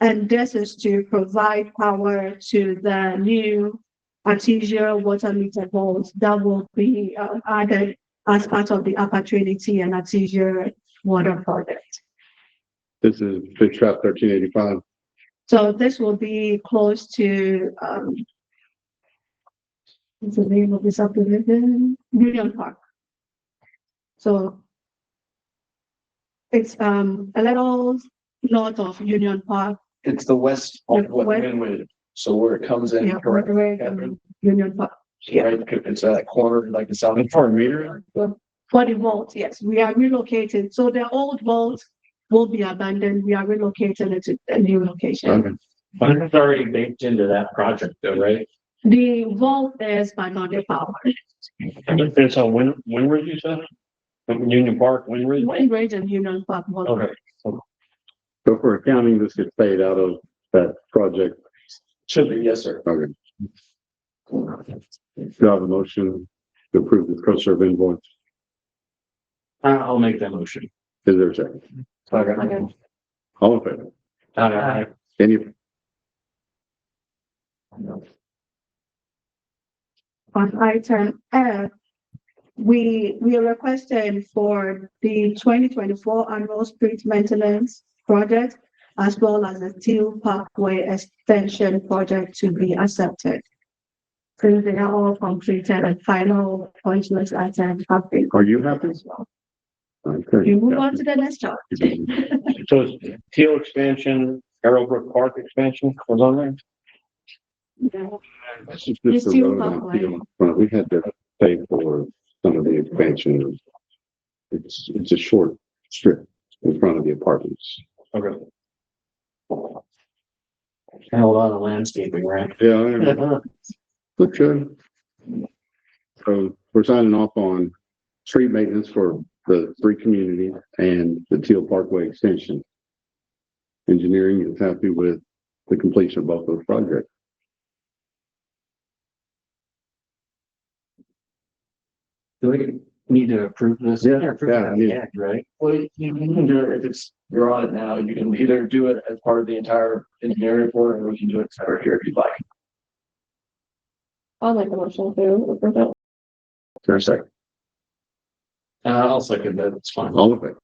And this is to provide power to the new Artesia water meter vaults that will be added as part of the Upper Trinity and Artesia water project. This is Big Trap 1385. So this will be close to what's the name of the subdivision? Union Park. So it's a little north of Union Park. It's the west of what West. Wynwood, so where it comes in, Yeah, correct? right, Catherine? Union Park. Right, it's that corner, like the south. For a meter? For the vault, yes, we are relocating. So the old vault will be abandoned. We are relocating it to a new location. Okay. But it's already baked into that project though, right? The vault is, but not the power. It's on Windridge, you said? Union Park, Windridge? Windridge and Union Park. Vault. Okay. So for accounting, this gets paid out of that project. Should be, yes, sir. Okay. Do I have a motion to approve the pro-serve invoice? I'll make that motion. Is there a second? Okay. All in favor? Aye. Any? On item F, we are requesting for the 2024 annual street maintenance project as well as the Teal Parkway extension project to be accepted. Since they are all completed and final punch list items have been. Are you happy? as well. Okay. You move on to the next chart. So it's Teal expansion, Arrowbrook Park expansion was on there? This is It's just the Teal road on Parkway. Teal. We had to pay for some of the expansion. It's a short strip in front of the apartments. Okay. And a lot of landscaping, right? Yeah, I know. Look good. So we're signing off on street maintenance for the 3 communities and the Teal Parkway extension. Engineering is happy with the completion of both those projects. Do we need to approve this? Yeah, Approve yeah, it at the end, right? Well, you can do it if it's, you're on it now, you can either do it as part of the entire engineering report, or we can do it separate here if you'd like. I'll make a motion to approve it. Is there a second? I'll second that, it's fine. All of it.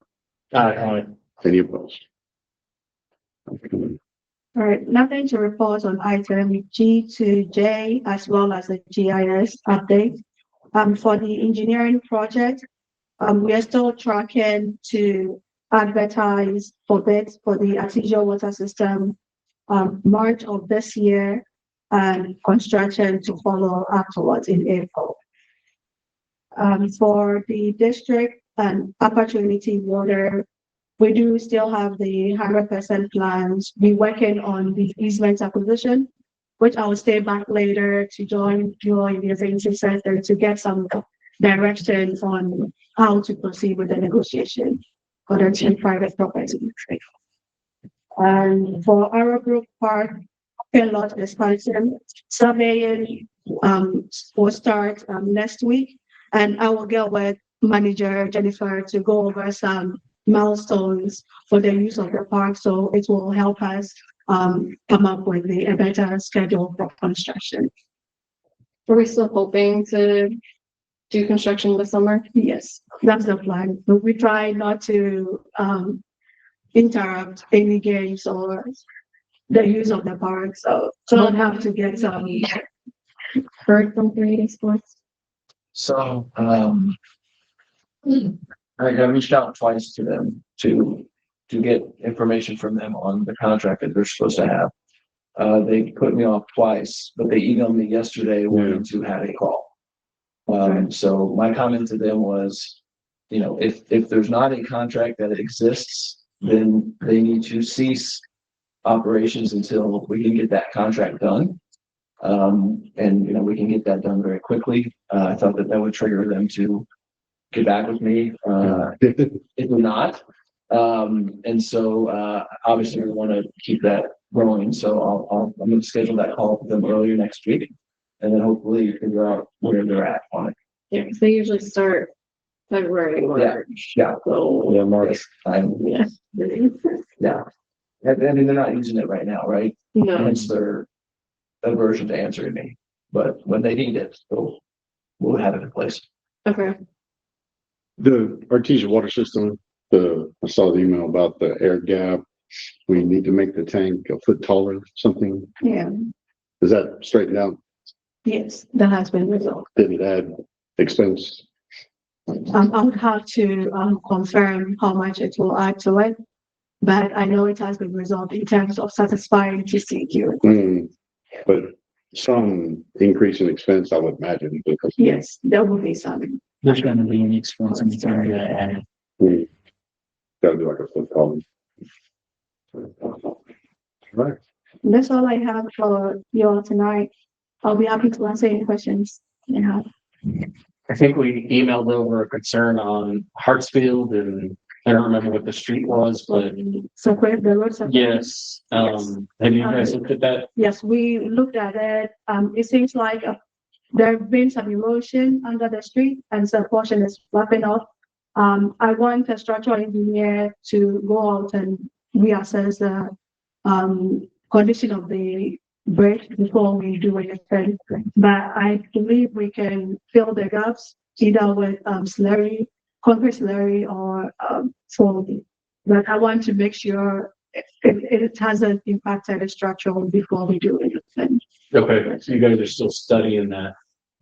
Aye. Any opposed? Okay. All right, nothing to report on item G to J as well as the GIS update. For the engineering project, we are still tracking to advertise for bids for the Artesia water system, March of this year, and construction to follow afterwards in April. For the district and opportunity water, we do still have the 100% plans. We're working on the easement acquisition, which I will stay back later to join the agency center to get some direction on how to proceed with the negotiation for the 2 private properties. And for Arrowbrook Park, lot expansion surveying will start next week, and I will get with manager Jennifer to go over some milestones for the use of the park, so it will help us come up with a better schedule for construction. Are we still hoping to do construction this summer? Yes, that's the plan. But we try not to interrupt any games or the use of the park, so don't have to get some Heard from creating sports? So, I reached out twice to them to get information from them on the contract that they're supposed to have. They put me off twice, but they emailed me yesterday wanting to have a call. So my comment to them was, you know, if there's not a contract that exists, then they need to cease operations until we can get that contract done. And, you know, we can get that done very quickly. I thought that would trigger them to get back with me. It did not. And so, obviously we want to keep that rolling. So I'm going to schedule that call with them earlier next week, and then hopefully figure out where they're at on it. Yeah, because they usually start February. Yeah. So, Yeah, March. Yeah. Yeah. I mean, they're not using it right now, right? No. Hence their aversion to answering me, but when they need it, we'll have it in place. Okay. The Artesia water system, I saw the email about the air gap. We need to make the tank a foot taller, something. Yeah, Is that straightened out? yes, that has been resolved. Did it add expense? I would have to confirm how much it will add to it, but I know it has been resolved in terms of satisfying TCQ. But some increase in expense, I would imagine, because. Yes, there will be some. There's gonna be an expense in the area and Gotta do like a foot taller. Right. That's all I have for you all tonight. I'll be happy to answer any questions you have. I think we emailed over a concern on Hartsfield and I don't remember what the street was, but Separate the roads. yes, have you guys looked at that? Yes, we looked at it. It seems like there have been some erosion under the street and some portion is flapping off. I want a structural engineer to go out and reassess the condition of the bridge before we do anything. But I believe we can fill the gaps either with slurry, concrete slurry, or foam. But I want to make sure it hasn't impacted the structure before we do anything. Okay, so you guys are still studying that.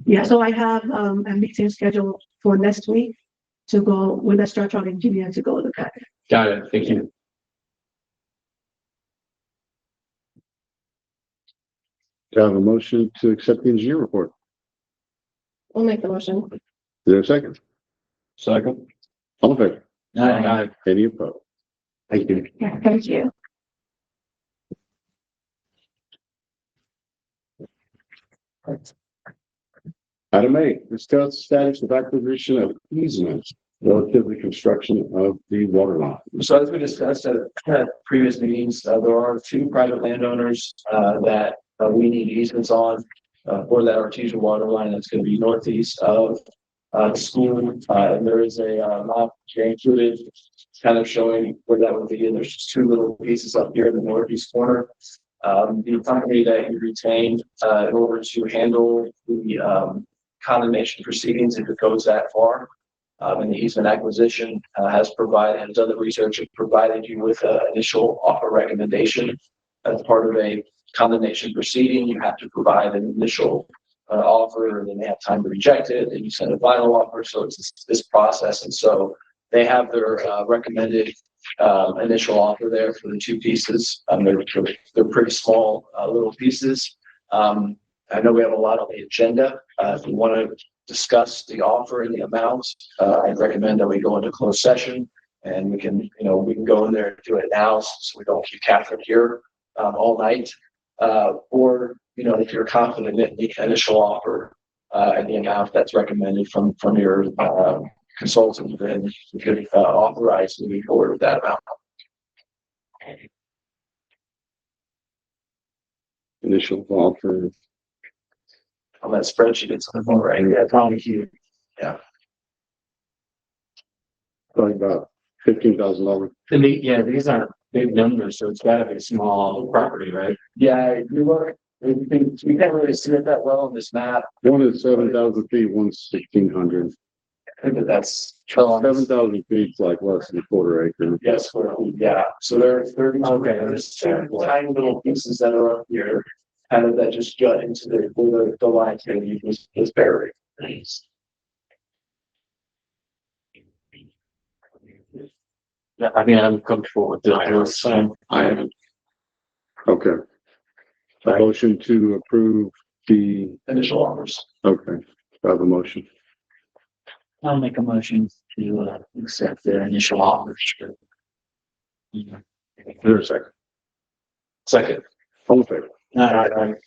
Yeah, so I have a meeting scheduled for next week to go with a structural engineer to go look at it. Got it, thank you. Do I have a motion to accept the engineer report? We'll make the motion. Is there a second? Second. All in favor? Aye. Any opposed? Thank you. Yeah, thank you. Item 8, discuss status of acquisition of easements relative to the construction of the water line. So as we discussed at previous meetings, there are two private landowners that we need easements on for that Artesia water line that's going to be northeast of the school. And there is a map here included kind of showing where that would be. And there's just two little pieces up here in the northeast corner. The company that you retained in order to handle the condemnation proceedings, if it goes that far, and the easement acquisition has done the research and provided you with an initial offer recommendation. As part of a condemnation proceeding, you have to provide an initial offer, and then they have time to reject it, and you send a final offer. So it's this process, and so they have their recommended initial offer there for the two pieces. They're pretty small little pieces. I know we have a lot on the agenda. If you want to discuss the offer and the amounts, I'd recommend that we go into closed session, and we can go in there and do it now, so we don't keep Catherine here all night. Or if you're confident in the initial offer and the amount that's recommended from your consultant, then you could authorize moving forward with that amount. Initial offer. On that spreadsheet, it's on the right. Yeah, probably you. Talking about $15,000. Yeah, these aren't big numbers, so it's gotta be a small property, right? Yeah, you look, we can't really see it that well on this map. One is 7,000 feet, one's 1,600. I think that's 7,000 feet is like less than a quarter acre. yes, yeah. So there are 30. Okay, there's two tiny little pieces that are up here, kind of that just jut into the line can use is buried. Yeah, I mean, I'm comfortable with this. I am. Okay. A motion to approve the, Initial offers. okay, I have a motion. I'll make a motion to accept their initial offers. Is there a second? Second. All in favor?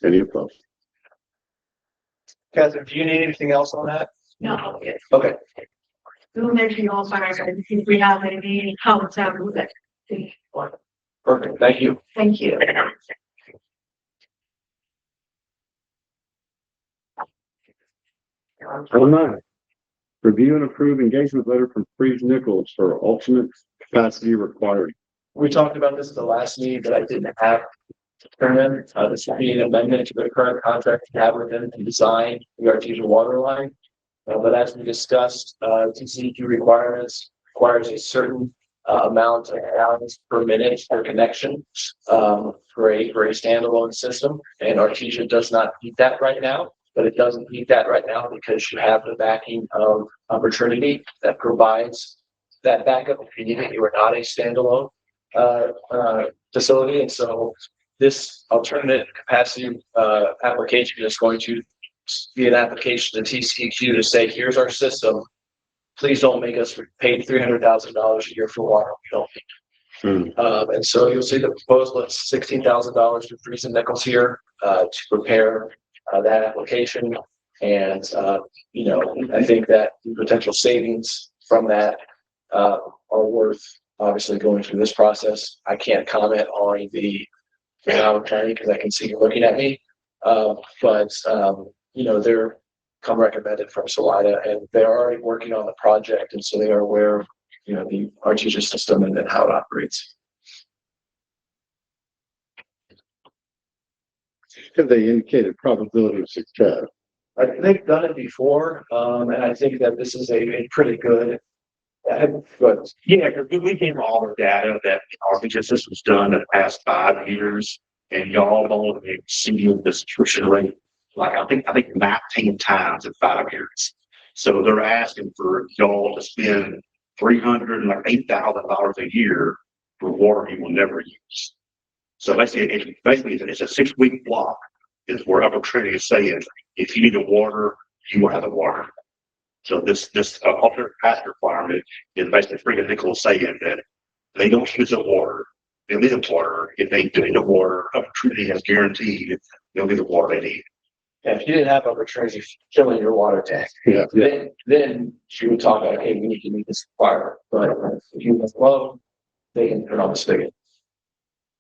Any opposed? Catherine, do you need anything else on that? No, Okay. we'll make the all finals, and if we have any comments out with it. Perfect. Thank you. Thank you. Item 9, review and approve engagement letter from Freeze Nichols for alternate capacity required. We talked about this at the last meeting, but I didn't have to turn in. This would be an amendment to the current contract we have with them to design the Artesia water line. But as we discussed, TCEQ requirements requires a certain amount of gallons per minute per connection for a standalone system. And Artesia does not meet that right now, but it doesn't meet that right now because you have the backing of Opportunity that provides that backup if you need it. You are not a standalone facility, and so this alternate capacity application is going to be an application to TCEQ to say, here's our system. Please don't make us pay $300,000 a year for water we don't need. And so you'll see the proposal is $16,000 for Freeze and Nichols here to prepare that application. And I think that the potential savings from that are worth obviously going through this process. I can't comment on the attorney because I can see you looking at me. You know, they're come recommended from Salida, and they're already working on the project, and so they are aware of, you know, the Artesia system and how it operates. Have they indicated probability of success? They've done it before, and I think that this is a pretty good. But Yeah, because we came from all the data that Artesia system's done in the past 5 years, and y'all don't exceed the subscription rate, like I think 19 times in 5 years. So they're asking for y'all to spend $308,000 a year for water you will never use. So basically, it's a 6-week block. Is where Upper Trinity is saying, if you need the water, you will have the water. So this alternate path requirement is basically freaking Nichols saying that they don't use the water, they need the water. If they do need the water, Upper Trinity has guaranteed they'll get the water they need. if you didn't have Upper Trinity filling your water tank, Yeah. then you would talk about, hey, we need to meet this requirement. But if you was low, they can turn on the spigot.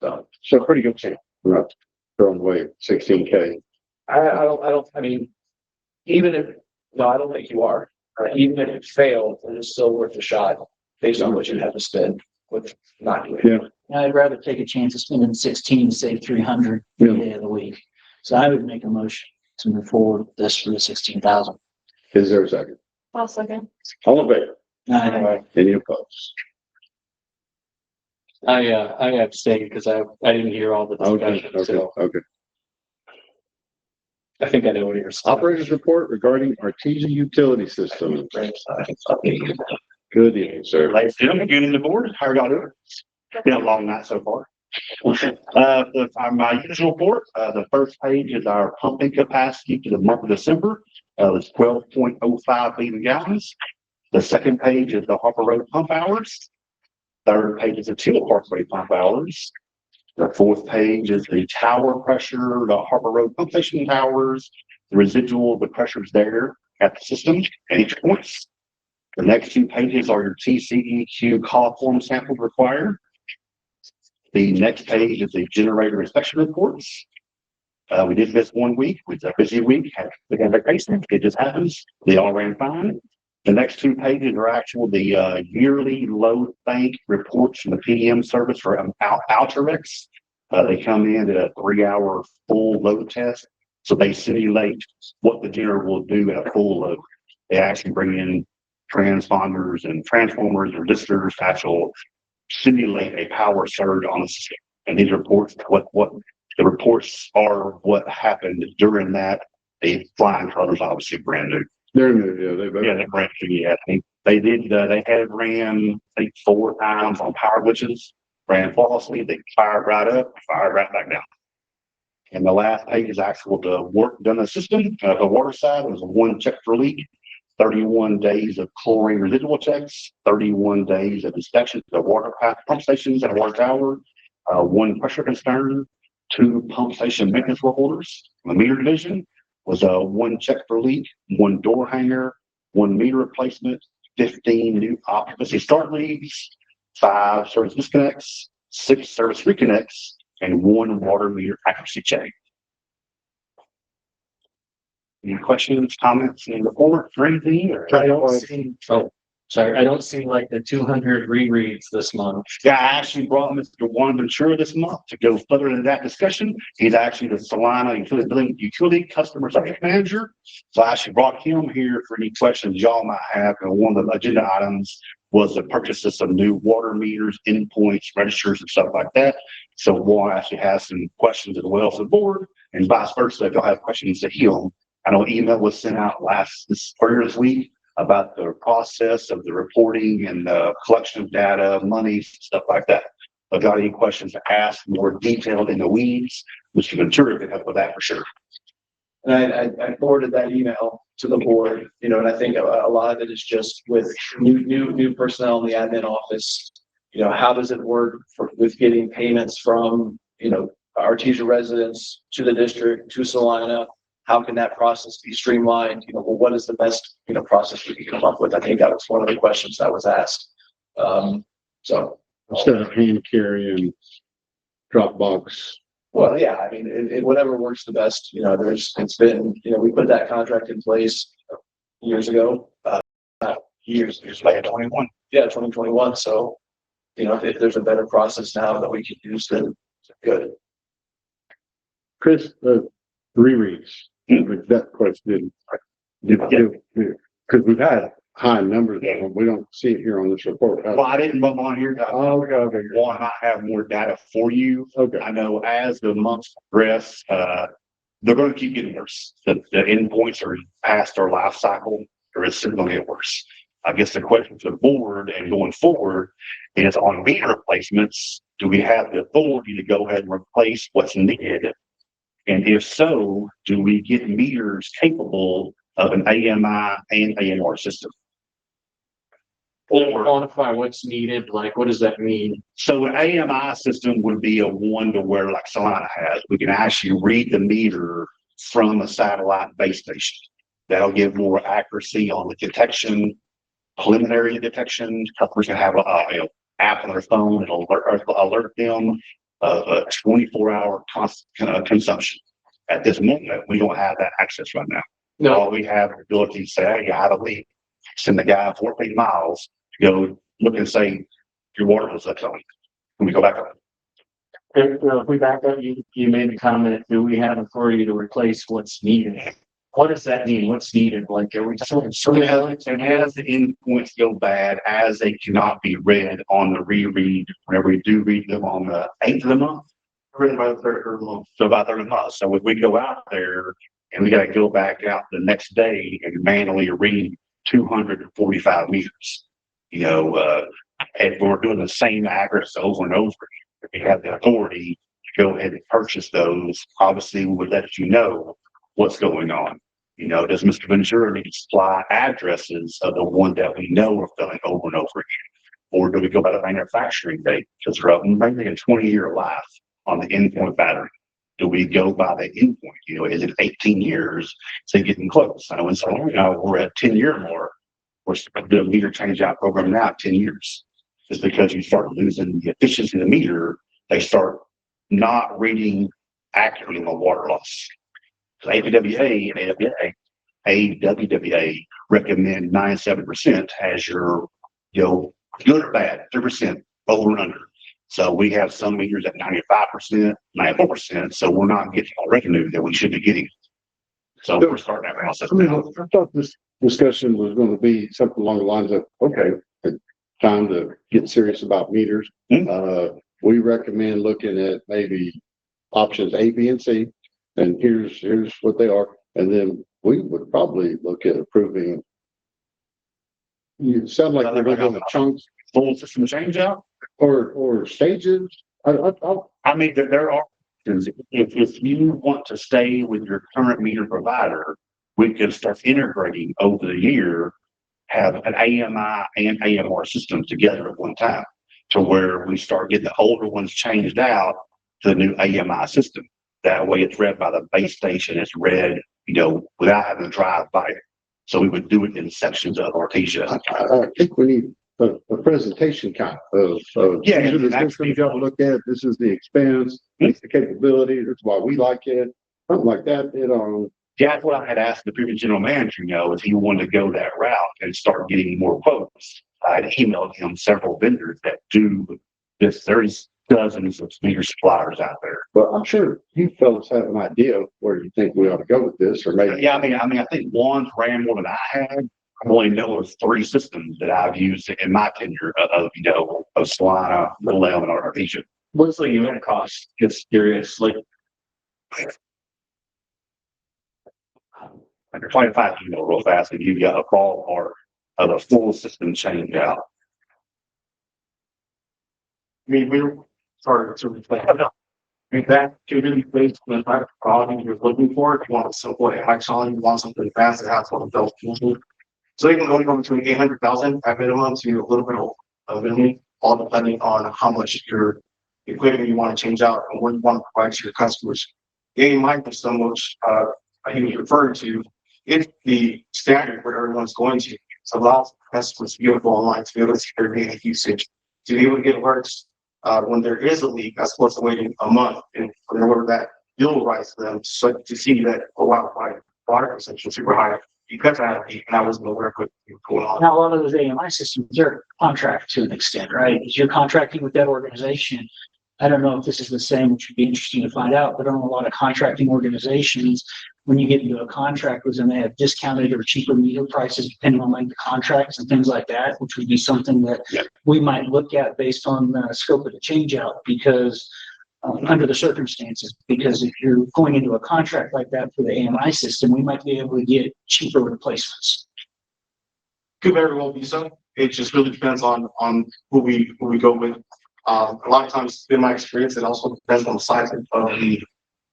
So pretty good chance. We're not throwing away 16K. I mean, even if, no, I don't think you are. Even if it failed, it is still worth a shot based on what you have to spend with not doing it. Yeah. I'd rather take a chance of spending 16 to save 300 a day of the week. So I would make a motion to move forward with this for the 16,000. Is there a second? I'll second. All in favor? Any opposed? I abstained because I didn't hear all the discussion, so Okay. I think I know what you're saying. Operators report regarding Artesia utility system. Good evening, sir. Ladies and gentlemen, good evening, the board. How are y'all doing? Been a long night so far. My usual report, the first page is our pumping capacity for the month of December. It's 12.05 million gallons. The second page is the Harper Road pump hours. Third page is the Teal Parkway pump hours. The fourth page is the tower pressure, the Harper Road pump station towers, the residual of the pressures there at the system at each point. The next 2 pages are your TCEQ coliform samples required. The next page is the generator inspection reports. We did this 1 week. It was a busy week. Had a vacation. It just happens. They all ran fine. The next 2 pages are the yearly load bank reports from the PDM service for Authorized. They come in at a 3-hour full load test. So they simulate what the generator will do at a full load. They actually bring in transponders and transformers or resistors to actually simulate a power surge on the system. And these reports, what the reports are, what happened during that. The flying colors obviously brand new. They're new, They're brand new. Yeah, they did. They had ran, I think, 4 times on power glitches. Ran flawlessly. They fired right up, fired right back down. And the last page is the work done in the system. The water side was 1 check for leak, 31 days of chlorine residual checks, 31 days of inspections of water pump stations and water tower, 1 pressure concern, 2 pump station maintenance work orders. The meter division was 1 check for leak, 1 door hanger, 1 meter replacement, 15 new occupancy start leads, 5 service disconnects, 6 service reconnects, and 1 water meter accuracy check. Any questions, comments, in the report or anything? Or I don't see like the 200 rereads this month. Yeah, I actually brought Mr. Juan Ventura this month to go further into that discussion. He's actually the Savannah utility customer subject manager. So I actually brought him here for any questions y'all might have. And one of the agenda items was the purchase of some new water meters, endpoints, registers, and stuff like that. So Juan actually has some questions as well for the board, and vice versa. If y'all have questions to him, I know email was sent out earlier this week about the process of the reporting and the collection of data, money, stuff like that. If y'all have any questions to ask more detailed in the weeds, Mr. Ventura can help with that for sure. And I forwarded that email to the board, you know, and I think a lot of it is just with new personnel in the admin office. You know, how does it work with getting payments from, you know, Artesia residents to the district, to Salina? How can that process be streamlined? You know, well, what is the best, you know, process we can come up with? I think that was one of the questions that was asked. So, Instead of hand carrying Dropbox. well, yeah, I mean, whatever works the best, you know, it's been, you know, we put that contract in place years ago, Years later, 21. yeah, 2021. So, you know, if there's a better process now that we can use, then good. Chris, rereads, that question, because we've had high numbers of them. We don't see it here on this report. Well, I didn't bump on here. Okay. One, I have more data for you. Okay. I know as the months progress, they're going to keep getting worse. The endpoints are past their life cycle, or it's still going to get worse. I guess the question for the board and going forward is on meter replacements, do we have the authority to go ahead and replace what's needed? And if so, do we get meters capable of an AMI and AMR system? Or quantify what's needed, like, what does that mean? So an AMI system would be a one to where, like Savannah has, we can actually read the meter from a satellite base station. That'll give more accuracy on the detection, preliminary detection. Customers can have a app on their phone that'll alert them of a 24-hour consumption. At this moment, we don't have that access right now. No. All we have the ability to say, hey, you have a leak. Send the guy 14 miles to go look and say your water was up on. When we go back up. If we back up, you made the comment, do we have authority to replace what's needed? What does that mean? What's needed? Like, are we just? And as the endpoints go bad, as they cannot be read on the reread, whenever we do read them on the 8th of the month, Written by the third of the month. so about 3rd of the month. So if we go out there and we got to go back out the next day and manually read 245 meters, you know, and we're doing the same accuracy over and over, if we have the authority to go ahead and purchase those, obviously we would let you know what's going on. You know, does Mr. Ventura need to supply addresses of the one that we know are filling over and over again? Or do we go by the manufacturing date? Because they're maybe a 20-year life on the endpoint battery. Do we go by the endpoint? You know, is it 18 years? So getting close. I know in some, you know, we're at 10-year mark. We're doing a meter change out program now at 10 years. Just because you start losing the efficiency of the meter, they start not reading accurately on the water loss. So AWWA and AWWA recommend 97% as your, you know, good or bad, 3% over and under. So we have some meters at 95%, 94%. So we're not getting all revenue that we should be getting. So we're starting that process. I mean, I thought this discussion was going to be something along the lines of, okay, time to get serious about meters. We recommend looking at maybe options A, B, and C, and here's what they are. And then we would probably look at approving. You sound like they're going to chunks, Full system change out. or stages. I mean, there are, if you want to stay with your current meter provider, we can start integrating over the year, have an AMI and AMR systems together at one time, to where we start getting the older ones changed out to the new AMI system. That way it's read by the base station, it's read, you know, without having to drive by it. So we would do it in sections of Artesia. I think we need a presentation kind of. Yeah, These are the things you got to look at. This is the expense, this is the capability. That's why we like it. Something like that, you know. Yeah, that's what I had asked the previous general manager, you know, if he wanted to go that route and start getting more quotes. I had emailed him several vendors that do this. There's dozens of meter suppliers out there. But I'm sure you fellas have an idea of where you think we ought to go with this, or maybe. Yeah, I mean, I think one ran more than I had. I only know of 3 systems that I've used in my tenure of, you know, of Savannah, Elem, and Artesia. What's the unit cost? Just curious, like, Like 25, you know, real fast, and you got a ballpark of a full system change out. I mean, we're sorry to reflect. I mean, that could really place the type of quality you're looking for. If you want a simple action, you want something fast, it has one of those tools. So you can go from between 800,000 at minimum to a little bit of minimum, all depending on how much your equipment you want to change out and what you want to provide to your customers. The AMI system, which he was referring to, is the standard where everyone's going to. So allows customers to be able to go online, to be able to see their data usage, to be able to get alerts when there is a leak, as opposed to waiting a month and in order that bill rise to them, so to see that, oh wow, my water consumption is super high because I had a leak and I wasn't aware of what was going on. Now, a lot of those AMI systems are contract to an extent, right? As you're contracting with that organization. I don't know if this is the same, which would be interesting to find out, but on a lot of contracting organizations, when you get into a contract with them, they have discounted or cheaper meter prices depending on like the contracts and things like that, which would be something that we might look at based on the scope of the change out because under the circumstances, because if you're going into a contract like that for the AMI system, we might be able to get cheaper replacements. Could very well be so. It just really depends on who we go with. A lot of times, in my experience, it also depends on the size of the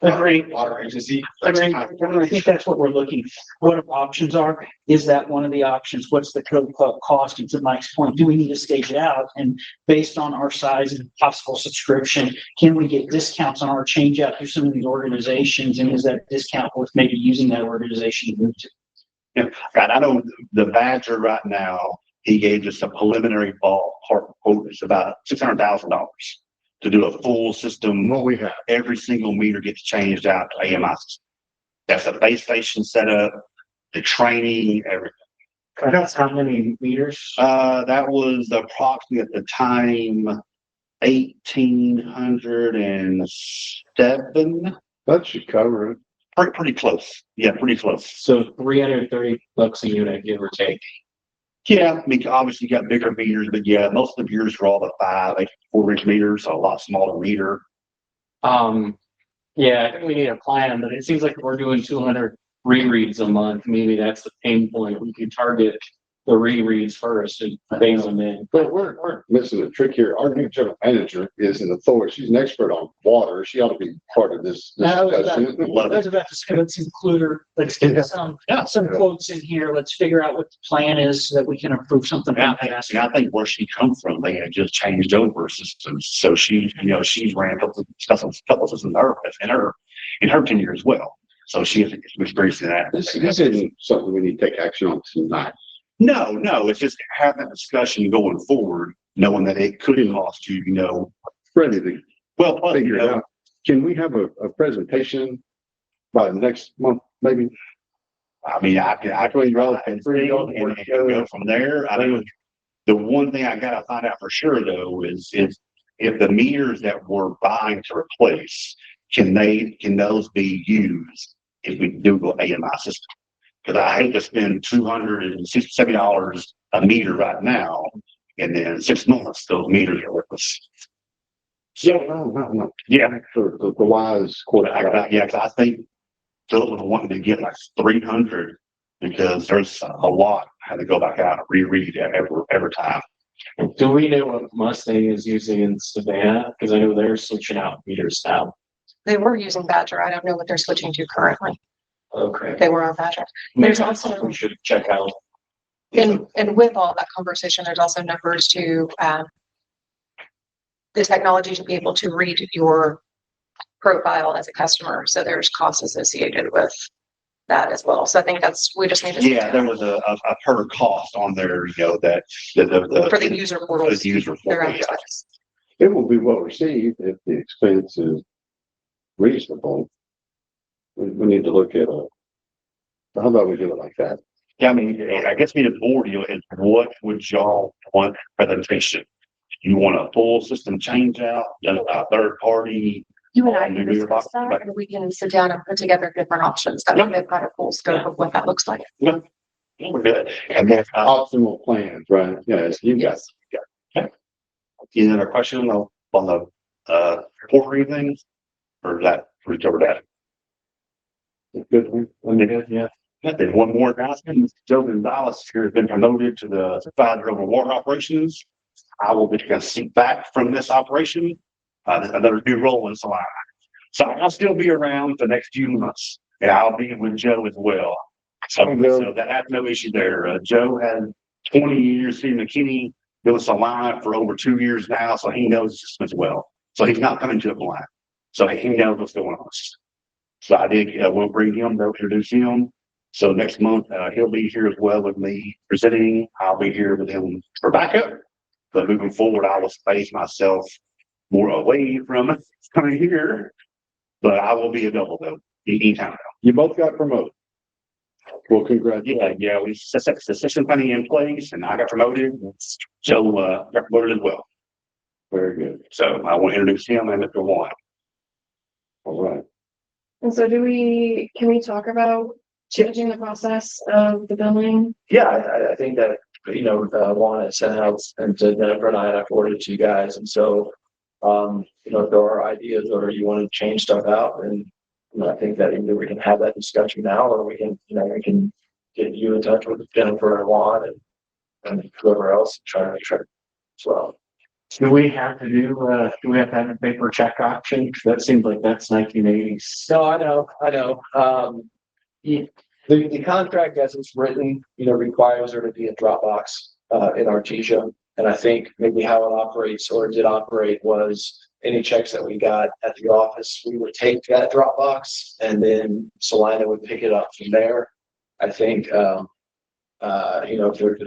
water agency. I think that's what we're looking for. What options are? Is that one of the options? What's the total cost? And to Mike's point, do we need to stage it out? And based on our size and possible subscription, can we get discounts on our change out through some of these organizations? And is that discount worth maybe using that organization to move to? Yeah, God, I know the Badger right now, he gave us a preliminary ballpark quote. It's about $600,000 to do a full system. What we have. Every single meter gets changed out to AMI. That's a base station setup, the training, everything. That's how many meters? That was approximately at the time 1,807. That should cover it. Pretty close. Yeah, pretty close. So $330 a unit, give or take. Yeah, I mean, obviously you got bigger meters, but yeah, most of the meters are all the 4-inch meters, so a lot smaller meter. Yeah, I think we need a plan, but it seems like we're doing 200 rereads a month. Maybe that's the pain point. We could target the rereads first and phase them in. But we're missing a trick here. Our new general manager is an authority. She's an expert on water. She ought to be part of this I was discussion. about to say, let's include her, let's get some quotes in here. Let's figure out what the plan is so that we can approve something. And I think where she comes from, they had just changed over systems. So she, she's ran a couple of systems in her tenure as well. So she has experience in that. This isn't something we need to take action on tonight. No, it's just having a discussion going forward, knowing that it could cost you, Ready to figure it know, out. Can we have a presentation by next month, maybe? I mean, I can go from there. I mean, the one thing I gotta find out for sure though is if the meters that we're buying to replace, can those be used if we do go AMI system? Because I hate to spend $270 a meter right now, and then in 6 months those meters are worthless. Yeah, no. Yeah, The wise quarter. because I think Phil was wanting to get like 300 because there's a lot had to go back out and reread every time. Do we know what Mustang is using in Savannah? Because I know they're switching out meters now. They were using Badger. I don't know what they're switching to currently. Okay. They were on Badger. There's There's also- we should check out. And with all that conversation, there's also numbers to, the technology to be able to read your profile as a customer. So there's costs associated with that as well. So I think we just need to. Yeah, there was a per cost on there, that For the user portals. The user their portal, own yeah. expense. It will be well received if the expense is reasonable. We need to look at how about we do it like that? Yeah, I mean, I guess me the board, is what would y'all want presentation? You want a full system change out, a third party? You and I can discuss that, and we can sit down and put together different options that we've got a full scope of what that looks like. We're good. And then, Optimal plans, right? Yes, you got it. Okay. Any other question on the report or anything? Or is that, we covered that? Good one. Yeah. There's one more announcement. Joe Gonzalez here has been promoted to the supervisor of water operations. I will be taking a seat back from this operation. Another new role in so I'll still be around the next few months, and I'll be with Joe as well. So that's no issue there. Joe had 20 years in McKinney, doing Salina for over 2 years now, so he knows the system as well. So he's not coming to it blind. So he knows what's going on. So I did, we'll bring him, they'll introduce him. So next month, he'll be here as well with me presenting. I'll be here with him for backup. But moving forward, I will space myself more away from coming here. But I will be available though, anytime. You both got promoted. Well, congratulations. Yeah, we set the succession planning in place and I got promoted. Joe, got promoted as well. Very good. So I want to introduce him and Mr. Juan. All right. And so can we talk about changing the process of the billing? Yeah, I think that, Juan had sent out and to Jennifer and I forwarded it to you guys. And so, if there are ideas or you want to change stuff out, and I think that either we can have that discussion now, or we can get you in touch with Jennifer and Juan and whoever else and try as well. Do we have to have a paper check option? 'Cause that seems like that's 1980s. No, I know. The contract as it's written, requires there to be a Dropbox in Artesia. And I think maybe how it operates or did operate was any checks that we got at the office, we would take that Dropbox and then Salina would pick it up from there. I think, if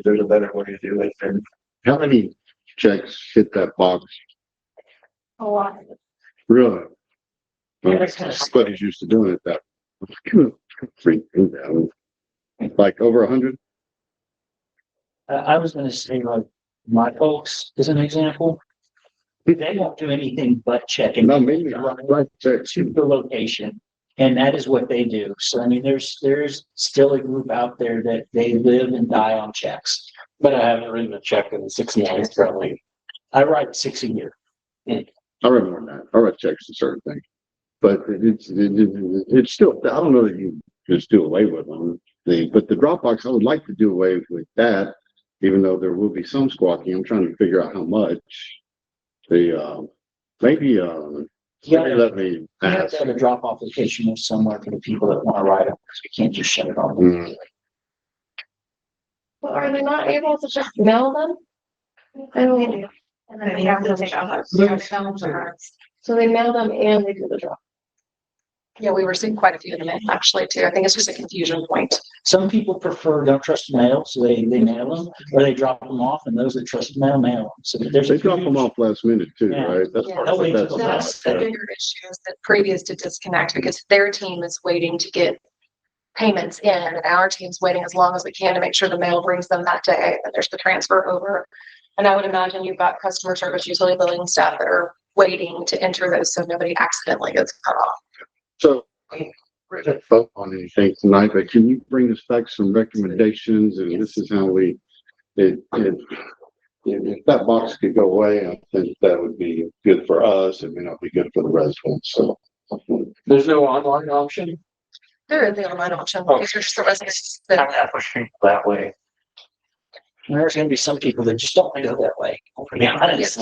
there's a better way to do it, then How many checks hit that box? A lot. Really? Well, Buddy's used to doing it that. Like over 100? I was gonna say, like, my folks, as an example, they won't do anything but check and No, maybe right checks. to the location. And that is what they do. So, I mean, there's still a group out there that they live and die on checks. But I haven't written a check in 6 months, probably. I write 6 a year. I remember that. I write checks to certain things. But it's still, I don't know that you just do away with them. But the Dropbox, I would like to do away with that, even though there will be some squawking. I'm trying to figure out how much. Maybe let me You have ask. to have a drop off location somewhere for the people that want to write them, because we can't just shut it off. Well, are they not able to just mail them? I don't. And then you have to take out. So they mail them and they do the drop. Yeah, we were seeing quite a few of them actually too. I think it's just a confusion point. Some people don't trust the mail, so they mail them, or they drop them off, and those that trust the mail them. So there's They drop them off last minute too, Yeah. right? That's Yeah, part of it. That's the bigger issue is that previous to disconnect, because their team is waiting to get payments in, and our team's waiting as long as we can to make sure the mail brings them that day, and there's the transfer over. And I would imagine you've got customer service, utility billing staff that are waiting to enter those, so nobody accidentally gets cut off. So, we're not vote on anything tonight, but can you bring us back some recommendations? And this is how if that box could go away, I think that would be good for us. It may not be good for the residents, so. there's no online option. There is the online option, Oh. because there's just the residents that That way. There's gonna be some people that just don't want to go that way. To be honest.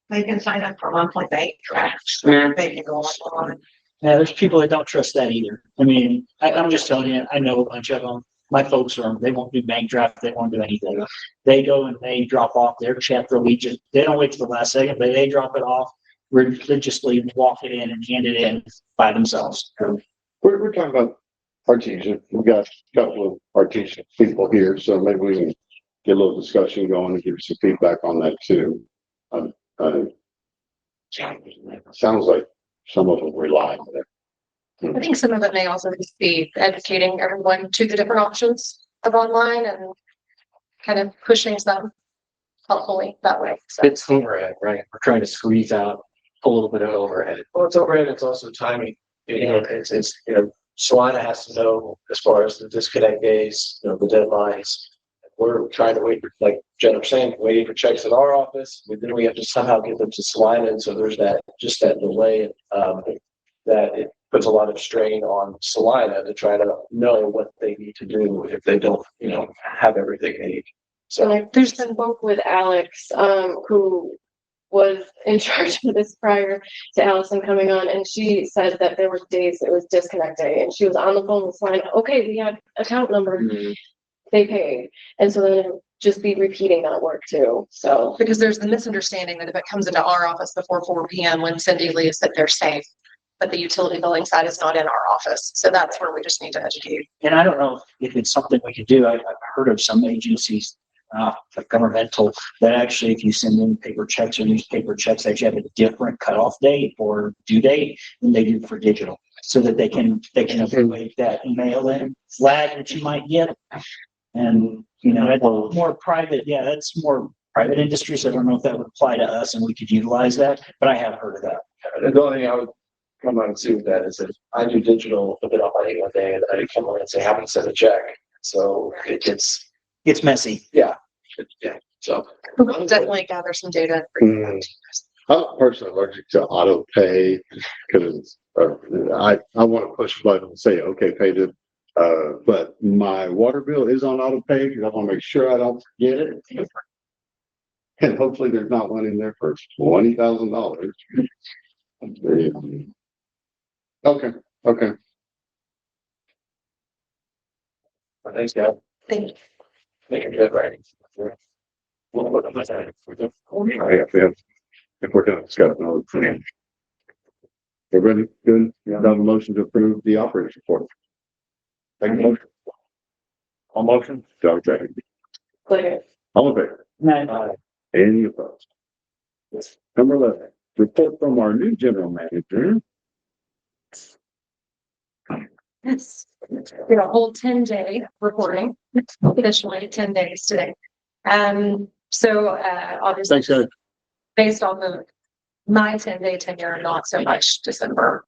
they can sign up for monthly bank drafts. They can go online. Yeah, there's people that don't trust that either. I mean, I'm just telling you, I know a bunch of them. My folks they won't do bank draft, they won't do anything. They go and they drop off their check they don't wait till the last second, but they drop it off religiously, walk it in and hand it in by themselves. We're talking about Artesia. We've got a couple of Artesia people here, so maybe we can get a little discussion going and give you some feedback on that too. Sounds like some of them rely on it. I think some of it may also just be educating everyone to the different options of online and kind of pushing them helpfully that way. So It's overhead, right? We're trying to squeeze out a little bit of overhead. Well, it's overhead, it's also timing. Salina has to know as far as the disconnect days, the deadlines. We're trying to wait, like Jen was saying, waiting for checks at our office. Then we have to somehow get them to Salina, and so there's that delay, that it puts a lot of strain on Salina to try to know what they need to do if they don't, have everything they need. So there's been spoke with Alex, who was in charge of this prior to Allison coming on, and she said that there were days it was disconnect day, and she was on the phone with line, okay, we had account number, they paid, and so then it would just be repeating that work too. So because there's the misunderstanding that if it comes into our office before 4 p.m. when Cindy leaves, that they're safe. but the utility billing side is not in our office. So that's where we just need to educate. And I don't know if it's something we could do. I've heard of some agencies, like governmental, that actually, if you send in paper checks or newspaper checks, that you have a different cutoff date or due date than they do for digital, so that they can avoid that mail-in flag that you might get. And, you know, that's more private. Yeah, that's more private industry. So I don't know if that would apply to us and we could utilize that, but I have heard of that. The only thing I would come on and see with that is that I do digital, put it up on any one day, and then I come on and say, how to send a check. So It's messy. yeah, so. We'll definitely gather some data. and bring it back to you guys. I'm personally allergic to auto pay because I want to push a button and say, okay, pay it. But my water bill is on auto pay because I want to make sure I don't forget it. And hopefully there's not one in there for $20,000. Okay. Thanks, guys. Thank you. Make it good, right? We'll look at that. If we're done, Scott, no. Everybody good? Yeah. Have a motion to approve the operator's report. Thank you. All motion? Doug, second. Clear. All in favor? Any opposed? Number 11, report from our new general manager. Yes. We have a whole 10-day reporting, officially 10 days today. So obviously, Thanks, guys. based on my 10-day tenure, not so much December.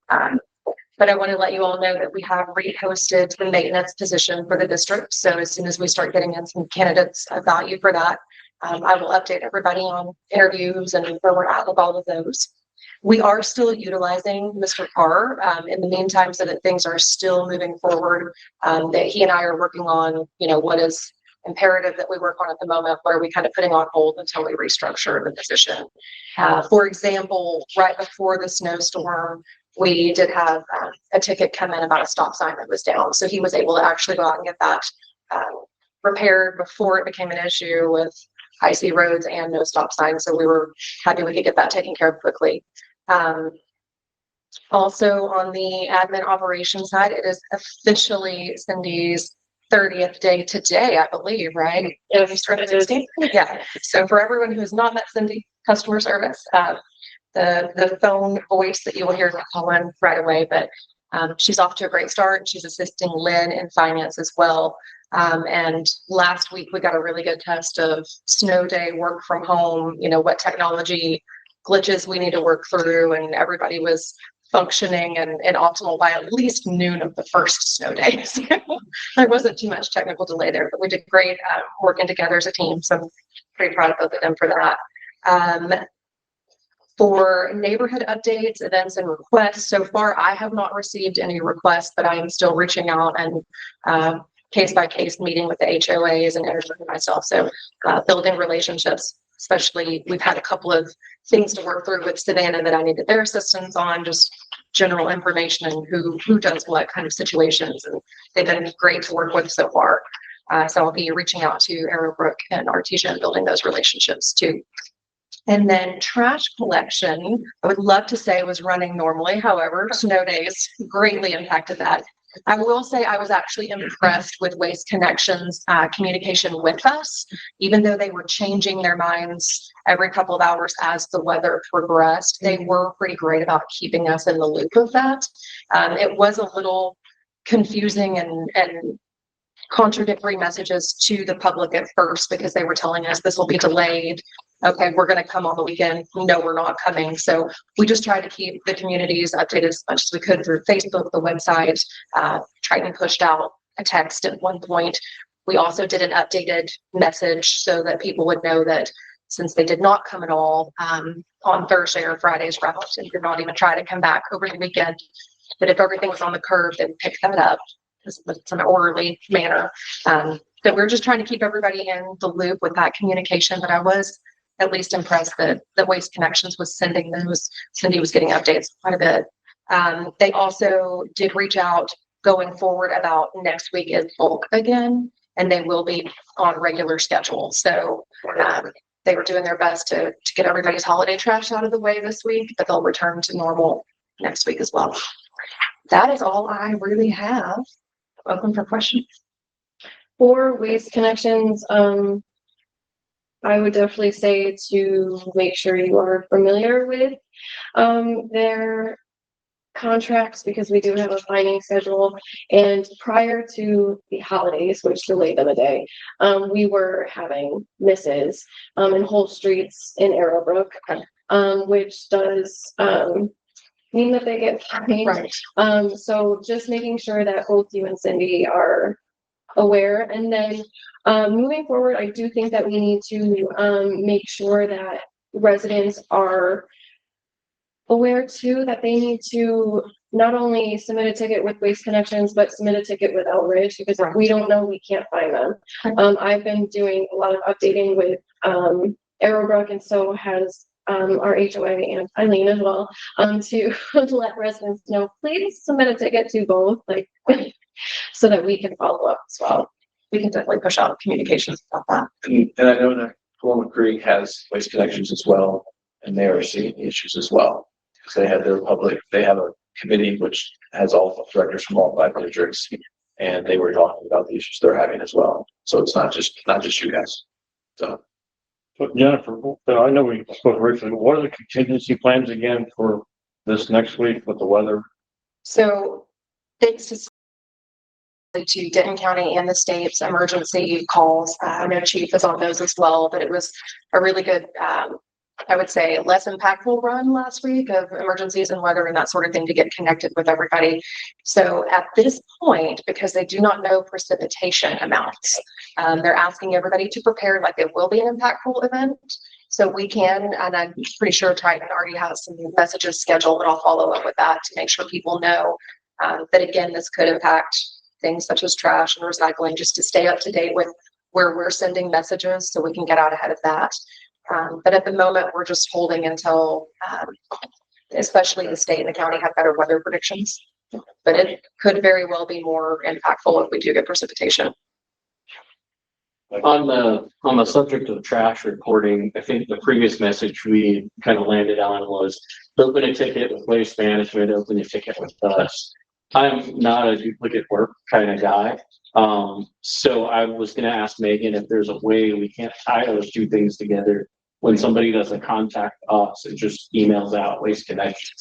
But I want to let you all know that we have reposted the maintenance position for the district. So as soon as we start getting in some candidates of value for that, I will update everybody on interviews and where we're at with all of those. We are still utilizing Mr. Carr in the meantime, so that things are still moving forward. That he and I are working on, what is imperative that we work on at the moment, what are we kind of putting on hold until we restructure the position. For example, right before the snowstorm, we did have a ticket come in about a stop sign that was down. So he was able to actually go out and get that repaired before it became an issue with icy roads and no stop signs. So we were happy we could get that taken care of quickly. Also on the admin operation side, it is officially Cindy's 30th day today, I believe, right? Yeah. So for everyone who's not met Cindy, customer service, the phone voice that you will hear call in right away, but she's off to a great start. She's assisting Lynn in finance as well. And last week we got a really good test of snow day, work from home, what technology glitches we need to work through, and everybody was functioning and optimal by at least noon of the first snow day. So there wasn't too much technical delay there, but we did great working together as a team. So I'm pretty proud of both of them for that. For neighborhood updates, events, and requests, so far I have not received any requests, but I am still reaching out and case by case meeting with the HOAs and interviewing myself. So building relationships, especially we've had a couple of things to work through with Savannah that I needed their assistance on, just general information and who does what kind of situations. And they've been great to work with so far. So I'll be reaching out to Arrowbrook and Artesia and building those relationships too. And then trash collection, I would love to say was running normally. However, snow days greatly impacted that. I will say I was actually impressed with Waste Connections' communication with us, even though they were changing their minds every couple of hours as the weather progressed. They were pretty great about keeping us in the loop of that. It was a little confusing and contradictory messages to the public at first, because they were telling us this will be delayed. Okay, we're going to come on the weekend. No, we're not coming. So we just tried to keep the communities updated as much as we could through Facebook, the website, Triton pushed out a text at one point. We also did an updated message so that people would know that since they did not come at all on Thursday or Friday's route and did not even try to come back over the weekend, that if everything was on the curve, then pick that up. It's an orderly manner. So we're just trying to keep everybody in the loop with that communication. But I was at least impressed that the Waste Connections was sending those. Cindy was getting updates quite a bit. They also did reach out going forward about next week is bulk again, and they will be on regular schedule. So they were doing their best to get everybody's holiday trash out of the way this week, but they'll return to normal next week as well. That is all I really have. Open for questions. For Waste Connections, I would definitely say to make sure you are familiar with their contracts, because we do have a fining schedule. And prior to the holidays, which delayed them a day, we were having misses in whole streets in Arrowbrook, which does mean that they get fined. Right. So just making sure that both you and Cindy are aware. And then moving forward, I do think that we need to make sure that residents are aware too, that they need to not only submit a ticket with Waste Connections, but submit a ticket with Outridge, because if we don't know, we can't find them. I've been doing a lot of updating with Arrowbrook, and so has our HOA and Eileen as well, to let residents know, please submit a ticket to both, like, so that we can follow up as well. We can definitely push out communications about that. And I know that Paloma Creek has Waste Connections as well, and they are seeing issues as well. Because they have a committee which has all directors from all 5 districts, and they were talking about the issues they're having as well. So it's not just you guys. So. But Jennifer, I know we spoke originally, what are the contingency plans again for this next week with the weather? So thanks to Denton County and the state's emergency calls. I know Chief is on those as well, but it was a really good, I would say, less impactful run last week of emergencies and weather and that sort of thing to get connected with everybody. So at this point, because they do not know precipitation amounts, they're asking everybody to prepare like it will be an impactful event. So we can, and I'm pretty sure Triton already has some messages scheduled, and I'll follow up with that to make sure people know that, again, this could impact things such as trash and recycling, just to stay up to date with where we're sending messages so we can get out ahead of that. But at the moment, we're just holding until, especially the state and the county have better weather predictions. But it could very well be more impactful if we do get precipitation. On the subject of trash reporting, I think the previous message we kind of landed on was open a ticket with Waste Management, open a ticket with us. I'm not a duplicate work kind of guy. So I was going to ask Megan if there's a way we can't tie those two things together. When somebody doesn't contact us, it just emails out Waste Connections.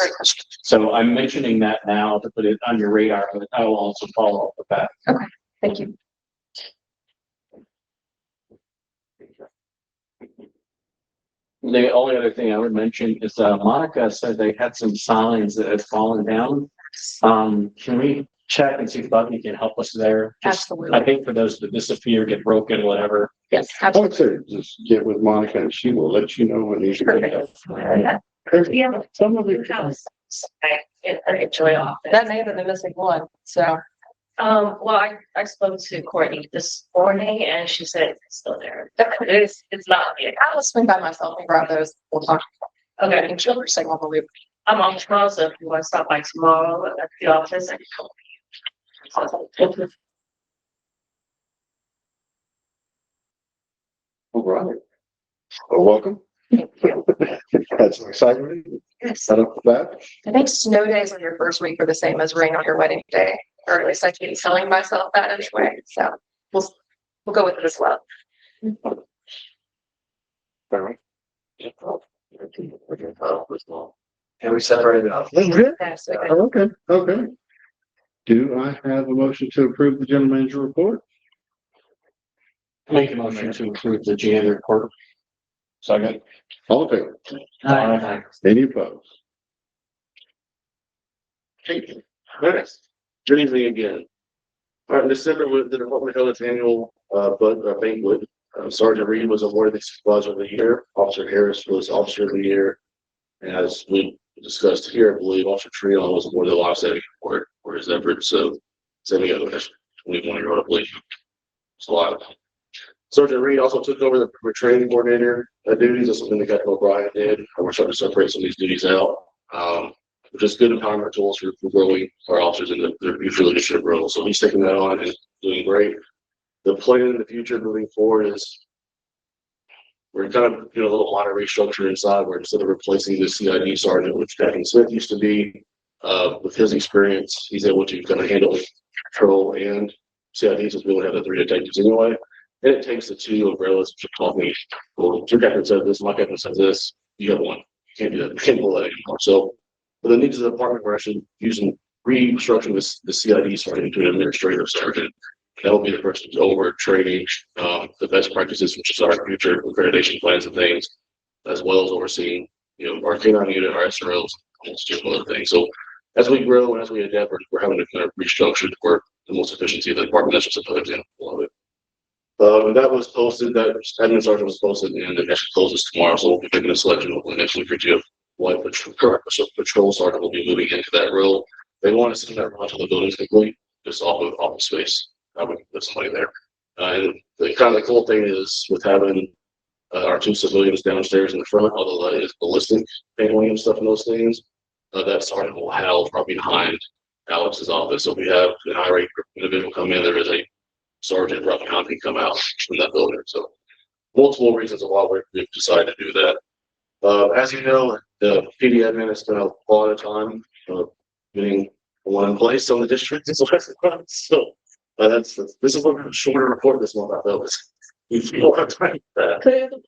So I'm mentioning that now to put it on your radar, but I will also follow up with that. Okay, thank you. The only other thing I would mention is Monica said they had some signs that had fallen down. Can we check and see if Bucky can help us there? Absolutely. I think for those that disappear, get broken, whatever. Yes, I would absolutely. say just get with Monica and she will let you know when you should. Perfect. Yeah. Some of it. I enjoy office. That may have been the missing one, so. Well, I spoke to Courtney this morning and she said it's still there. It's not. I will swing by myself and grab those. We'll talk. Okay. And she'll stay on the loop. I'm on tomorrow, so if you want to stop by tomorrow at the office, I can help you. All right. Well, welcome. That's exciting. Yes. Set up for that. I think snow days on your first week are the same as rain on your wedding day, or at least I keep telling myself that anyway. So we'll go with it as well. All right. And we separated out. Yes, okay. Okay, okay. Do I have a motion to approve the general manager report? Make a motion to approve the GM report. Second. All in favor? Any opposed? Thank you. Next, good evening again. All right, in December with the Department held its annual banquet. Sergeant Reed was awarded the Supervisor of the Year. Officer Harris was Officer of the Year. And as we discussed here, I believe Officer Trion was awarded the Life Saving Award for his efforts of saving others. 21-year-old, I believe. It's a lot. Sergeant Reed also took over the training coordinator duties. That's something that Captain O'Brien did. We're starting to separate some of these duties out. Just good empowerment tools for growing our officers in their future leadership role. So he's taking that on and doing great. The plan in the future moving forward is we're kind of doing a little minor restructure inside where instead of replacing the CID sergeant, which Captain Smith used to be, With his experience, he's able to kind of handle patrol and CID, since we only have the 3 detectives anyway. And it takes the 2 umbrellas to call me, well, your captain said this, my captain said this, you have 1. You can't do that. You can't pull that anymore. So for the needs of the department, we're actually using restructuring the CID starting to an administrative sergeant. That will be the person who's over training the best practices, which is our future accreditation plans and things, as well as overseeing, our K9 unit, our SROs, and just other things. So as we grow and as we adapt, we're having to kind of restructure to work the most efficiency of the department. That's just another example of it. And that was posted, that admin sergeant was posted, and it actually closes tomorrow. So we'll be making a selection hopefully next week or 2. What patrol sergeant will be moving into that role. They want to send that role until the building's complete, just off of office space. I would put somebody there. And the kind of the cool thing is with having our 2 civilians downstairs in the front, although that is ballistic paneling and stuff and those things, that sergeant will house probably behind Alex's office. So if we have an irate individual come in, there is a sergeant right behind him come out from that building. So multiple reasons of why we've decided to do that. As you know, the PD admin has spent a lot of time getting one in place on the district. So this is a little bit shorter report this month. I felt we feel our time with that.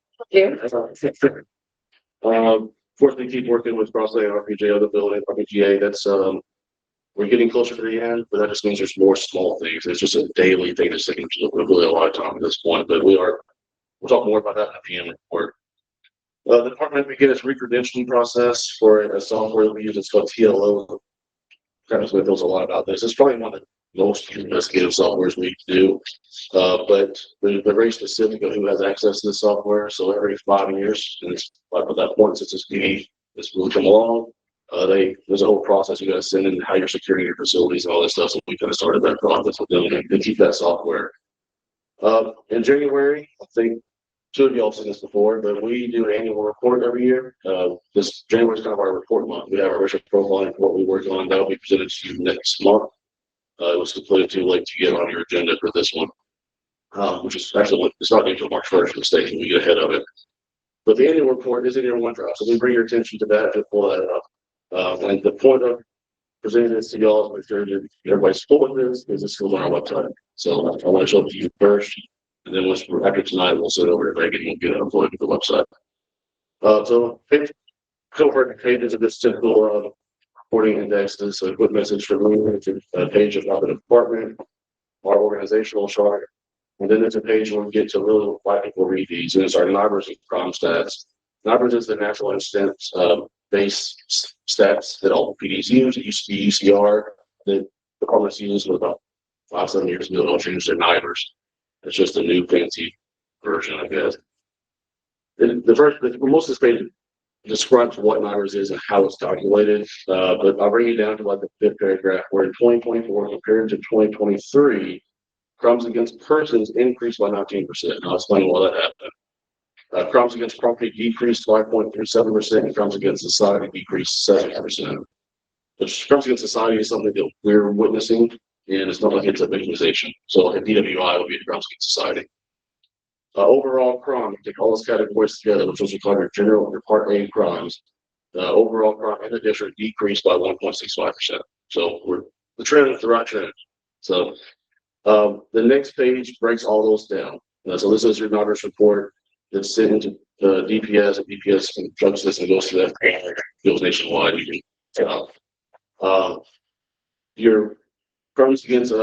Fourth, we keep working with Crossley and RPJ, other building, RPGA. That's we're getting closer to the end, but that just means there's more small things. It's just a daily thing that's taking really a lot of time at this point. But we'll talk more about that in the PM report. The department began its re-credentialing process for a software that we use. It's called TLO. Travis knows a lot about this. It's probably one of the most investigative softwares we do. But they're very specific of who has access to the software. So every 5 years, and it's like at that point, since this PD has really come along, there's a whole process you got to send in how you're securing your facilities and all this stuff. So we kind of started that process with them to keep that software. In January, I think 2 of y'all have seen this before, but we do an annual report every year. This January is kind of our report month. We have our racial profiling for what we work on. That'll be presented to you next month. It was completely too late to get on your agenda for this one, which is actually, it's not until March 1st, mistake, we get ahead of it. But the annual report is in your OneDrive, so we bring your attention to that to pull that up. And the point of presenting this to y'all is make sure that everybody's full with this, because this goes on our website. So I want to show it to you first. And then after tonight, we'll send it over to Greg and we'll get it uploaded to the website. So cover pages of this typical reporting indexes. So a quick message from me, it's a page about the department, our organizational chart. And then there's a page where we get to really why people read these. And it's our NIBRS and crime stats. NIBRS is the natural instance base stats that all PDs use. It used to be UCR that departments use about 5-7 years ago. They'll change their NIBRS. It's just a new fancy version, I guess. Most of this page describes what NIBRS is and how it's calculated. But I'll bring you down to like the 5th paragraph, where in 2024 compared to 2023, crimes against persons increased by 19%. I'll explain why that happened. Crimes against property decreased 5.37%, and crimes against society decreased 7%. But crimes against society is something that we're witnessing, and it's not like it's a victimization. So a DWI would be a crimes against society. Overall crime, take all those categories together, which was called your general or Part A crimes. Overall crime in the district decreased by 1.65%. So the trend is the right trend. So the next page breaks all those down. So this is your NIBRS report that's sent into DPS, and DPS constructs this and goes to that, goes nationwide. You can your crimes against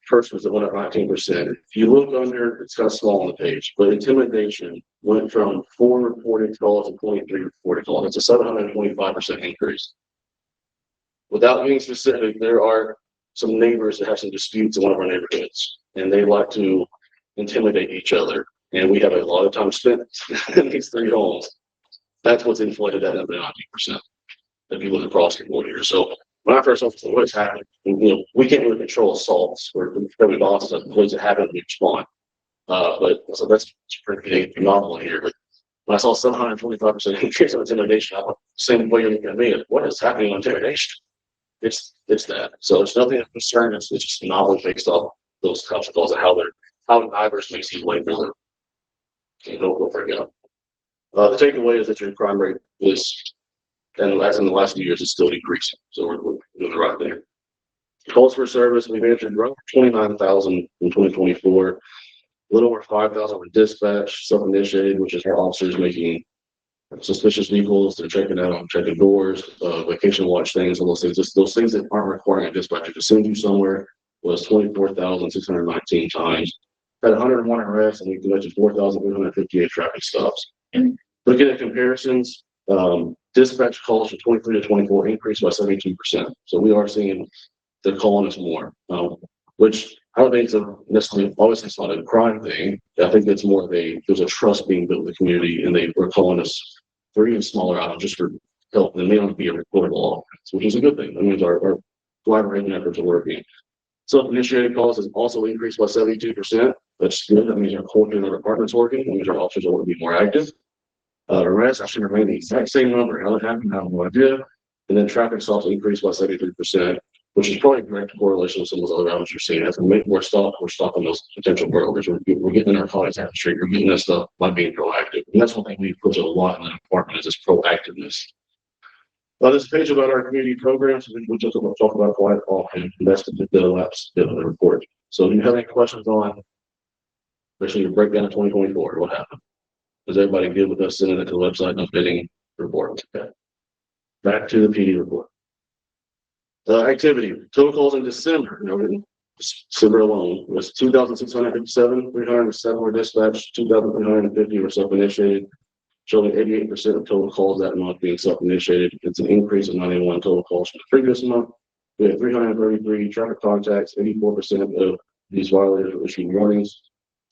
persons that went up 19%. If you look under, it's kind of small on the page, but intimidation went from 4 reported calls to 23 reported calls. It's a 725% increase. Without being specific, there are some neighbors that have some disputes in one of our neighborhoods, and they like to intimidate each other. And we have a lot of time spent in these 3 homes. That's what's inflated that number 19%. If you look across the board here. So when I first saw what is happening, we can't really control assaults where every boss doesn't police it happen, we respond. But so that's pretty phenomenal here. But when I saw 725% increase in intimidation, I went the same way you're looking at me. What is happening on intimidation? It's that. So it's nothing of concern. It's just knowledge based off those types of calls and how NIBRS makes you label them. Okay, go for it. The takeaway is that your crime rate is, and as in the last few years, it's still decreasing. So doing the right thing. Calls for service, we've answered around 29,000 in 2024. A little over 5,000 were dispatch, self-initiated, which is our officers making suspicious vehicles, they're checking out, checking doors, vacation watch things, all those things, just those things that aren't requiring a dispatcher to send you somewhere was 24,619 times. Had 101 arrests and we conducted 4,358 traffic stops. Looking at comparisons, dispatch calls from 23 to 24 increased by 72%. So we are seeing they're calling us more, which I don't think it's necessarily always it's not a crime thing. I think it's more of there's a trust being built in the community and they were calling us for even smaller items just for help. And they don't be a reportable offense, which is a good thing. That means our collaborating efforts are working. Self-initiated calls has also increased by 72%. That's good. That means our culture in our department's working. That means our officers are going to be more active. Arrests actually remain the exact same number. How it happened, I have no idea. And then traffic stops increased by 73%, which is probably a direct correlation with some of those other items you're seeing. As we make more stops, we're stopping those potential burglars. We're getting our colleagues out the street. We're getting that stuff by being proactive. And that's one thing we put a lot in the department is this proactiveness. This page about our community programs, we just talk about quite often. And that's the last bit of the report. So if you have any questions on, especially your breakdown of 2024, what happened? Is everybody good with us sending it to the website and updating report? Okay. Back to the PD report. Activity, total calls in December, December alone was 2,657, 307 were dispatched, 2,350 were self-initiated, showing 88% of total calls that month being self-initiated. It's an increase of 91 total calls from the previous month. We had 333 traffic contacts, 84% of these violators were issued warnings.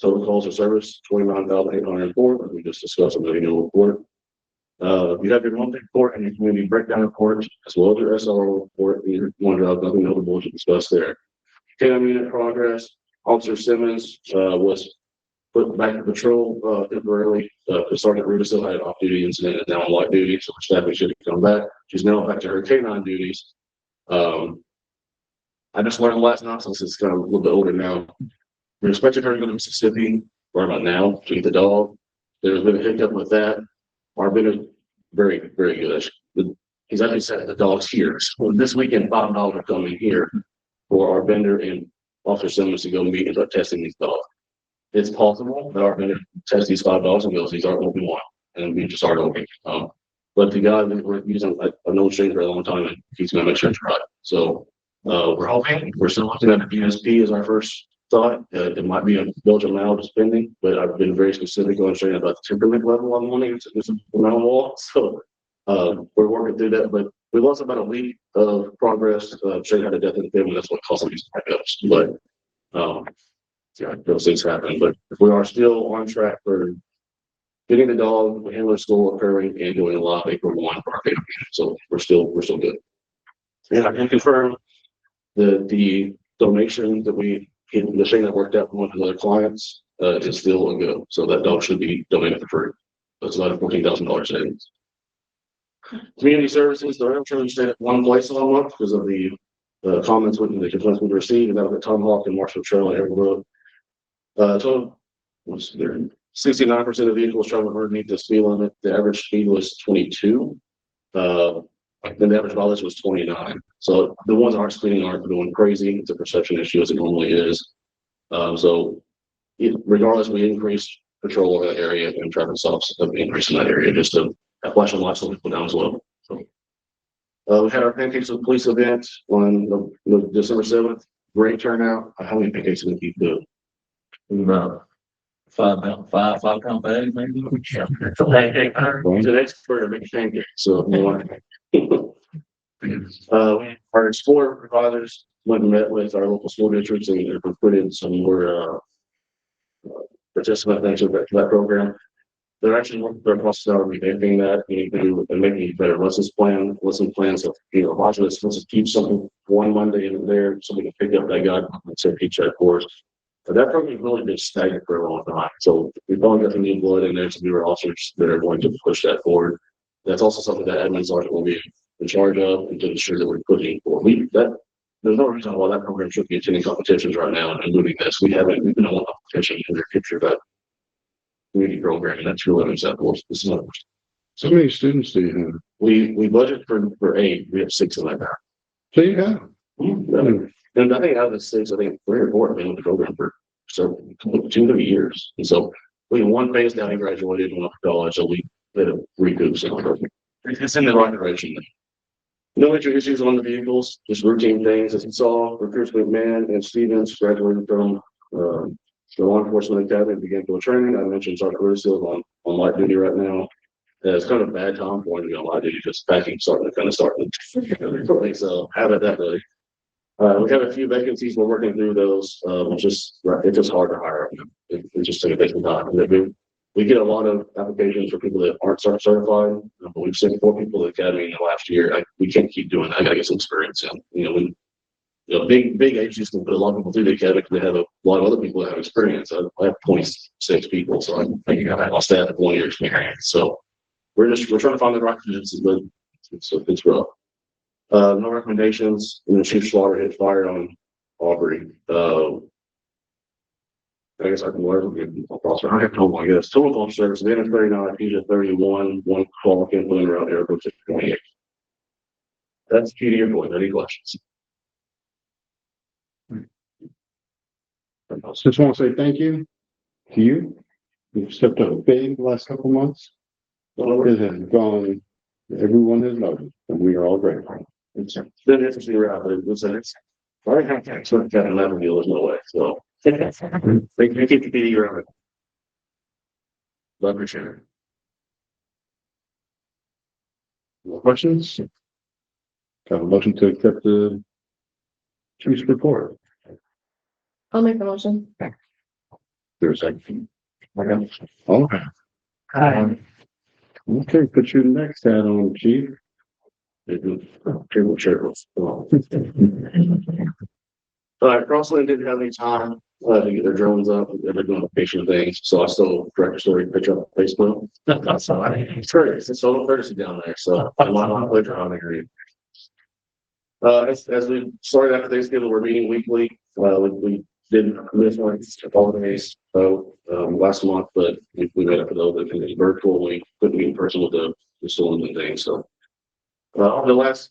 Total calls of service, 29,804, as we just discussed in the annual report. You have your monthly report and your community breakdown report, as well as your SRO report. These are one job, nothing notable to discuss there. K9 unit progress. Officer Simmons was put back to patrol temporarily. Sergeant Ruda still had an off-duty incident and now on light duty, so her staffing should come back. She's now back to her K9 duties. I just learned last night, since it's kind of a little bit older now. We're expecting her to go to Mississippi right about now to get the dog. There's been a hiccup with that. Our vendor very, very good. He's actually said the dog's here. So this weekend, $5 are coming here for our vendor and Officer Simmons to go meet and start testing these dogs. It's possible that our vendor tests these $5 and goes, these aren't what we want. And we just start over. But the guy that we're using, I've known Shane for a long time, and he's going to make sure it's right. So we're hoping, we're still looking at the USP as our first thought. It might be a Belgian Loud spending, but I've been very specific on Shane about the temperament level I'm wanting to this around the wall. So we're working through that, but we lost about a week of progress. Shane had a death in the family, that's what caused these backups. But yeah, those things happen. But if we are still on track for getting the dog, the handler school occurring and doing a lot of April 1 for our family. So we're still good. And I can confirm the donation that the thing that worked out from one of the other clients is still a go. So that dog should be donated for free. That's about a $14,000 savings. Community services, the rail train stayed at one place all month because of the comments with the complaints we received, and that was at Tomahawk and Marshall Trail and Everett Road. Total was there 69% of vehicles traveling underneath the speed limit. The average speed was 22. Then the average mileage was 29. So the ones that aren't speeding aren't going crazy. It's a perception issue as it normally is. Regardless, we increased patrol over that area and traffic stops have increased in that area just to flashing lights so people down as well. So, we had our Pancakes with Police event on the December 7th. Great turnout. How many pancakes did we keep doing? About 5 pound bag, maybe. He's an expert at making pancakes, so you want our Explorer providers went and met with our local school districts and put in some more participant things to that program. They're actually working their process out of revamping that and making better lesson plans. So, watch this. Let's just keep something one Monday in there so we can pick up that guy and say teach that course. But that program has really been stagnant for a long time. So we've probably got some new blood in there, some newer officers that are going to push that forward. That's also something that admin sergeant will be in charge of and to ensure that we're pushing for. There's no reason why that program should be attending competitions right now and moving this. We've been on one competition in their picture about community programming. That's really unacceptable. This is not. So many students do you have? We budget for 8. We have 6 in that now. So you got it. And I think out of the six, I think 3 or 4 have been with the program for so 2-3 years. And so we had one phase down and graduated and went to college, so we had to recoup some of it. It's in the right direction. No major issues on the vehicles, just routine things. As you saw, Recruits McMahon and Stevens graduated from the law enforcement academy, began for training. I mentioned Sergeant Artesia on light duty right now. It's kind of a bad time for him to be on light duty because packing starting. So how about that, buddy? We have a few vacancies. We're working through those. It's just hard to hire them. It just takes some time. We get a lot of applications for people that aren't certified. But we've sent 4 people to the academy in the last year. We can't keep doing that. I gotta get some experience in. Big agencies can put a lot of people through the academy because they have a lot of other people that have experience. I have 26 people, so I think I have my staff at 1 year experience. So we're trying to find the right positions, but it's rough. No recommendations. Chief Slaughter hit fire on Aubrey. I guess I can learn. I have no idea. Total call service, the end of 39, he's at 31, 1 call can't put him around airports at 28. That's key to your point. Any questions? Just want to say thank you to you. You've stepped up big the last couple of months. It has gone, everyone has noticed, and we are all grateful. It's been interesting around, but it's I can't sort of get an 11 deal, there's no way. So thank you, keep the around it. Love your share. More questions? Got a motion to accept the chief's report. I'll make the motion. There's a second. Okay. Okay, put your next hat on, chief. Table chair. All right, Crossland didn't have any time to get their drones up. They're doing patient things, so I still direct a story picture on Facebook. So it's all courtesy down there. So I'm on pleasure on agree. As we started after Thanksgiving, we're meeting weekly. We did miss one holidays last month, but we made up for those. It was virtual. We couldn't meet in person with the storms and things. So the last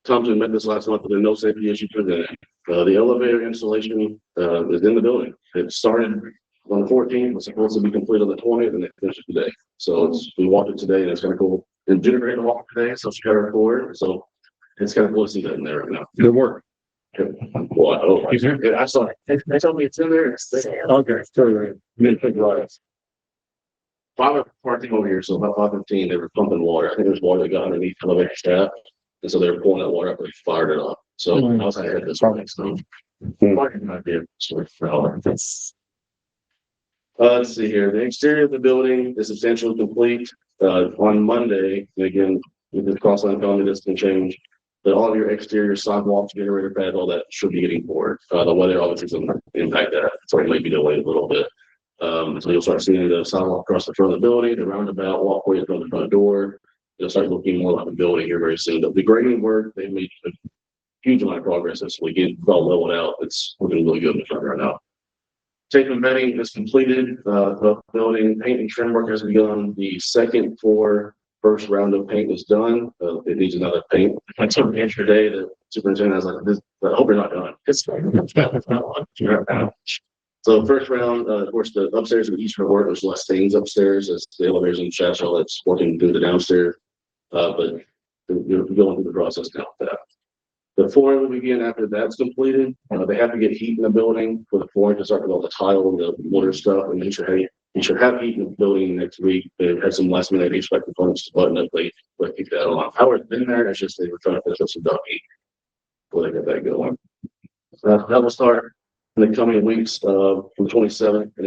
times we met this last month, there were no safety issues presented. The elevator installation is in the building. It started on the 14th, was supposed to be complete on the 20th, and it finished today. So we walked it today, and it's kind of cool. And Jennifer had to walk today, so she got her report. So it's kind of cool to see that in there right now. Good work. Well, I saw it. They told me it's in there. It's there. Okay, sorry. 5 parking over here, so about 5:15, they were pumping water. I think there's water that got underneath elevator staff, and so they were pulling that water up and fired it up. So I was ahead of this morning. So let's see here. The exterior of the building is substantially complete. On Monday, again, with the Crossland County, this can change. But all of your exterior sidewalks, generator pad, all that should be getting poured. The weather obviously doesn't impact that, so it might be delayed a little bit. So you'll start seeing the sidewalk across the front of the building, the roundabout walkway in front of the front door. You'll start looking more like a building here very soon. The grading work, they made a huge amount of progress this week. It's all leveled out. It's looking really good in the front right now. Tape and bedding is completed. The building paint and trim work has begun. The second floor first round of paint is done. It needs another paint. I told me yesterday the superintendent was like, "This, I hope you're not done." So first round, of course, the upstairs of the east report, there's less stains upstairs as the elevators and shafts, all that's working through the downstairs. But you're going through the process now with that. The flooring will begin after that's completed. They have to get heat in the building for the flooring to start with all the tile and the water stuff. And you should have heat in the building next week. They had some last minute HVAC components to button up. They keep that on. Power's been there. It's just they were trying to finish up some duct heat before they get that going. That will start in the coming weeks from the 27th, and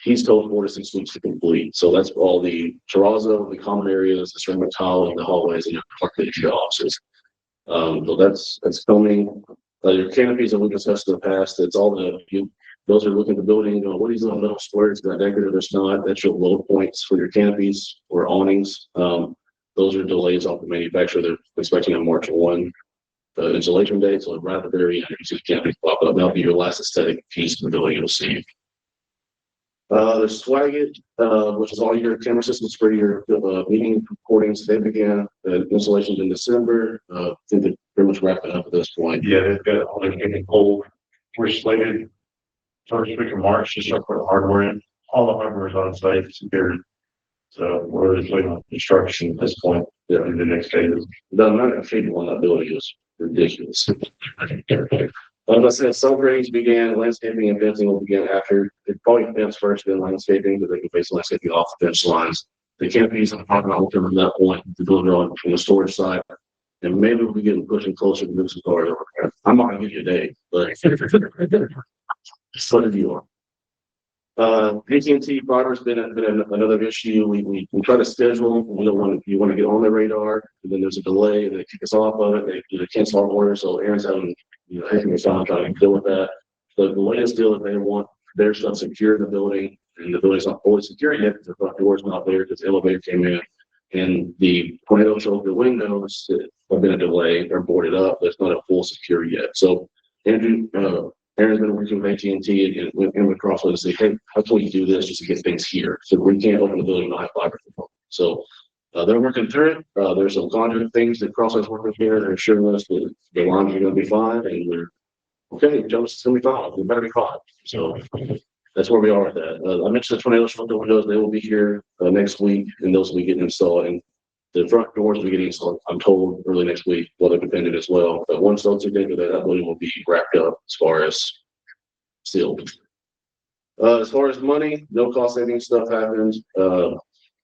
he's told 4 to 6 weeks to complete. So that's all the terrazzo, the common areas, the ceramic tile, and the hallways, and your offices. So that's coming. Your canopies that we discussed in the past, it's all those are looking at the building, what are these little metal squares that decorative? There's not. That's your low points for your canopies or awnings. Those are delays off the manufacturer. They're expecting on March 1. The installation date, so right at the very end, you see the canopies pop up. That'll be your last aesthetic piece of the building you'll see. There's Swagit, which is all your camera systems for your meeting recordings. They began the installations in December. I think the pretty much wrapping up at this point. Yeah, they've got all their getting cold. We're slated first week of March to start putting hardware in. All the hardware is on site, it's secured. So we're just waiting on construction at this point. Yeah, in the next phases. The amount of people in that building is ridiculous. Like I said, some grades began, landscaping and fencing will begin after, it probably fence first, then landscaping, but they can face landscaping off the fence lines. The canopies and the parking lot will come from that point, the building on from the storage side. And maybe we'll be getting pushing closer to move some cars over there. I'm not gonna give you a date, but just let it be on. AT&T fiber's been another issue. We try to schedule, we don't want to, you want to get on the radar, and then there's a delay, and they kick us off of it, they cancel our order, so Aaron's having, taking his time trying to deal with that. The latest deal is they want their stuff secure in the building, and the building's not fully secure yet, because the front door's not there, because the elevator came in. And the tornado showed the windows have been a delay, they're boarded up, but it's not a full secure yet. So Aaron's been working with AT&T and went across with us and say, hey, how can we do this just to get things here? So we can't open the building and not have fiber. So they're working through it. There's some conduit things that Crossway's working here. They're assuring us that the lines are going to be fine, and we're okay. Jones is going to be fine. We better be fine. So that's where we are with that. I mentioned the tornado shelter windows. They will be here next week, and those will be getting installed. And the front doors will be getting installed, I'm told, early next week, weather dependent as well. But once those are done, that building will be wrapped up as far as sealed. As far as money, no cost saving stuff happens.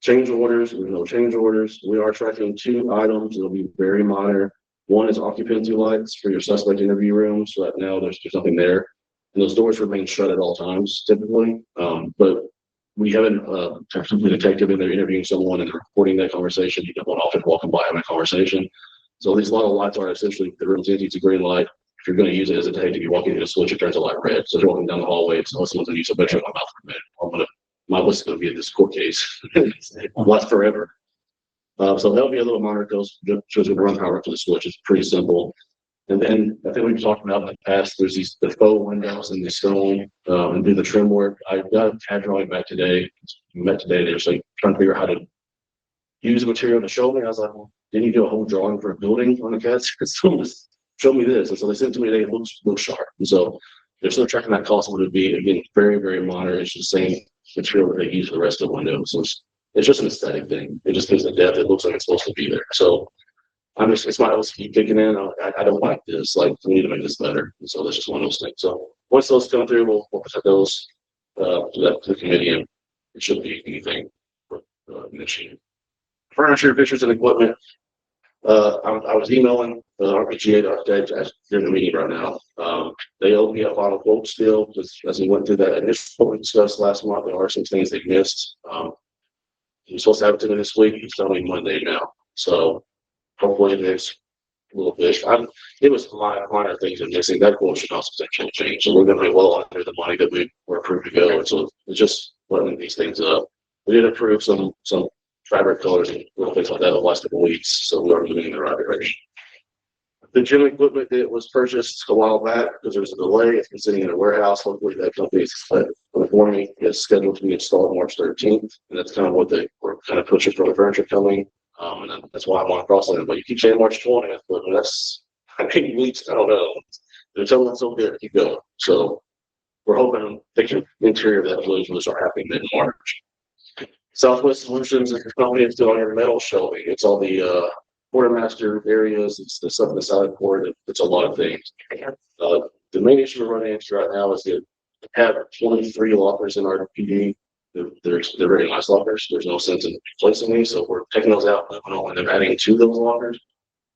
Change orders, there's no change orders. We are tracking 2 items. It'll be very minor. One is occupancy lights for your suspect interview rooms. Right now, there's nothing there. And those doors remain shut at all times, typically. But we haven't technically detective in there interviewing someone and recording that conversation. You don't want often walking by having a conversation. So these lot of lights are essentially, the room's empty, it's a green light. If you're going to use it as a detective, you walk into the switch, it turns a light red. So you're walking down the hallway, it's someone's going to use a bedroom, my mouth for a minute. My list is going to be in this court case. Last forever. So that'll be a little minor dose, just going to run power up to the switch. It's pretty simple. And then I think we've talked about in the past, there's the faux windows and the stone, and do the trim work. I got a CAD drawing back today. Met today. They're just like trying to figure out how to use the material to show me. I was like, well, didn't you do a whole drawing for a building on the CAD? So just show me this. And so they sent it to me today. It looks sharp. And so they're still tracking that cost. What it would be, again, very, very minor. It's the same material that they use for the rest of the windows. So it's just an aesthetic thing. It just gives the depth. It looks like it's supposed to be there. So it's my OCD kicking in. I don't like this. Like, we need to make this better. And so that's just one of those things. So once those come through, we'll present those to the committee, and it shouldn't be anything machine. Furniture, pictures, and equipment. I was emailing the RPGA architect during the meeting right now. They owe me a final quote still, just as we went through that initial we discussed last month. There are some things they missed. He's supposed to have it to me this week. He's telling me Monday now. So hopefully there's a little bit. It was minor things that missing. That quote should also potentially change. So we're going to be well under the money that we were approved to go. And so it's just letting these things up. We did approve some fabric colors and little things like that the last couple of weeks. So we are moving in the right direction. The gym equipment that was purchased a while back because there was a delay. It's been sitting in a warehouse. Hopefully that company is for me. It's scheduled to be installed March 13th. And that's kind of what we're kind of pushing for the furniture coming. And that's why I want to cross it. But you keep saying March 20th, but that's 8 weeks. I don't know. They're telling us over there to keep going. So we're hoping the interior of that village will start happening mid-March. Southwest Solutions is the company that's doing your metal shelving. It's all the quartermaster areas. It's the stuff in the side port. It's a lot of things. The main issue we're running into right now is that we have 23 lockers in our PD. They're very nice lockers. There's no sense in placing these, so we're taking those out and then adding to those lockers.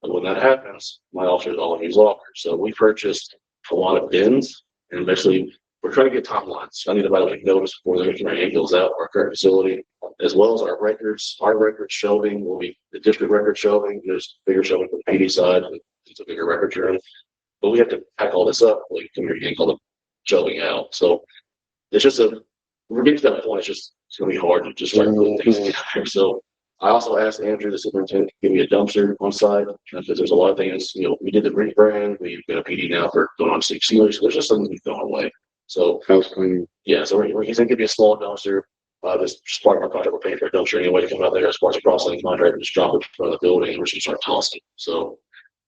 And when that happens, my officers all use lockers. So we purchased a lot of bins, and basically we're trying to get top lines. I need to buy like notice before they're getting ready to those out our current facility, as well as our records. Our record shelving will be the district record shelving. There's bigger shelving for the PD side. It's a bigger record room, but we have to pack all this up. Like, come here, you can call the shelving out. So it's just we're getting to that point. It's going to be hard to just start putting things together. So I also asked Andrew, the superintendent, to give me a dumpster on site because there's a lot of things. We did the rebrand. We've got a PD now for going on 6 years. So there's just something that's going away. So house cleaning. Yeah, so he's gonna give me a small dumpster. This part of our contract, we're paying for a dumpster anyway to come out there as part of the processing contract and just drop it in front of the building and we're just gonna start tossing. So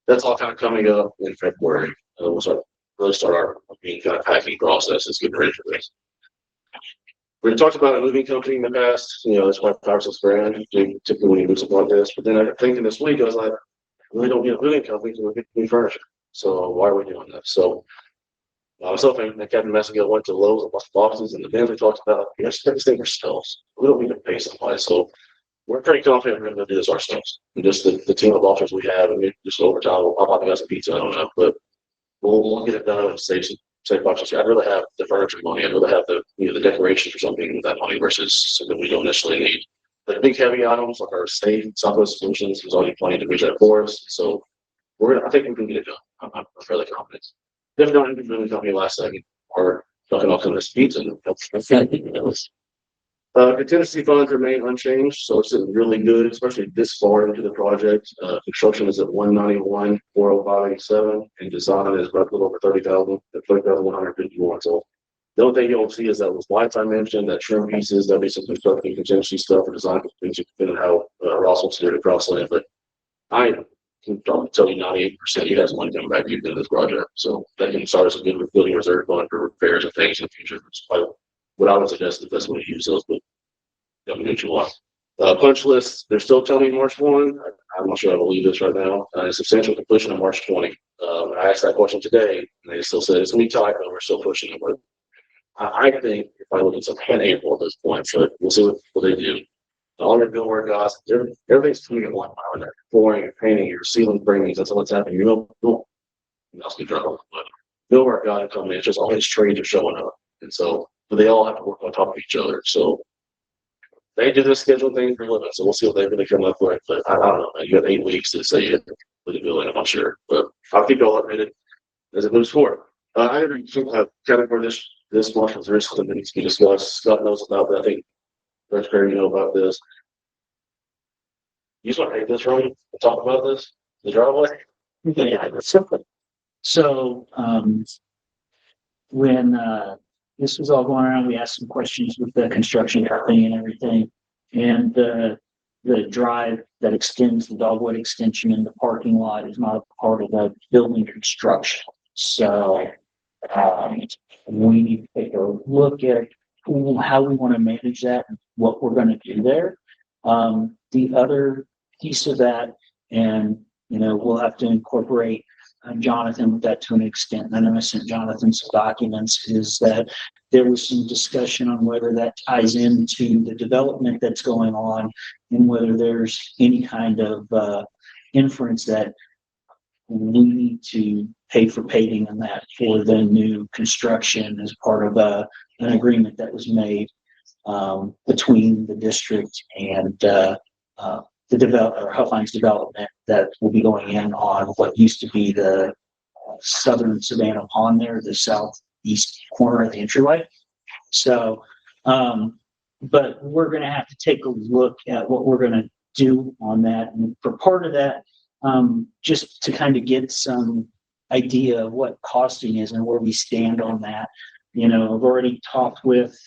that's all kind of coming up in February. We'll really start our kind of packing process. It's getting ready for this. We talked about a moving company in the past, that's why $5-6 grand, typically when you do something like this. But then I thinking this week, I was like, I really don't need a moving company to get new furniture. So why are we doing that? So I was hoping that Captain Messinger went to Lowe's and bought boxes, and then we talked about, this thing ourselves. We don't need to pay somebody. So we're pretty confident we're going to do this ourselves. And just the team of officers we have, and just over time, I'll buy the guys a pizza, I don't know. But we'll get it done and save budget. I'd rather have the furniture money. I'd rather have the decorations or something with that money versus something we don't necessarily need. But big heavy items like our safe, Southwest Solutions was already planning to reach that for us. So I think we can get it done. I'm fairly confident. If not, we really company last second or talking about some of this pizza. Contingency funds remain unchanged, so it's really good, especially this far into the project. Construction is at 191,405.87, and design is about a little over 30,000 at 30,151. So the only thing you'll see is that was lights I mentioned, that trim pieces, there'll be some construction contingency stuff for design things you can fit in how Ross wants to do the crossland. But I can tell you 98% you guys want to come back to do this project. So that can start as a good building reserve fund for repairs and things in the future. What I would suggest is that's what you use those, but what you want. Punch list, they're still telling me March 1. I'm not sure I believe this right now. Substantial completion on March 20. I asked that question today, and they still said it's going to be tight, but we're still pushing it. But I think if I look at some in April at this point, but we'll see what they do. All their bill work costs, everything's coming at 1 mile an hour. Flooring, cleaning, your ceiling framings, that's all that's happening. That's the trouble. But bill work got to come in, it's just all these trades are showing up. And so, but they all have to work on top of each other. So they do this schedule thing for limits, so we'll see what they really come up with. But I don't know. You have 8 weeks to say you put the bill in. I'm not sure, but I'll keep you all updated as it moves forward. I agree. Kind of for this month, there is something that needs to be discussed. Scott knows about that. I think Dr. Perry, you know about this. You just want to take this room and talk about this? The driveway? Yeah, that's simple. So, when, this was all going around, we asked some questions with the construction company and everything. And, the drive that extends the dogwood extension in the parking lot is not a part of the building construction. So, we need to take a look at how we want to manage that and what we're going to do there. The other piece of that, and we'll have to incorporate Jonathan with that to an extent. And I know I sent Jonathan some documents, is that there was some discussion on whether that ties into the development that's going on and whether there's any kind of inference that we need to pay for paving and that for the new construction as part of an agreement that was made between the district and the Huffines development that will be going in on what used to be the southern Savannah Pond there, the southeast corner of the entryway. So, but we're going to have to take a look at what we're going to do on that. And for part of that, just to kind of get some idea of what costing is and where we stand on that. I've already talked with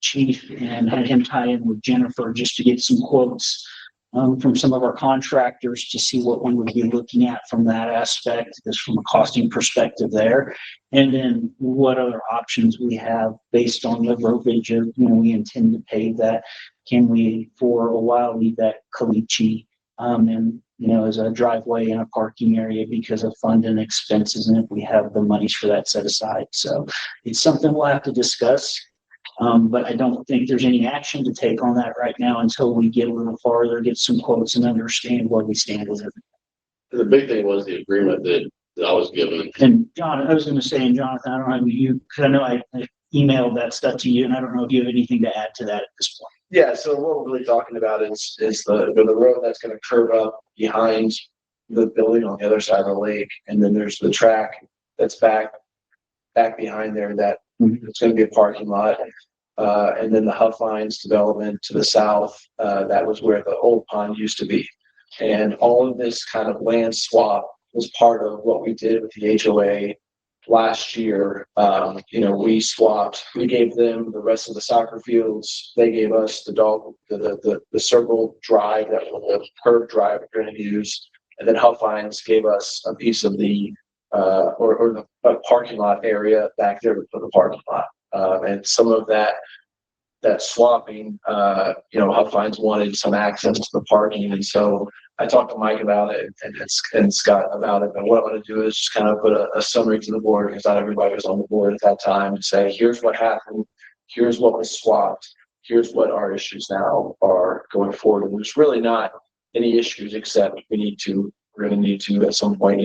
Chief and had him tie in with Jennifer just to get some quotes from some of our contractors to see what we would be looking at from that aspect, just from a costing perspective there. And then what other options we have based on the verbiage of, we intend to pave that. Can we, for a while, leave that caliche and as a driveway and a parking area because of fund and expenses, and if we have the monies for that set aside. So it's something we'll have to discuss. But I don't think there's any action to take on that right now until we get a little farther, get some quotes and understand where we stand with it. The big thing was the agreement that I was given. And John, I was going to say, and Jonathan, I don't know you, because I know I emailed that stuff to you, and I don't know if you have anything to add to that at this point. Yeah, so what we're really talking about is the road that's going to curve up behind the building on the other side of the lake, and then there's the track that's back behind there that it's going to be a parking lot. And then the Huffines development to the south, that was where the old pond used to be. And all of this kind of land swap was part of what we did with the HOA last year. We gave them the rest of the soccer fields. They gave us the circle drive, that was the curved drive we're going to use. And then Huffines gave us a piece of the, or the parking lot area back there for the parking lot. And some of that swapping, Huffines wanted some access to the parking. And so I talked to Mike about it and Scott about it. And what I want to do is just kind of put a summary to the board, because not everybody was on the board at that time, and say, here's what happened. Here's what was swapped. Here's what our issues now are going forward. And there's really not any issues, except we're going to need to at some point,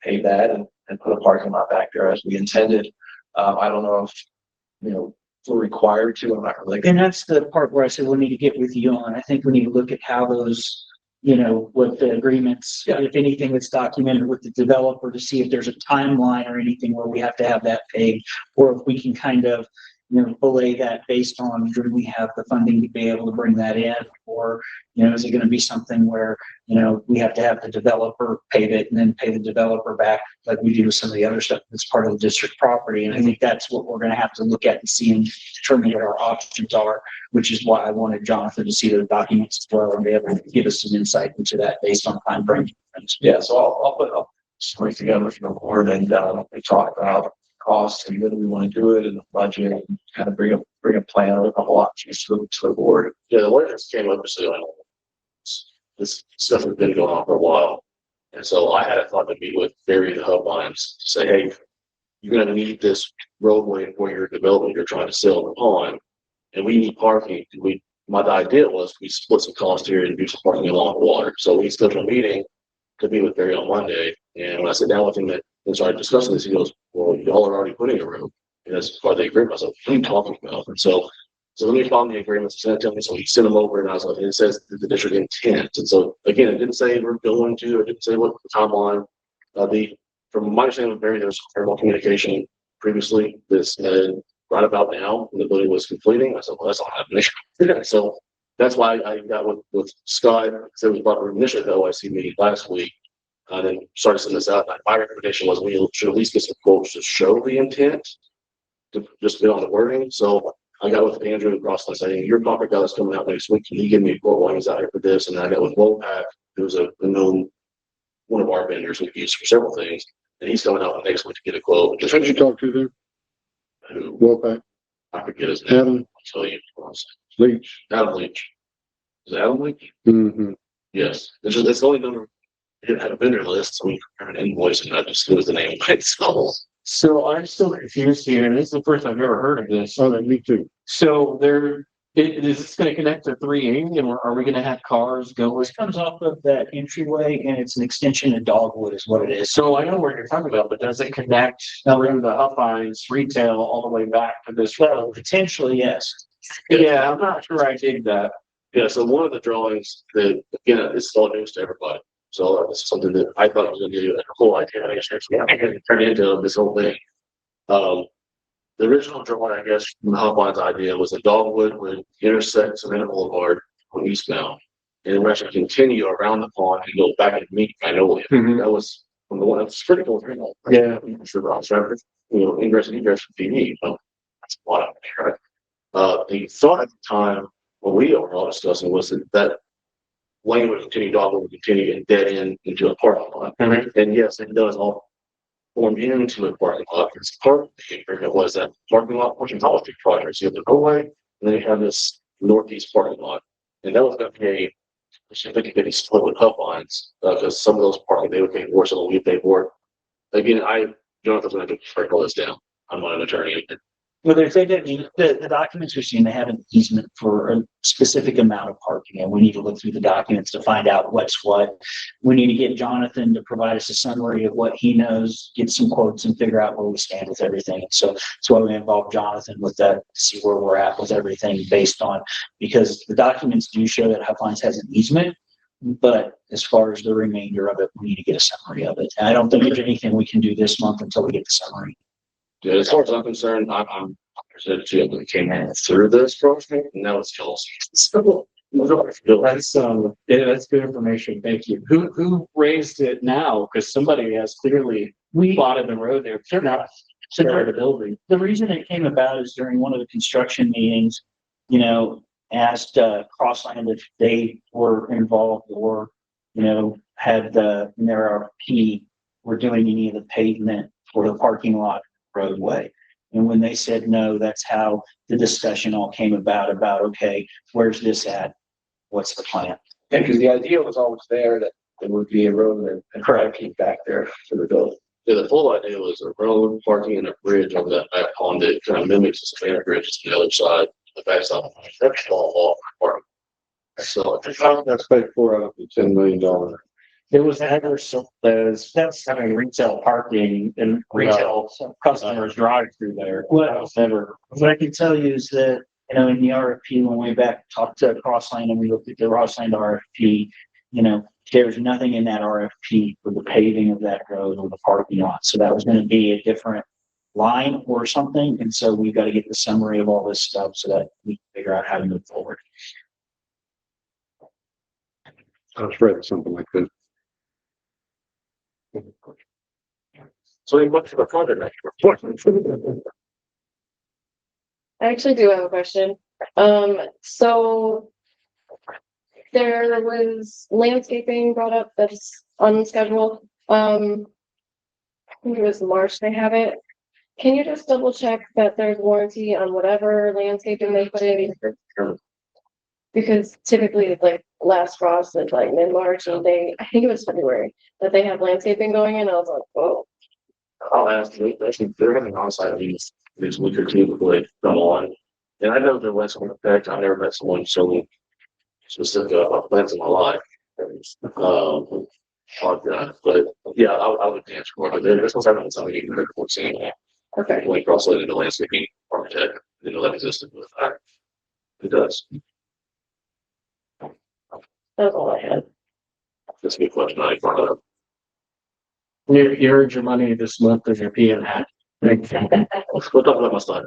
pay that and put a parking lot back there as we intended. I don't know if, we're required to. I'm not really. And that's the part where I said we'll need to get with you on. I think we need to look at how those, what the agreements, if anything that's documented with the developer, to see if there's a timeline or anything where we have to have that paid, or if we can kind of, belay that based on, do we have the funding to be able to bring that in? Or, is it going to be something where, we have to have the developer pay it and then pay the developer back like we do with some of the other stuff that's part of the district property. And I think that's what we're going to have to look at and see and determine what our options are, which is why I wanted Jonathan to see the documents as well and be able to give us some insight into that based on time frame. Yeah, so I'll put something together for the board and we talk about costs and whether we want to do it in the budget and kind of bring a plan with a couple options to the board. Yeah, the way this came up is this stuff has been going on for a while. And so I had a thought to meet with Barry the hub lines to say, hey, you're going to need this roadway for your development you're trying to sell the pond, and we need parking. My idea was we split some cost here and do some parking along the water. So we scheduled a meeting to meet with Barry on Monday. And when I sat down with him and started discussing this, he goes, well, y'all are already putting a room. And that's part of the agreement. I was like, what are you talking about? And so let me find the agreements, send it to me. So he sent them over, and I was like, and it says the district intent. And so again, it didn't say we're going to, it didn't say what the timeline. From my understanding of Barry, there was terrible communication previously. This right about now, when the building was completing, I said, well, that's not happening. So that's why I got with Scott. So it was about the initial OIC meeting last week. Then started sending this out. My recommendation was we should at least get some quotes to show the intent, to just get on the wording. So I got with Andrew across and saying, your property guy is coming out next week. Can you give me a quote while he's out here for this? And then I got with WOPAC, who's a known one of our vendors we've used for several things. And he's coming out next week to get a quote. Who did you talk to there? Who? WOPAC? I forget his name. Adam I'll tell you. Leach. Adam Leach. Is it Adam Leach? Mm-hmm. Yes. It's the only number. It had a vendor list, so we prepared an invoice, and that just was the name of it. So I'm still confused here, and this is the first I've ever heard of this. Oh, me too. So is this going to connect to 380, and are we going to have cars go? It comes off of that entryway and it's an extension of Dogwood is what it is. So I know what you're talking about, but does it connect through the Huffines retail all the way back to this road? Potentially, yes. Yeah, I'm not sure I dig that. Yeah, so one of the drawings that, again, this is all news to everybody. So this is something that I thought I was going to give you a whole idea. I guess turn into this whole thing. The original drawing, I guess, from the Huffines idea was that Dogwood would intersect Savannah Boulevard on eastbound, and it would actually continue around the pond and go back and meet Magnolia. Mhm. That was from the one that's critical. Yeah. Sure, traffic, ingress and egress from PD. That's a lot of it, right? The thought at the time when we were all discussing was that lane would continue, Dogwood would continue and dead end into a parking lot. Mhm. And yes, it does all form into a parking lot. It's part of the agreement was that parking lot portion of the project. So you have the roadway, and then you have this northeast parking lot. And that was going to be a 50-50 split with Huffines, because some of those parking they would pay more, some we pay more. Again, Jonathan's going to break all this down. I'm not an attorney. Well, the documents we're seeing, they have an easement for a specific amount of parking, and we need to look through the documents to find out what's what. We need to get Jonathan to provide us a summary of what he knows, get some quotes and figure out where we stand with everything. And so that's why we involve Jonathan with that, to see where we're at with everything based on, because the documents do show that Huffines has an easement, but as far as the remainder of it, we need to get a summary of it. And I don't think there's anything we can do this month until we get the summary. Yeah, as far as I'm concerned, I'm presented to you that came in through this project, and now it's Kelsey. So, That's that's good information. Thank you. Who raised it now? Because somebody has clearly plotted the road there. They're not started the building. The reason it came about is during one of the construction meetings, asked Crossland if they were involved or, had in their RFP, were doing any of the pavement for the parking lot roadway. And when they said no, that's how the discussion all came about, okay, where's this at? What's the plan? Yeah, because the idea was always there that there would be a road and parking back there for the building. Yeah, the full idea was a road, parking, and a bridge on that back pond that kind of mimics the Savannah Bridge on the other side, the backside. That's all part. So That's paid for out of the $10 million. It was never so, that's having retail parking and retail customers drive through there. That was never. What I can tell you is that, in the RFP, when we talked to Crossline and we looked at the Crossline RFP, there's nothing in that RFP for the paving of that road or the parking lot. So that was going to be a different line or something. And so we've got to get the summary of all this stuff so that we can figure out how to move forward. I was read something like that. So they looked for the project next year. I actually do have a question. So there was landscaping brought up that's on schedule. I think it was March they have it. Can you just double check that there's warranty on whatever landscaping they put in? Because typically like last frost is like mid-March and I think it was February that they have landscaping going in. I was like, whoa. I'll ask them. I think they're having on-site meetings this week or two before they come on. And I know there was some effect. I never met someone so specific about plants in my life. Like that. But yeah, I would answer more. But this was having something you can report seeing. Okay. When cross-related to landscaping architect, that existed with that. It does. That's all I had. That's a good question. I brought up. You earned your money this month as your P&H. We'll talk about my stuff.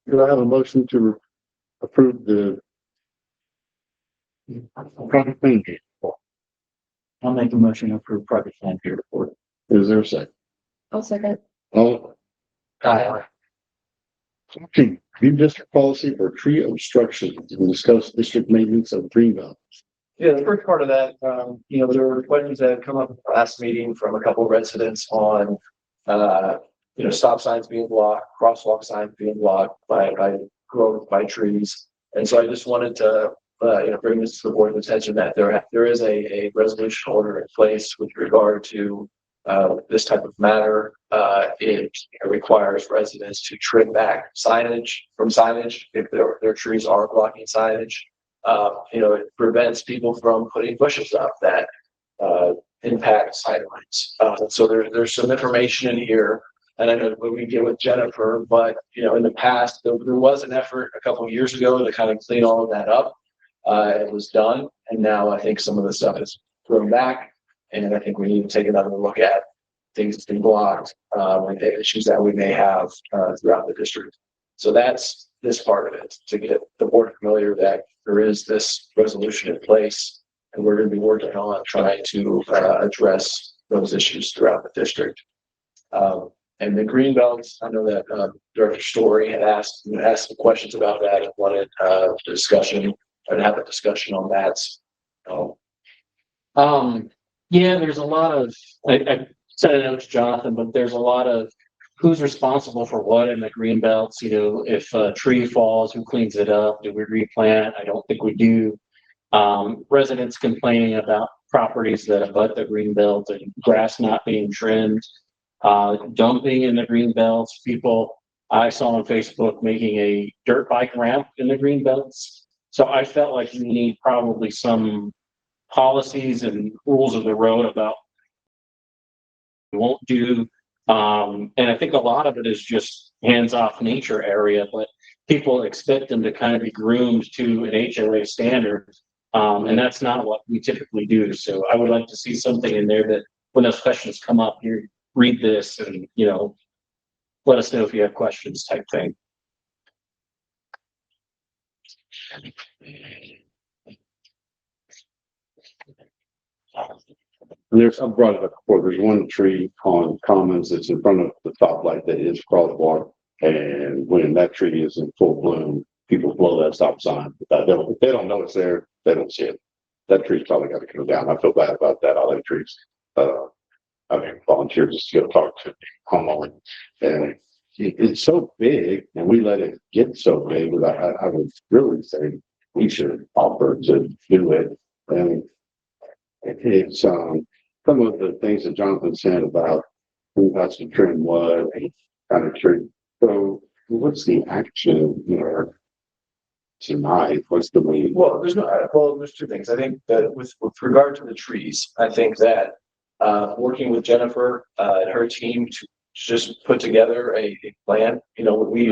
Do I have a motion to approve the project manager report? I'll make a motion to approve project manager report. Is there a second? I'll second. Oh, okay. New district policy for tree obstructions and discuss district maintenance of greenbelt. Yeah, the first part of that, there were questions that had come up at the last meeting from a couple of residents on, stop signs being blocked, crosswalk signs being blocked by growth, by trees. And so I just wanted to, bring this to the board's attention that there is a resolution order in place with regard to this type of matter. It requires residents to trim back signage if their trees are blocking signage. It prevents people from putting bushes up that impact sightlines. So there's some information in here, and I know we get with Jennifer, but in the past there was an effort a couple of years ago to kind of clean all of that up. It was done, and now I think some of the stuff is thrown back, and I think we need to take another look at things that's been blocked, and the issues that we may have throughout the district. So that's this part of it, to get the board familiar that there is this resolution in place, and we're going to be working on trying to address those issues throughout the district. And the green belts, I know that Director Story had asked some questions about that and wanted discussion and have a discussion on that. Yeah, there's a lot of, I said it out to Jonathan, but there's a lot of who's responsible for what in the green belts. If a tree falls, who cleans it up? Do we replant? I don't think we do. Residents complaining about properties that abut the green belt and grass not being trimmed, dumping in the green belts. People I saw on Facebook making a dirt bike ramp in the green belts. So I felt like we need probably some policies and rules of the road about what we won't do. And I think a lot of it is just hands-off nature area, but people expect them to kind of be groomed to an HOA standard. And that's not what we typically do. So I would like to see something in there that when those questions come up, you read this and, let us know if you have questions type thing. I've brought it up before. There's one tree on Commons that's in front of the stoplight that is crosswalk. And when that tree is in full bloom, people blow that stop sign. If they don't know it's there, they don't see it. That tree's probably got to come down. I feel bad about that. I like trees. I mean, volunteers just to go talk to homeowners, and it's so big, and we let it get so big that I would really say we should offer to do it. And it's some of the things that Jonathan said about who has to trim what kind of tree. So what's the action here tonight? What's the lead? Well, there's two things. I think that with regard to the trees, I think that working with Jennifer and her team to just put together a plan, what we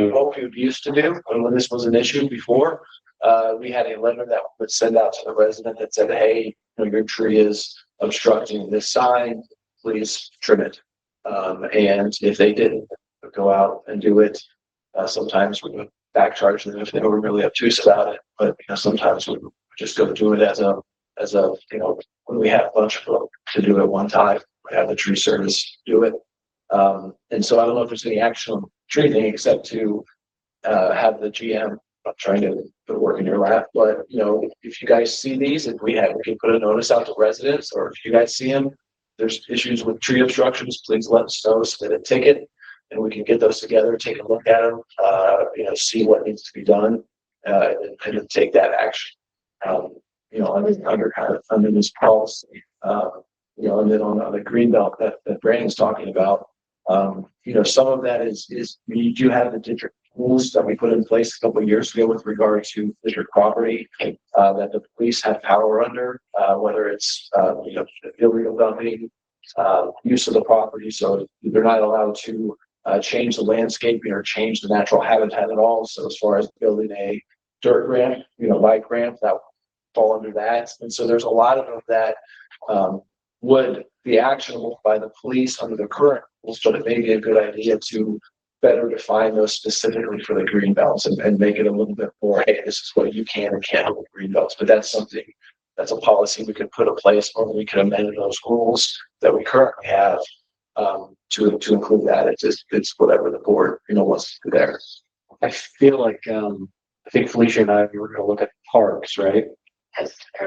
used to do when this was an issue before, we had a letter that would send out to the resident that said, hey, your tree is obstructing this sign, please trim it. And if they didn't, we'd go out and do it. Sometimes we would back charge them if they were really obtuse about it, but sometimes we would just go do it as a when we have a bunch of them to do it one time, we have the tree service do it. And so I don't know if there's any action on the tree thing except to have the GM. I'm trying to put work in your lap, but if you guys see these, if we can put a notice out to residents, or if you guys see them, there's issues with tree obstructions, please let us know, submit a ticket, and we can get those together, take a look at them, see what needs to be done, and then take that action. Under this policy, and then on the green belt that Brandon's talking about, some of that is we do have the district rules that we put in place a couple of years ago with regard to district property that the police have power under, whether it's illegal dumping, use of the property. So they're not allowed to change the landscaping or change the natural habitat at all. So as far as building a dirt ramp, bike ramp, that would fall under that. And so there's a lot of that would be actionable by the police under the current rules, but it may be a good idea to better define those specifically for the green belts and make it a little bit more, hey, this is what you can and can't do with green belts. But that's a policy we could put in place, or we could amend those rules that we currently have to include that. It's whatever the board wants to do there. I feel like I think Felicia and I were going to look at parks, right?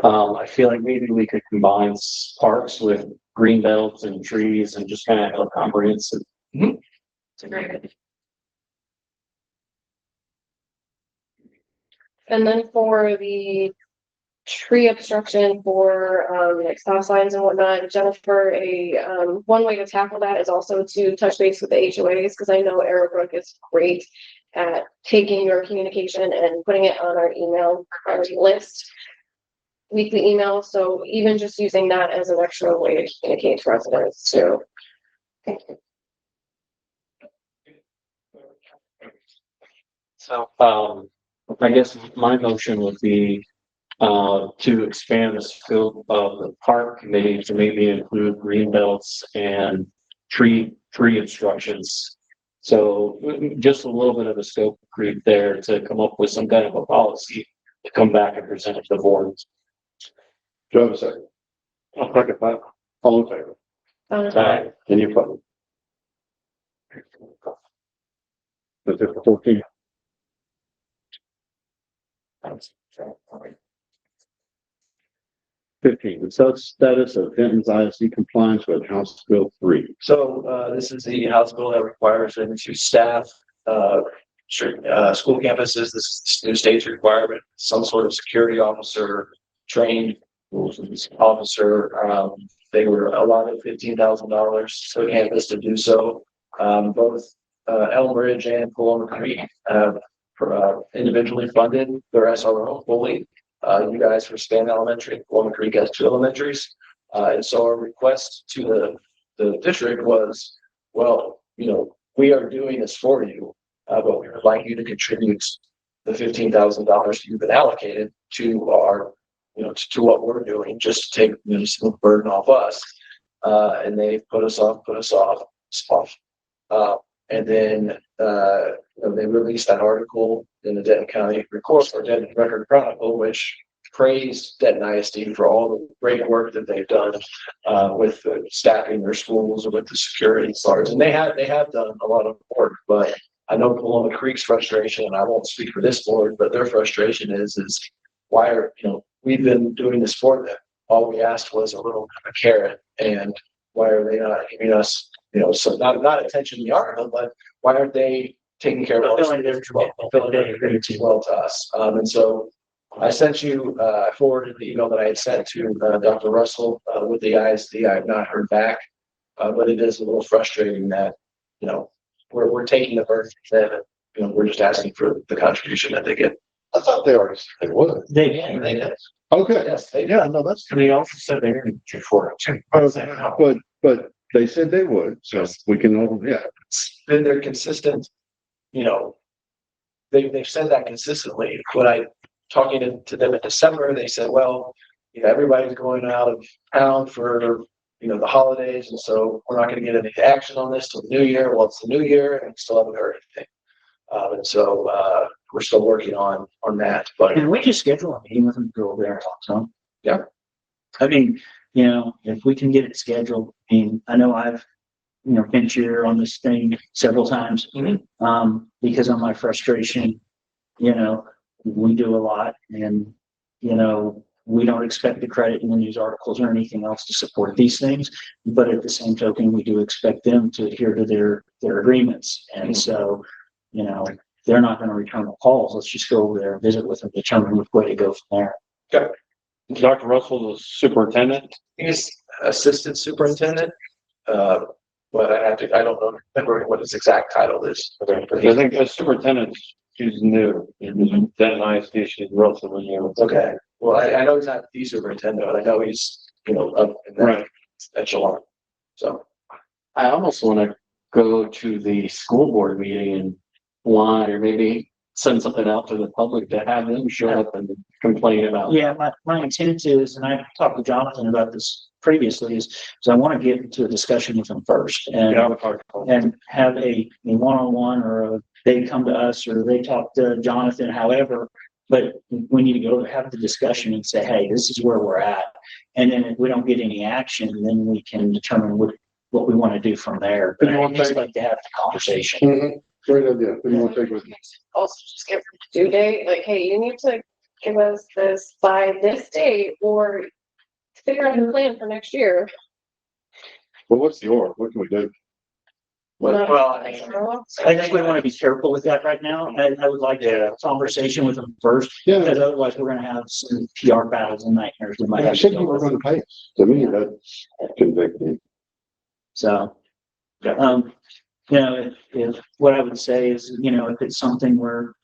I feel like maybe we could combine parks with green belts and trees and just kind of have a comprehensive. It's a great idea. And then for the tree obstruction for like stop signs and whatnot, Jennifer, one way to tackle that is also to touch base with the HOAs, because I know Arrowbrook is great at taking your communication and putting it on our email list, weekly email. So even just using that as an extra way to communicate to residents too. Thank you. So, I guess my motion would be to expand the scope of the park committee to maybe include green belts and tree obstructions. So just a little bit of a scope creep there to come up with some kind of a policy to come back and present it to the board. Do I have a second? I'll second that. All in favor? Aye. Any opposed? That's it for 14. 15, the status of Denton's ISD compliance with House Bill 3. So this is the House bill that requires them to staff school campuses. This is new state's requirement. Some sort of security officer, trained officer. They were allotted $15,000 to campus to do so. Both Elm Ridge and Paloma Creek individually funded their SRO fully. You guys for Span Elementary, Paloma Creek has 2 elementaries. And so our request to the district was, well, we are doing this for you, but we would like you to contribute the $15,000 you've been allocated to our, to what we're doing, just to take some burden off us. And they put us off. And then they released that article in the Denton County Denton Record Chronicle, which praised Denton ISD for all the great work that they've done with staffing their schools and with the security guards. And they have done a lot of work, but I know Paloma Creek's frustration, and I won't speak for this board, but their frustration is why are, we've been doing this for them. All we asked was a little carrot, and why are they not giving us, so not attention to the article, but why aren't they taking care of us well to us? And so I sent you, I forwarded the email that I had sent to Dr. Russell with the ISD. I have not heard back, but it is a little frustrating that, we're taking the burden from them, and, we're just asking for the contribution that they get. I thought they already said they would. They did. Okay. Yes, they did. Yeah, no, that's. And they also said they didn't do for it too. But they said they would, so we can, yeah. Then they're consistent, they've said that consistently. When I talking to them in December, they said, well, everybody's going out of town for, the holidays. And so we're not going to get any action on this till the new year. Well, it's the new year and we still haven't heard anything. And so, we're still working on that, but. Can we just schedule a meeting with them to go over there and talk to them? Yeah. I mean, if we can get it scheduled, I know I've, been here on this thing several times, because of my frustration, we do a lot and, we don't expect the credit in the news articles or anything else to support these things. But at the same token, we do expect them to adhere to their agreements. And so, they're not going to return the calls. Let's just go over there and visit with them, determine which way to go from there. Okay. Dr. Russell, the superintendent. He's assistant superintendent. But I don't remember what his exact title is. I think as superintendent, she's new. Denton ISD, she's relatively new. Okay. Well, I know he's not the superintendent, but I know he's, up in that echelon. So. I almost want to go to the school board meeting and line, or maybe send something out to the public to have them show up and complain about. Yeah, my intent is, and I talked to Jonathan about this previously, is I want to get into a discussion with them first and have a one-on-one, or they come to us or they talk to Jonathan, however, but we need to go have the discussion and say, hey, this is where we're at. And then if we don't get any action, then we can determine what we want to do from there. But I just like to have the conversation. Great idea. What do you want to take with you? Also just give a due date, like, hey, you need to give us this by this date, or figure out a plan for next year. Well, what's the or? What can we do? I think we want to be careful with that right now. I would like to have a conversation with them first, because otherwise we're going to have some PR battles and nightmares. That might have to we're going to pay us. To me, that's convicting. So, if what I would say is, if it's something where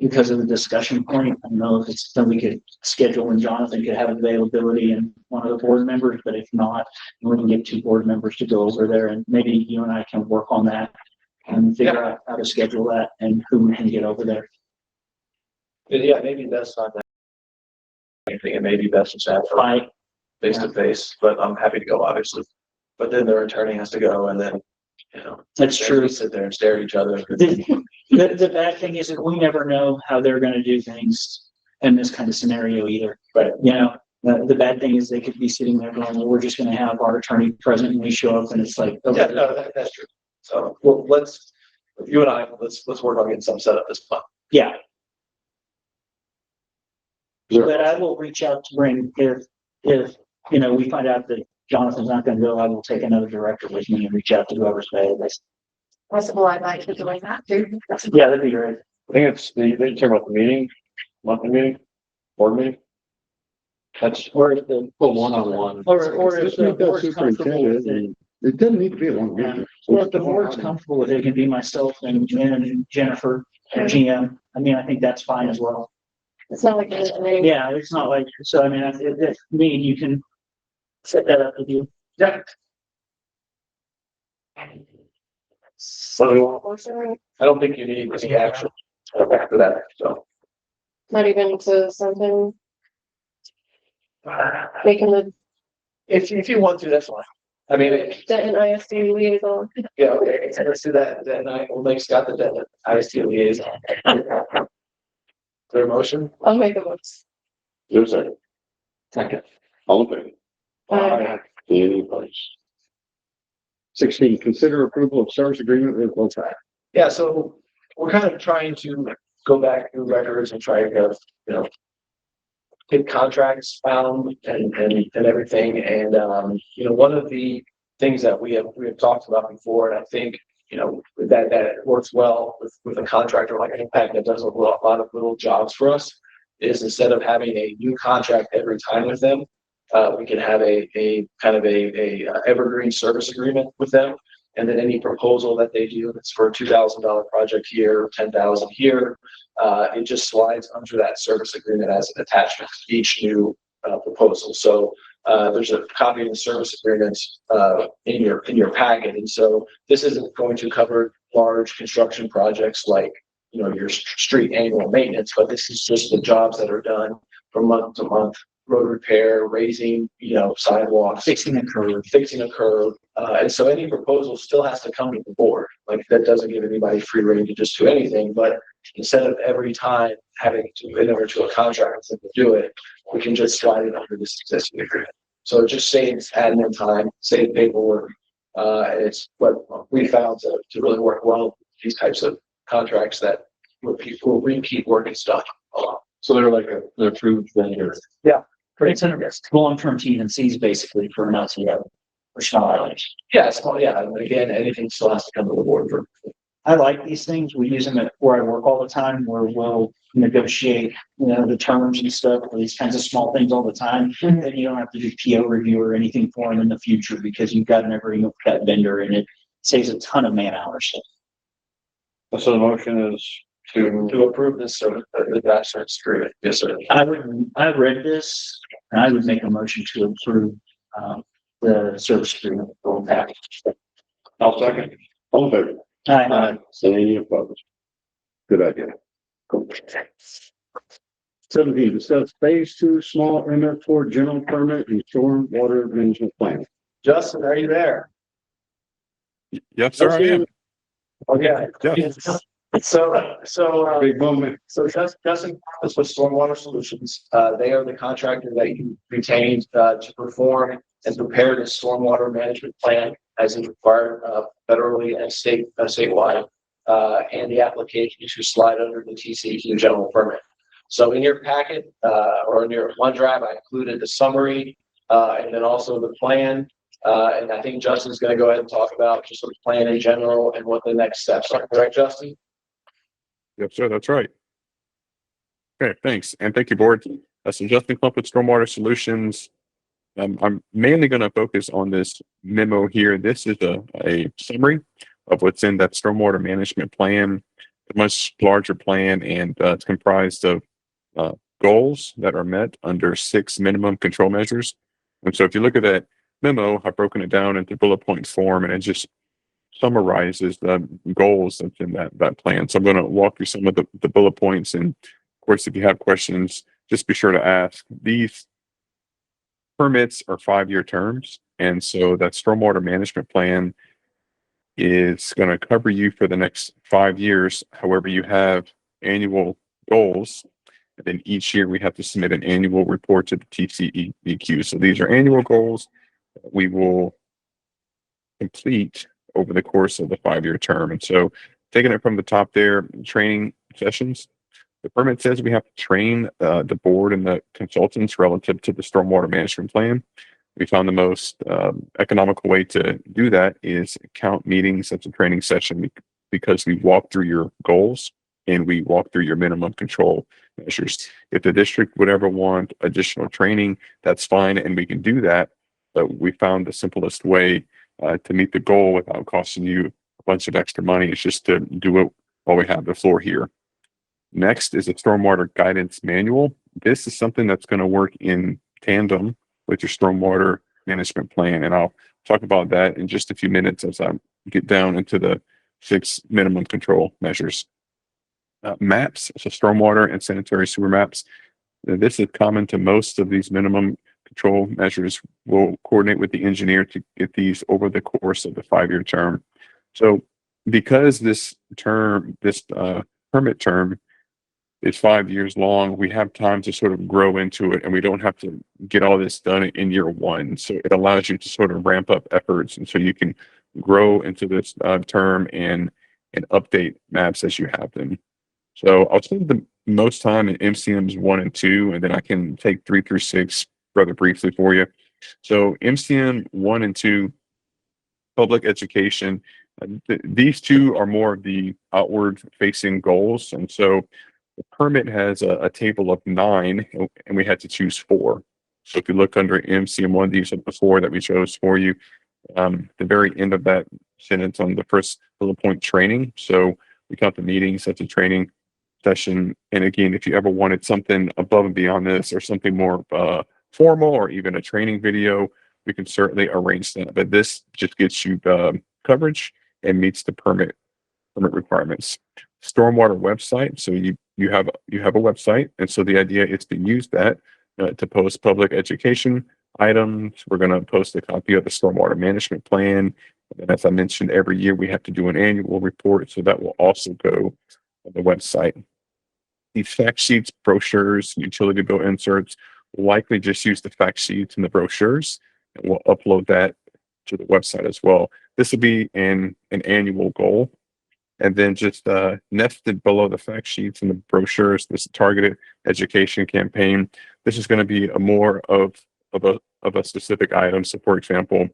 because of the discussion point, I don't know if it's something we could schedule and Jonathan could have availability and one of the board members, but if not, we can get two board members to go over there, and maybe you and I can work on that and figure out how to schedule that and who we can get over there. Yeah, maybe that's not that. Anything, it may be best to have face to face, but I'm happy to go, obviously. But then their attorney has to go, and then, that's true. Sit there and stare at each other. The bad thing is that we never know how they're going to do things in this kind of scenario either. But, the bad thing is they could be sitting there going, well, we're just going to have our attorney present and we show up and it's like, okay. Yeah, no, that's true. So, well, you and I, let's work on getting some set up this month. Yeah. But I will reach out to bring, if we find out that Jonathan's not going to go, I will take another director with me and reach out to whoever's available. Possible, I'd like to doing that too. Yeah, that'd be great. I think it's they talk about the meeting, monthly meeting, board meeting. That's Or the one-on-one. or if Just the make that board's comfortable superintendent, with it. and it doesn't need to be a long Yeah. meeting. Well, if the board's comfortable with it, it can be myself and Jennifer, and GM. I mean, I think that's fine as well. It's not like there's any. Yeah, it's not like, so I mean, if me and you can set that up with you. Yeah. So, I don't think you need any action after that, so. not even to something. Making the If you want to, that's fine. I mean, Denton ISD liaison. yeah, okay, so let's do that, then we'll make Scott the Denton ISD liaison. Is there a motion? I'll make a motion. There's a Second. all in favor. Any opposed? 16, consider approval of service agreement with WOPAC. Yeah, so we're kind of trying to go back through records and try to, get contracts found and everything. And, one of the things that we have talked about before, and I think, that works well with a contractor like Impact that does a lot of little jobs for us, is instead of having a new contract every time with them, we can have a kind of a evergreen service agreement with them. And then any proposal that they do that's for a $2,000 project here, 10,000 here, it just slides under that service agreement as an attachment to each new proposal. So there's a copy of the service agreement in your packet, and so this isn't going to cover large construction projects like your street annual maintenance, but this is just the jobs that are done from month to month. Road repair, raising, sidewalks, Fixing a curve. and so any proposal still has to come to the board. Like that doesn't give anybody free rein to just do anything, but instead of every time having to enter to a contract to do it, we can just slide it under this existing agreement. So it just saves admin time, saves paperwork. It's what we found to really work well with these types of contracts that where people repeat work and stuff a lot. So they're like an approved vendor. It's a long-term T's and C's basically for an LCO. Yeah, and again, anything still has to come to the board for. I like these things. We use them at where I work all the time, where we'll negotiate, the terms and stuff for these kinds of small things all the time. And you don't have to do PO review or anything for them in the future because you've got an agreement with that vendor, and it saves a ton of man hours. So the motion is To approve this service, the dash service agreement. Yes, sir. I've read this, and I would make a motion to approve the service agreement for WOPAC. I'll second. All in favor? Aye. Any opposed? Good idea. Cool. 17, discuss phase 2 small MS4 general permit and storm water management plan. Justin, are you there? Yes, sir, I am. Okay. Yeah. So, Big moment. So Justin is with Stormwater Solutions. They are the contractor that you retained to perform and prepare the stormwater management plan as is required federally and statewide, and the application to slide under the TCEQ general permit. So in your packet or in your OneDrive, I included the summary and then also the plan. And I think Justin's going to go ahead and talk about just the plan in general and what the next steps are. Correct, Justin? Yes, sir, that's right. Okay, thanks. And thank you, board. So Justin Clump with Stormwater Solutions. I'm mainly going to focus on this memo here. This is a summary of what's in that stormwater management plan, a much larger plan, and it's comprised of goals that are met under 6 minimum control measures. And so if you look at that memo, I've broken it down into bullet point form, and it just summarizes the goals that's in that plan. So I'm going to walk through some of the bullet points, and of course, if you have questions, just be sure to ask. These permits are 5-year terms, and so that stormwater management plan is going to cover you for the next 5 years. However, you have annual goals, and then each year we have to submit an annual report to the TCEQ. So these are annual goals that we will complete over the course of the 5-year term. And so taking it from the top there, training sessions, the permit says we have to train the board and the consultants relative to the stormwater management plan. We found the most economical way to do that is count meetings as a training session, because we walk through your goals and we walk through your minimum control measures. If the district would ever want additional training, that's fine, and we can do that. But we found the simplest way to meet the goal without costing you a bunch of extra money is just to do it while we have the floor here. Next is a stormwater guidance manual. This is something that's going to work in tandem with your stormwater management plan, and I'll talk about that in just a few minutes as I get down into the 6 minimum control measures. Maps, so stormwater and sanitary sewer maps. This is common to most of these minimum control measures. We'll coordinate with the engineer to get these over the course of the 5-year term. So because this permit term is 5 years long, we have time to sort of grow into it, and we don't have to get all this done in year 1. So it allows you to sort of ramp up efforts, and so you can grow into this term and and update maps as you have them. So I'll spend the most time in MCMs 1 and 2, and then I can take 3 through 6 rather briefly for you. So MCM 1 and 2, public education, these two are more of the outward facing goals. And so the permit has a table of 9, and we had to choose 4. So if you look under MCM1, these are the 4 that we chose for you. The very end of that sentence on the first bullet point, training. So we count the meetings as a training session. And again, if you ever wanted something above and beyond this, or something more formal, or even a training video, we can certainly arrange that. But this just gets you coverage and meets the permit requirements. Stormwater website. So you have a website, and so the idea is to use that to post public education items. We're going to post a copy of the stormwater management plan. And as I mentioned, every year we have to do an annual report, so that will also go on the website. The fact sheets, brochures, utility bill inserts, we'll likely just use the fact sheets and the brochures, and we'll upload that to the website as well. This will be an annual goal. And then just nested below the fact sheets and the brochures, this targeted education campaign. This is going to be a more of a specific item. So, for example,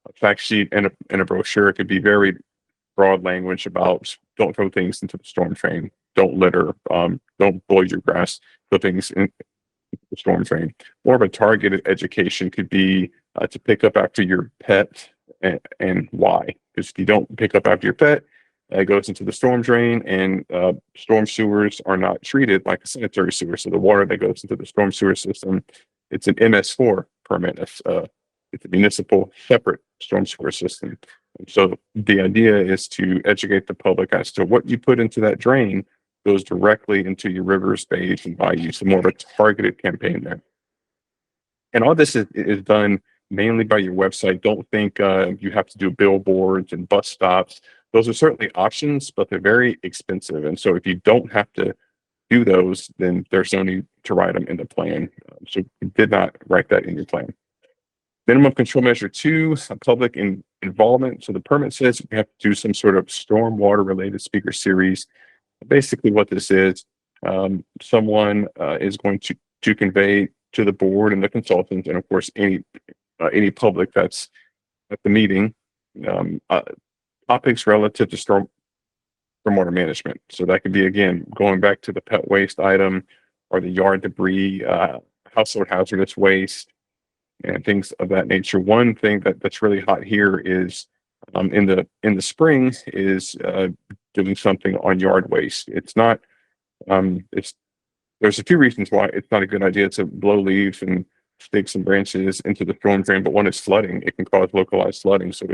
a fact sheet and a brochure could be very broad language about don't throw things into the storm drain, don't litter, don't blow your grass clippings in the storm drain. More of a targeted education could be to pick up after your pet and why. Because if you don't pick up after your pet, it goes into the storm drain, and storm sewers are not treated like a sanitary sewer. So the water that goes into the storm sewer system, it's an MS4 permit. It's a municipal separate storm sewer system. And so the idea is to educate the public as to what you put into that drain goes directly into your rivers, bays, and bayous. So more of a targeted campaign there. And all this is done mainly by your website. Don't think you have to do billboards and bus stops. Those are certainly options, but they're very expensive. And so if you don't have to do those, then there's no need to write them in the plan. So you did not write that in your plan. Minimum control measure 2, public involvement. So the permit says we have to do some sort of stormwater related speaker series. Basically what this is, someone is going to convey to the board and the consultants, and of course any public that's at the meeting, topics relative to stormwater management. So that could be, again, going back to the pet waste item or the yard debris, household hazardous waste, and things of that nature. One thing that's really hot here is in the spring is doing something on yard waste. It's not there's a few reasons why it's not a good idea to blow leaves and sticks and branches into the storm drain, but one is flooding. It can cause localized flooding. So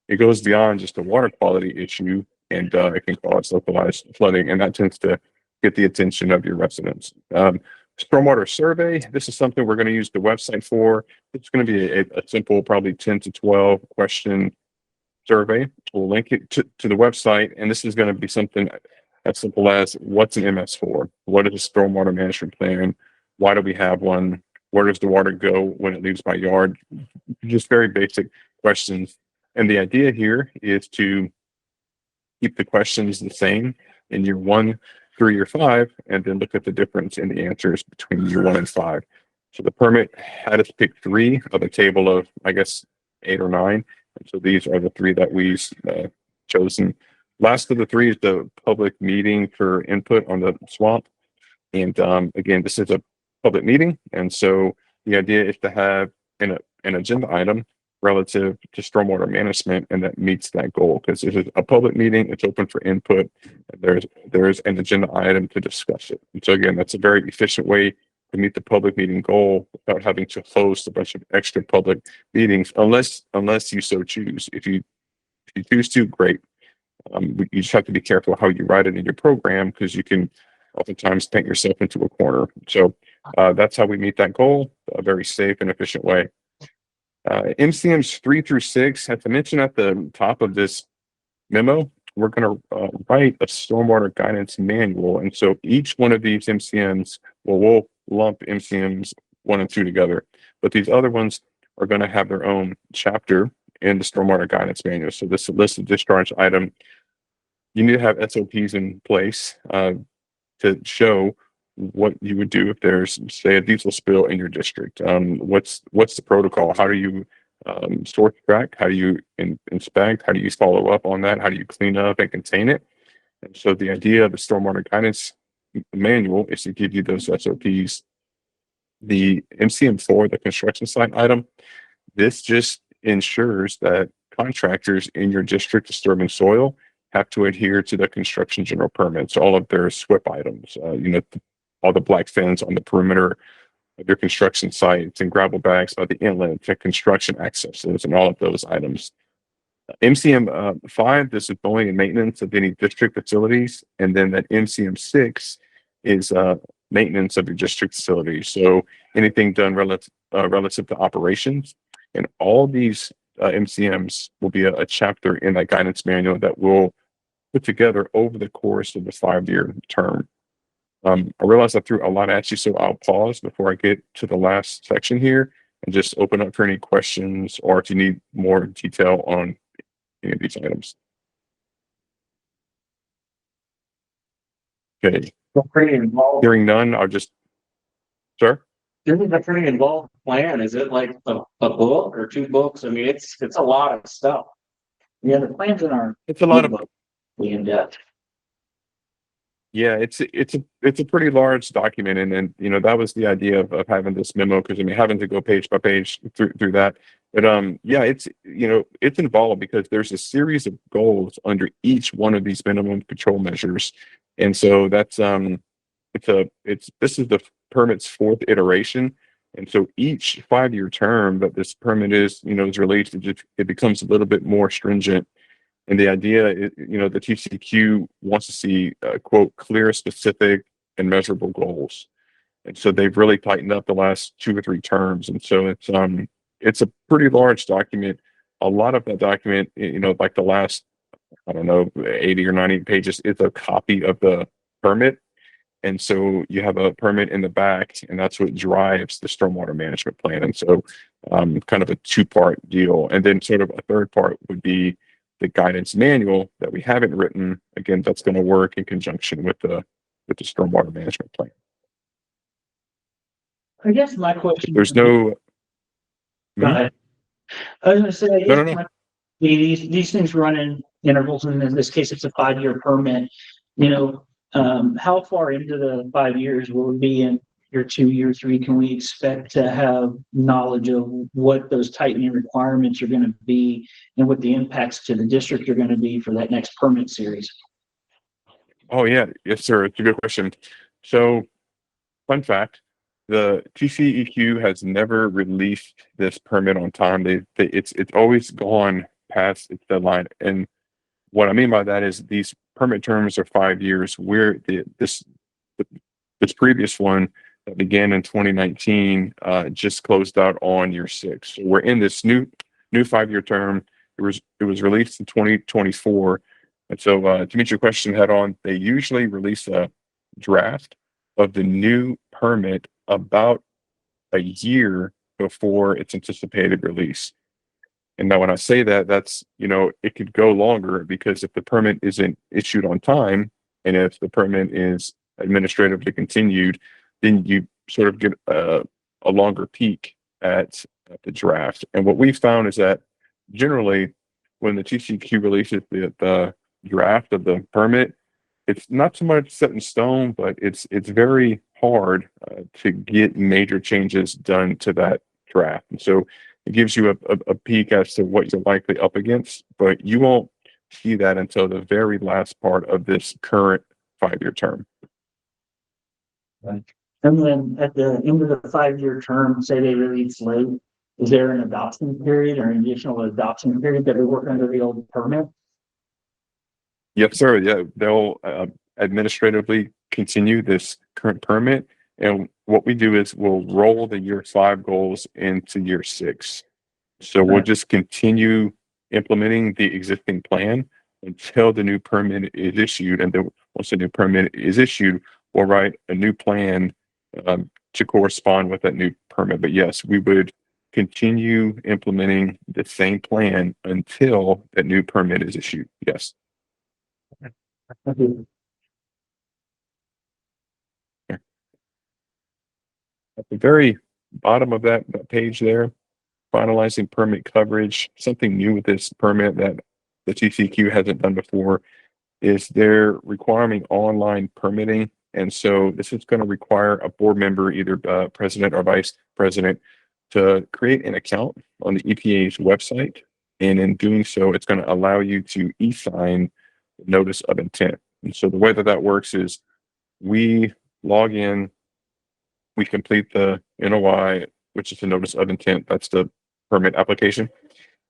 it goes beyond just a water quality issue, and it can cause localized flooding, and that tends to get the attention of your residents. Stormwater survey. This is something we're going to use the website for. It's going to be a simple, probably 10 to 12 question survey. We'll link it to the website, and this is going to be something as simple as what's an MS4? What is a stormwater management plan? Why do we have one? Where does the water go when it leaves my yard? Just very basic questions. And the idea here is to keep the questions the same in year 1 through year 5, and then look at the difference in the answers between year 1 and 5. So the permit had us pick 3 of a table of, I guess, 8 or 9. And so these are the 3 that we've chosen. Last of the 3 is the public meeting for input on the swamp. And again, this is a public meeting. And so the idea is to have an agenda item relative to stormwater management, and that meets that goal, because this is a public meeting. It's open for input. There's an agenda item to discuss it. And so again, that's a very efficient way to meet the public meeting goal without having to host a bunch of extra public meetings, unless you so choose. If you choose to, great. You just have to be careful how you write it in your program, because you can oftentimes paint yourself into a corner. So that's how we meet that goal, a very safe and efficient way. MCMs 3 through 6, as I mentioned at the top of this memo, we're going to write a stormwater guidance manual. And so each one of these MCMs, we'll lump MCMs 1 and 2 together, but these other ones are going to have their own chapter in the stormwater guidance manual. So this illicit discharge item, you need to have SOPs in place to show what you would do if there's, say, a diesel spill in your district. What's the protocol? How do you source track? How do you inspect? How do you follow up on that? How do you clean up and contain it? And so the idea of the stormwater guidance manual is to give you those SOPs. The MCM4, the construction site item, this just ensures that contractors in your district disturbing soil have to adhere to the construction general permits, all of their SWIP items, all the black fins on the perimeter of your construction sites and gravel bags by the inlet to construction accesses and all of those items. MCM 5, this is mowing and maintenance of any district facilities, and then that MCM 6 is maintenance of your district facilities. So anything done relative to operations, and all these MCMs will be a chapter in that guidance manual that we'll put together over the course of the 5-year term. I realize I threw a lot at you, so I'll pause before I get to the last section here and just open up for any questions, or if you need more detail on any of these items. Okay. Pretty involved. Hearing none, I'll just, sir? This is a pretty involved plan. Is it like a book or 2 books? I mean, it's a lot of stuff. Yeah, the plans in our. It's a lot of, in depth. yeah, it's a pretty large document, and that was the idea of having this memo, because I mean, having to go page by page through that. But yeah, it's it's involved because there's a series of goals under each one of these minimum control measures, and so that's this is the permit's 4th iteration, and so each 5-year term that this permit is released, it becomes a little bit more stringent. And the idea is, the TCQ wants to see, quote, clear, specific, and measurable goals. And so they've really tightened up the last 2 or 3 terms. And so it's a pretty large document. A lot of that document, like the last, I don't know, 80 or 90 pages, is a copy of the permit. And so you have a permit in the back, and that's what drives the stormwater management plan. And so kind of a 2-part deal. And then sort of a 3rd part would be the guidance manual that we haven't written. Again, that's going to work in conjunction with the stormwater management plan. I guess my question. There's no. Go ahead. I was gonna say, I guess No. these things run in intervals, and in this case, it's a 5-year permit. How far into the 5 years will it be in year 2, year 3? Can we expect to have knowledge of what those tightening requirements are going to be and what the impacts to the district are going to be for that next permit series? Oh yeah, yes sir. It's a good question. So, fun fact: the TCEQ has never released this permit on time. It's always gone past its deadline. And what I mean by that is these permit terms are 5 years. Where this previous one that began in 2019 just closed out on year 6. So we're in this new 5-year term. It was released in 2024. And so to meet your question head on, they usually release a draft of the new permit about a year before its anticipated release. And now when I say that, that's, it could go longer, because if the permit isn't issued on time, and if the permit is administratively continued, then you sort of get a longer peek at the draft. And what we've found is that generally when the TCQ releases the draft of the permit, it's not so much set in stone, but it's very hard to get major changes done to that draft. And so it gives you a peek as to what you're likely up against, but you won't see that until the very last part of this current 5-year term. Right. And then at the end of the 5-year term, say they release late, is there an adoption period or an additional adoption period that we work under the old permit? Yes, sir. Yeah, they'll administratively continue this current permit. And what we do is we'll roll the year 5 goals into year 6. So we'll just continue implementing the existing plan until the new permit is issued. And then once the new permit is issued, we'll write a new plan to correspond with that new permit. But yes, we would continue implementing the same plan until that new permit is issued. Yes. At the very bottom of that page there, finalizing permit coverage, something new with this permit that the TCQ hasn't done before is they're requiring online permitting. And so this is going to require a board member, either president or vice president, to create an account on the EPA's website. And in doing so, it's going to allow you to e-sign notice of intent. And so the way that works is we log in, we complete the NOI, which is the notice of intent. That's the permit application.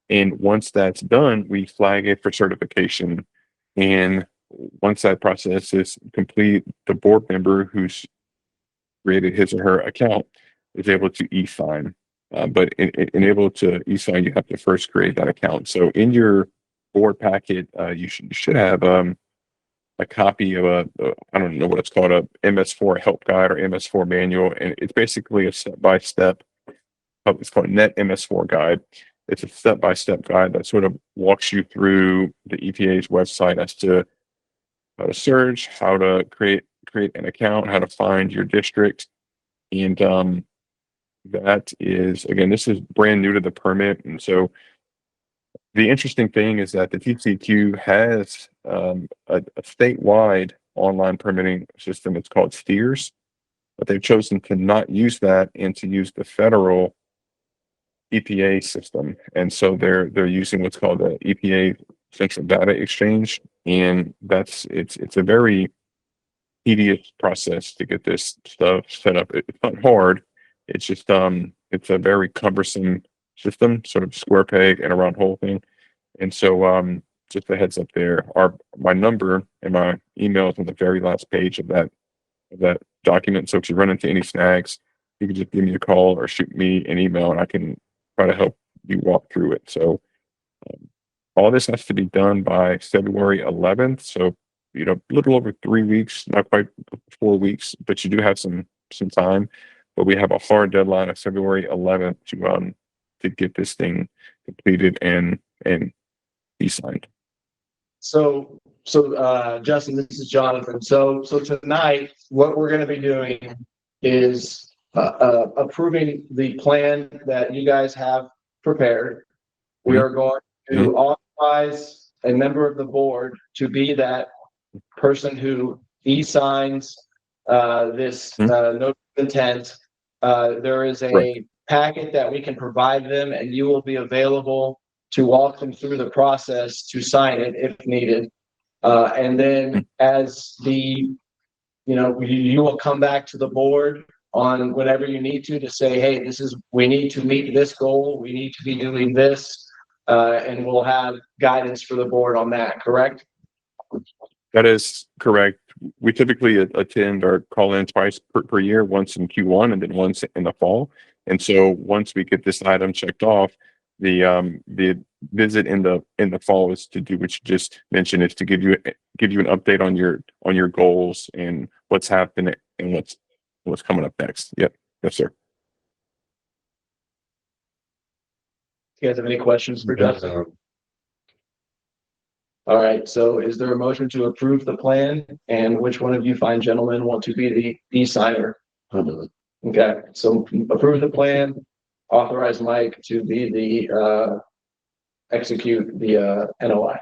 And once that's done, we flag it for certification. And once that process is complete, the board member who's created his or her account is able to e-sign. But in able to e-sign, you have to first create that account. So in your board packet, you should have a copy of I don't know what it's called, a MS4 help guide or MS4 manual. And it's basically a step-by-step, it's called Net MS4 guide. It's a step-by-step guide that sort of walks you through the EPA's website as to how to search, how to create an account, how to find your district. And that is, again, this is brand new to the permit. And so the interesting thing is that the TCQ has a statewide online permitting system. It's called STEERS, but they've chosen to not use that and to use the federal EPA system. And so they're using what's called the EPA Central Data Exchange. And it's a very tedious process to get this stuff set up. It's not hard. It's just it's a very cumbersome system, sort of square peg and a round hole thing. And so just a heads up there. My number and my email is on the very last page of that document. So if you run into any snags, you can just give me a call or shoot me an email and I can try to help you walk through it. So all this has to be done by February 11th. So, a little over 3 weeks, not quite 4 weeks, but you do have some time. But we have a hard deadline of February 11th to get this thing completed and be signed. So, Justin, this is Jonathan. So tonight, what we're going to be doing is approving the plan that you guys have prepared. We are going to authorize a member of the board to be that person who e-signs this notice of intent. There is a packet that we can provide them, and you will be available to walk them through the process to sign it if needed. And then as you will come back to the board on whenever you need to say, hey, we need to meet this goal. We need to be doing this. And we'll have guidance for the board on that, correct? That is correct. We typically attend or call in twice per year, once in Q1 and then once in the fall. And so once we get this item checked off, the visit in the fall is to do what you just mentioned, is to give you an update on your goals and what's happening and what's coming up next. Yep. Yes, sir. You guys have any questions for Justin? All right, so is there a motion to approve the plan, and which one of you fine gentlemen want to be the e-signer? Okay, so approve the plan, authorize Mike to be the execute the NOI.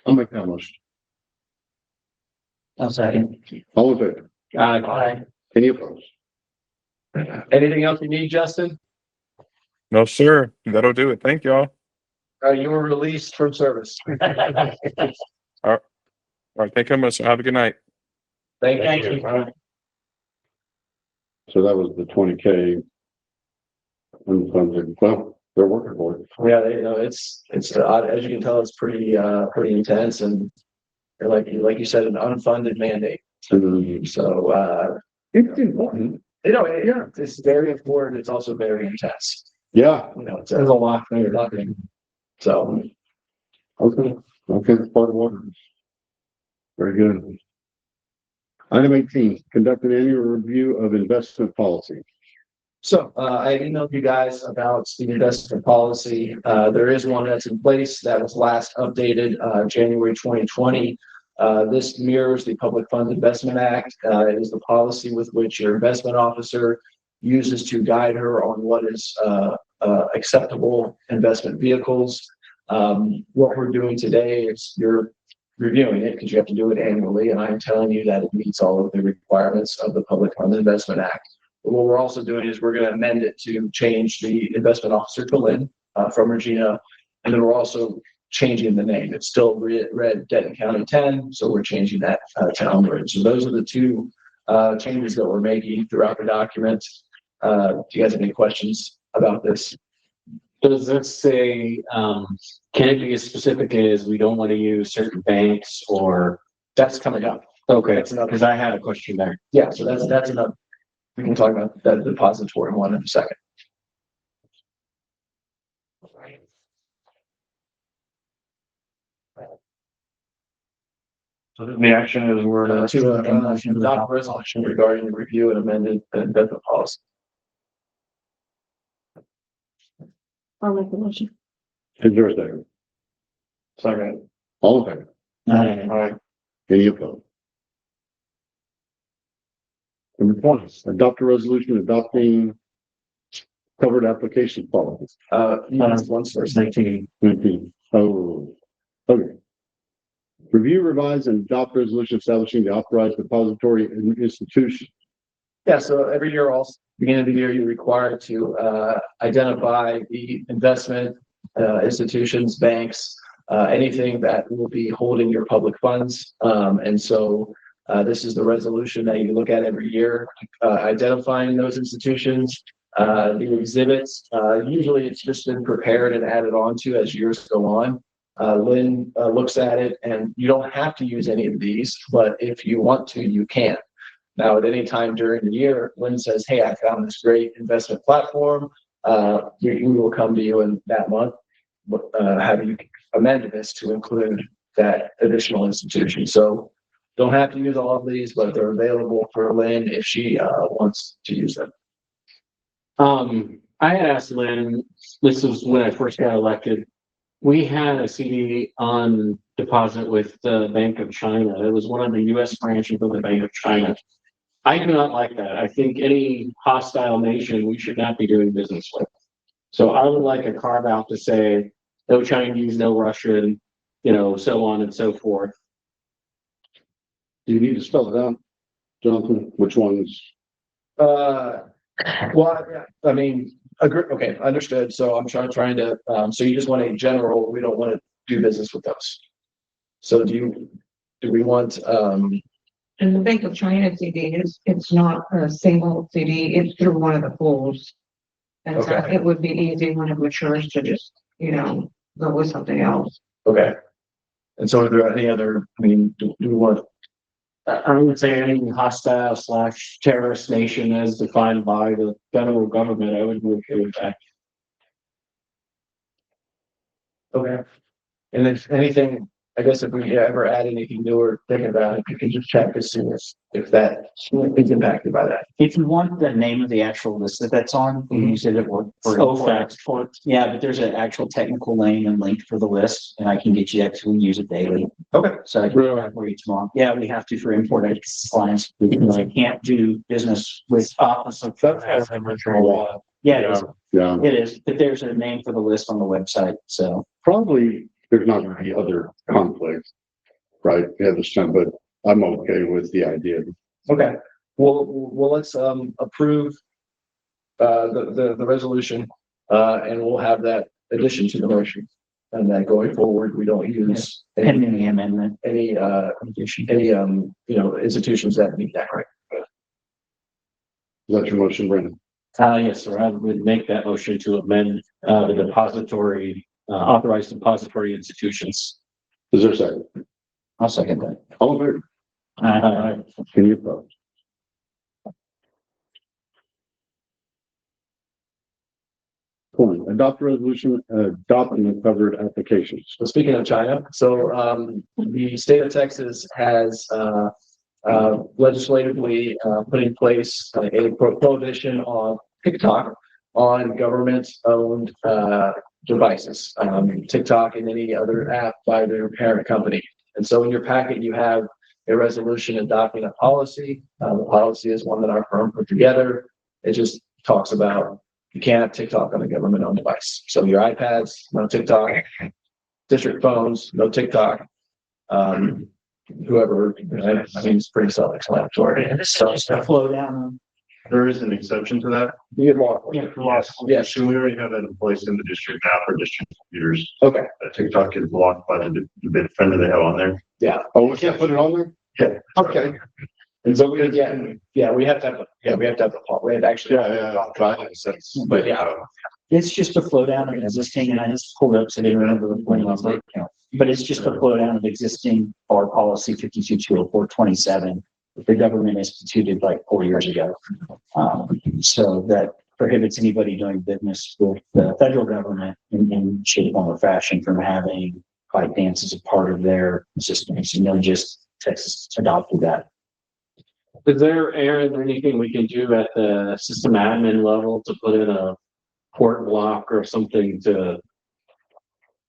I'll make that motion. I'll second. All in favor? Aye. Any opposed? Anything else you need, Justin? No, sir. That'll do it. Thank y'all. You were released from service. All right. Thank you much. Have a good night. Thank you. So that was the 20K unfunded. Well, they're working for it. Yeah, it's as you can tell, it's pretty intense, and like you said, an unfunded mandate. So It's important. it's very important. It's also very intense. Yeah. There's a lot there. So Okay. It's part of water. Very good. Item 18, conduct an annual review of investment policy. So, I emailed you guys about the investment policy. There is one that's in place that was last updated, January 2020. This mirrors the Public Funds Investment Act. It is the policy with which your investment officer uses to guide her on what is, acceptable investment vehicles. What we're doing today is you're reviewing it because you have to do it annually, and I'm telling you that it meets all of the requirements of the Public Funds Investment Act. But what we're also doing is we're going to amend it to change the investment officer to Lynn from Regina, and then we're also changing the name. It's still read Denton County 10, so we're changing that to Elmwood. So those are the two changes that we're making throughout the document. Do you guys have any questions about this? Does this say, can it be as specific as we don't want to use certain banks or? That's coming up. Okay, That's another. because I had a question there. Yeah, so that's enough. We can talk about that depository one in a second. So the action is we're To adopt a resolution regarding the review and amended investment policy. I'll make the motion. Is there a second? second. All in favor? All right. Any opposed? Number 20, adopt a resolution adopting covered application policy. Once first. 19. Oh, okay. Review, revise, and adopt resolution establishing the authorized depository institution. Yeah, so every year, also beginning of the year, you're required to identify the investment institutions, banks, anything that will be holding your public funds. And so this is the resolution that you look at every year, identifying those institutions, the exhibits. Usually it's just been prepared and added on to as years go on. Lynn looks at it, and you don't have to use any of these, but if you want to, you can. Now, at any time during the year, Lynn says, hey, I found this great investment platform. We will come to you in that month, have you amend this to include that additional institution. So don't have to use all of these, but they're available for Lynn if she wants to use them. I asked Lynn, this was when I first got elected. We had a CD on deposit with the Bank of China. It was one of the US branches of the Bank of China. I do not like that. I think any hostile nation we should not be doing business with. So I would like a carve out to say no Chinese, no Russian, so on and so forth. Do you need to spell it out, Jonathan? Which ones? Well, I mean, agree. Okay, understood. So I'm trying to, so you just want a general, we don't want to do business with those. So do we want, And the Bank of China CD it's not a single CD, it's through one of the pools. And so Okay. it would be easy when it matures to just, go with something else. okay. And so are there any other, I mean, do we want, I would say any hostile / terrorist nation as defined by the federal government, I would be okay with that. okay. And if anything, I guess if we ever add anything new or think about it, you can just check as soon as if that is impacted by that. If you want the name of the actual list that that's on, you can use it for OFAC. Yeah, but there's an actual technical name and link for the list, and I can get you that because we use it daily. Okay. So I can do that for you tomorrow. Yeah, we have to for import clients. I can't do business with office of. Yeah, it is. Yeah, It is, but there's a name for the list on the website, so. probably there's not going to be other conflicts, right? Yeah, this time, but I'm okay with the idea. Okay, well, let's approve the resolution, and we'll have that addition to the motion. And that going forward, we don't use Pending the amendment. any institutions that meet that criteria. Is that your motion, Brandon? Yes, sir. I would make that motion to amend the depository, authorized depository institutions. Is there a second? I'll second that. All in favor? Aye. Any opposed? Point, adopt a resolution adopting the covered applications. So speaking of China, so the state of Texas has legislatively put in place a prohibition on TikTok on government-owned devices, TikTok and any other app by their parent company. And so in your packet, you have a resolution adopting a policy. The policy is one that our firm put together. It just talks about you can't have TikTok on a government-owned device. So your iPads, no TikTok. District phones, no TikTok. Whoever, I mean, it's pretty self-explanatory. So it's gonna flow down. There is an exception to that. You get more. Yes, so we already have that in place in the district now for district computers. Okay. TikTok is blocked by the defender they have on there. Yeah. Oh, we can't put it on there? Yeah. Okay. And so we have to have, we have to have we have to actually. But yeah. It's just a flow down of existing, and I just pulled it up so they remember the point on the account. But it's just a flow down of existing our policy 52-204-27 that the government instituted like 4 years ago. So that prohibits anybody doing business with the federal government in shape, form, or fashion from having fight dance as a part of their systems. You know, just Texas adopted that. Is there, Aaron, anything we can do at the system admin level to put in a port block or something to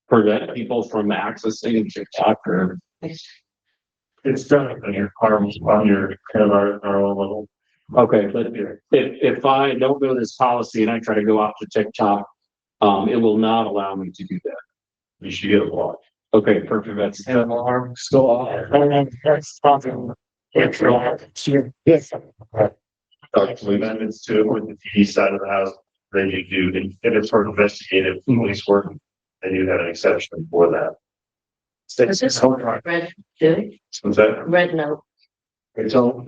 prevent people from accessing TikTok or? It's done on your on your kind of our own level. Okay, but if I don't go to this policy and I try to go off to TikTok, it will not allow me to do that. You should get a block. Okay, perfect. That's Alarm still off. That's possible. Yes. Amendments to it with the TV side of the house. Then you do, if it's for investigative police work, they do have an exception for that. Is this red, What's that? red note? It's all,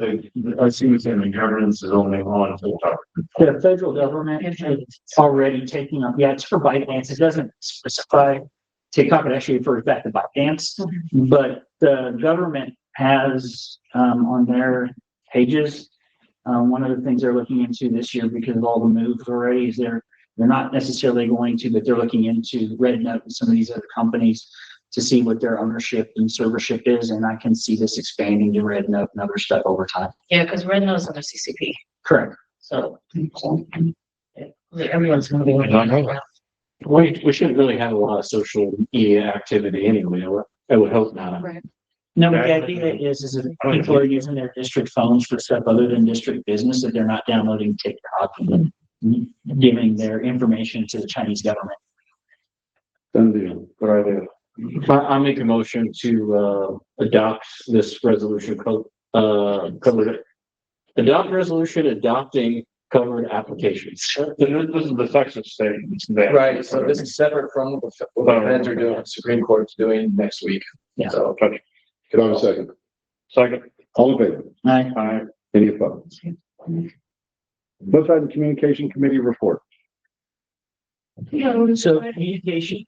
I see what's in the governance is only on TikTok. The federal government is already taking up, yeah, it's for ByteDance. It doesn't specify TikTok, it actually refers back to ByteDance. But the government has on their pages, one of the things they're looking into this year because of all the moves already is they're not necessarily going to, but they're looking into Red Note and some of these other companies to see what their ownership and servership is. And I can see this expanding to Red Note and other stuff over time. Yeah, because red note is under CCP, Correct. so. Everyone's gonna be. we shouldn't really have a lot of social media activity anyway. I would hope not. Right. No, but the idea is if people are using their district phones for stuff other than district business, that they're not downloading TikTok and giving their information to the Chinese government. Done deal. What I do. I make a motion to adopt this resolution adopt resolution adopting covered applications. This is the Texas state. Right, so this is separate from what the feds are doing, Supreme Court's doing next week. Yeah. So, Can I have a second? Second. All in favor? Aye. Any opposed? Both item communication committee report. So communication.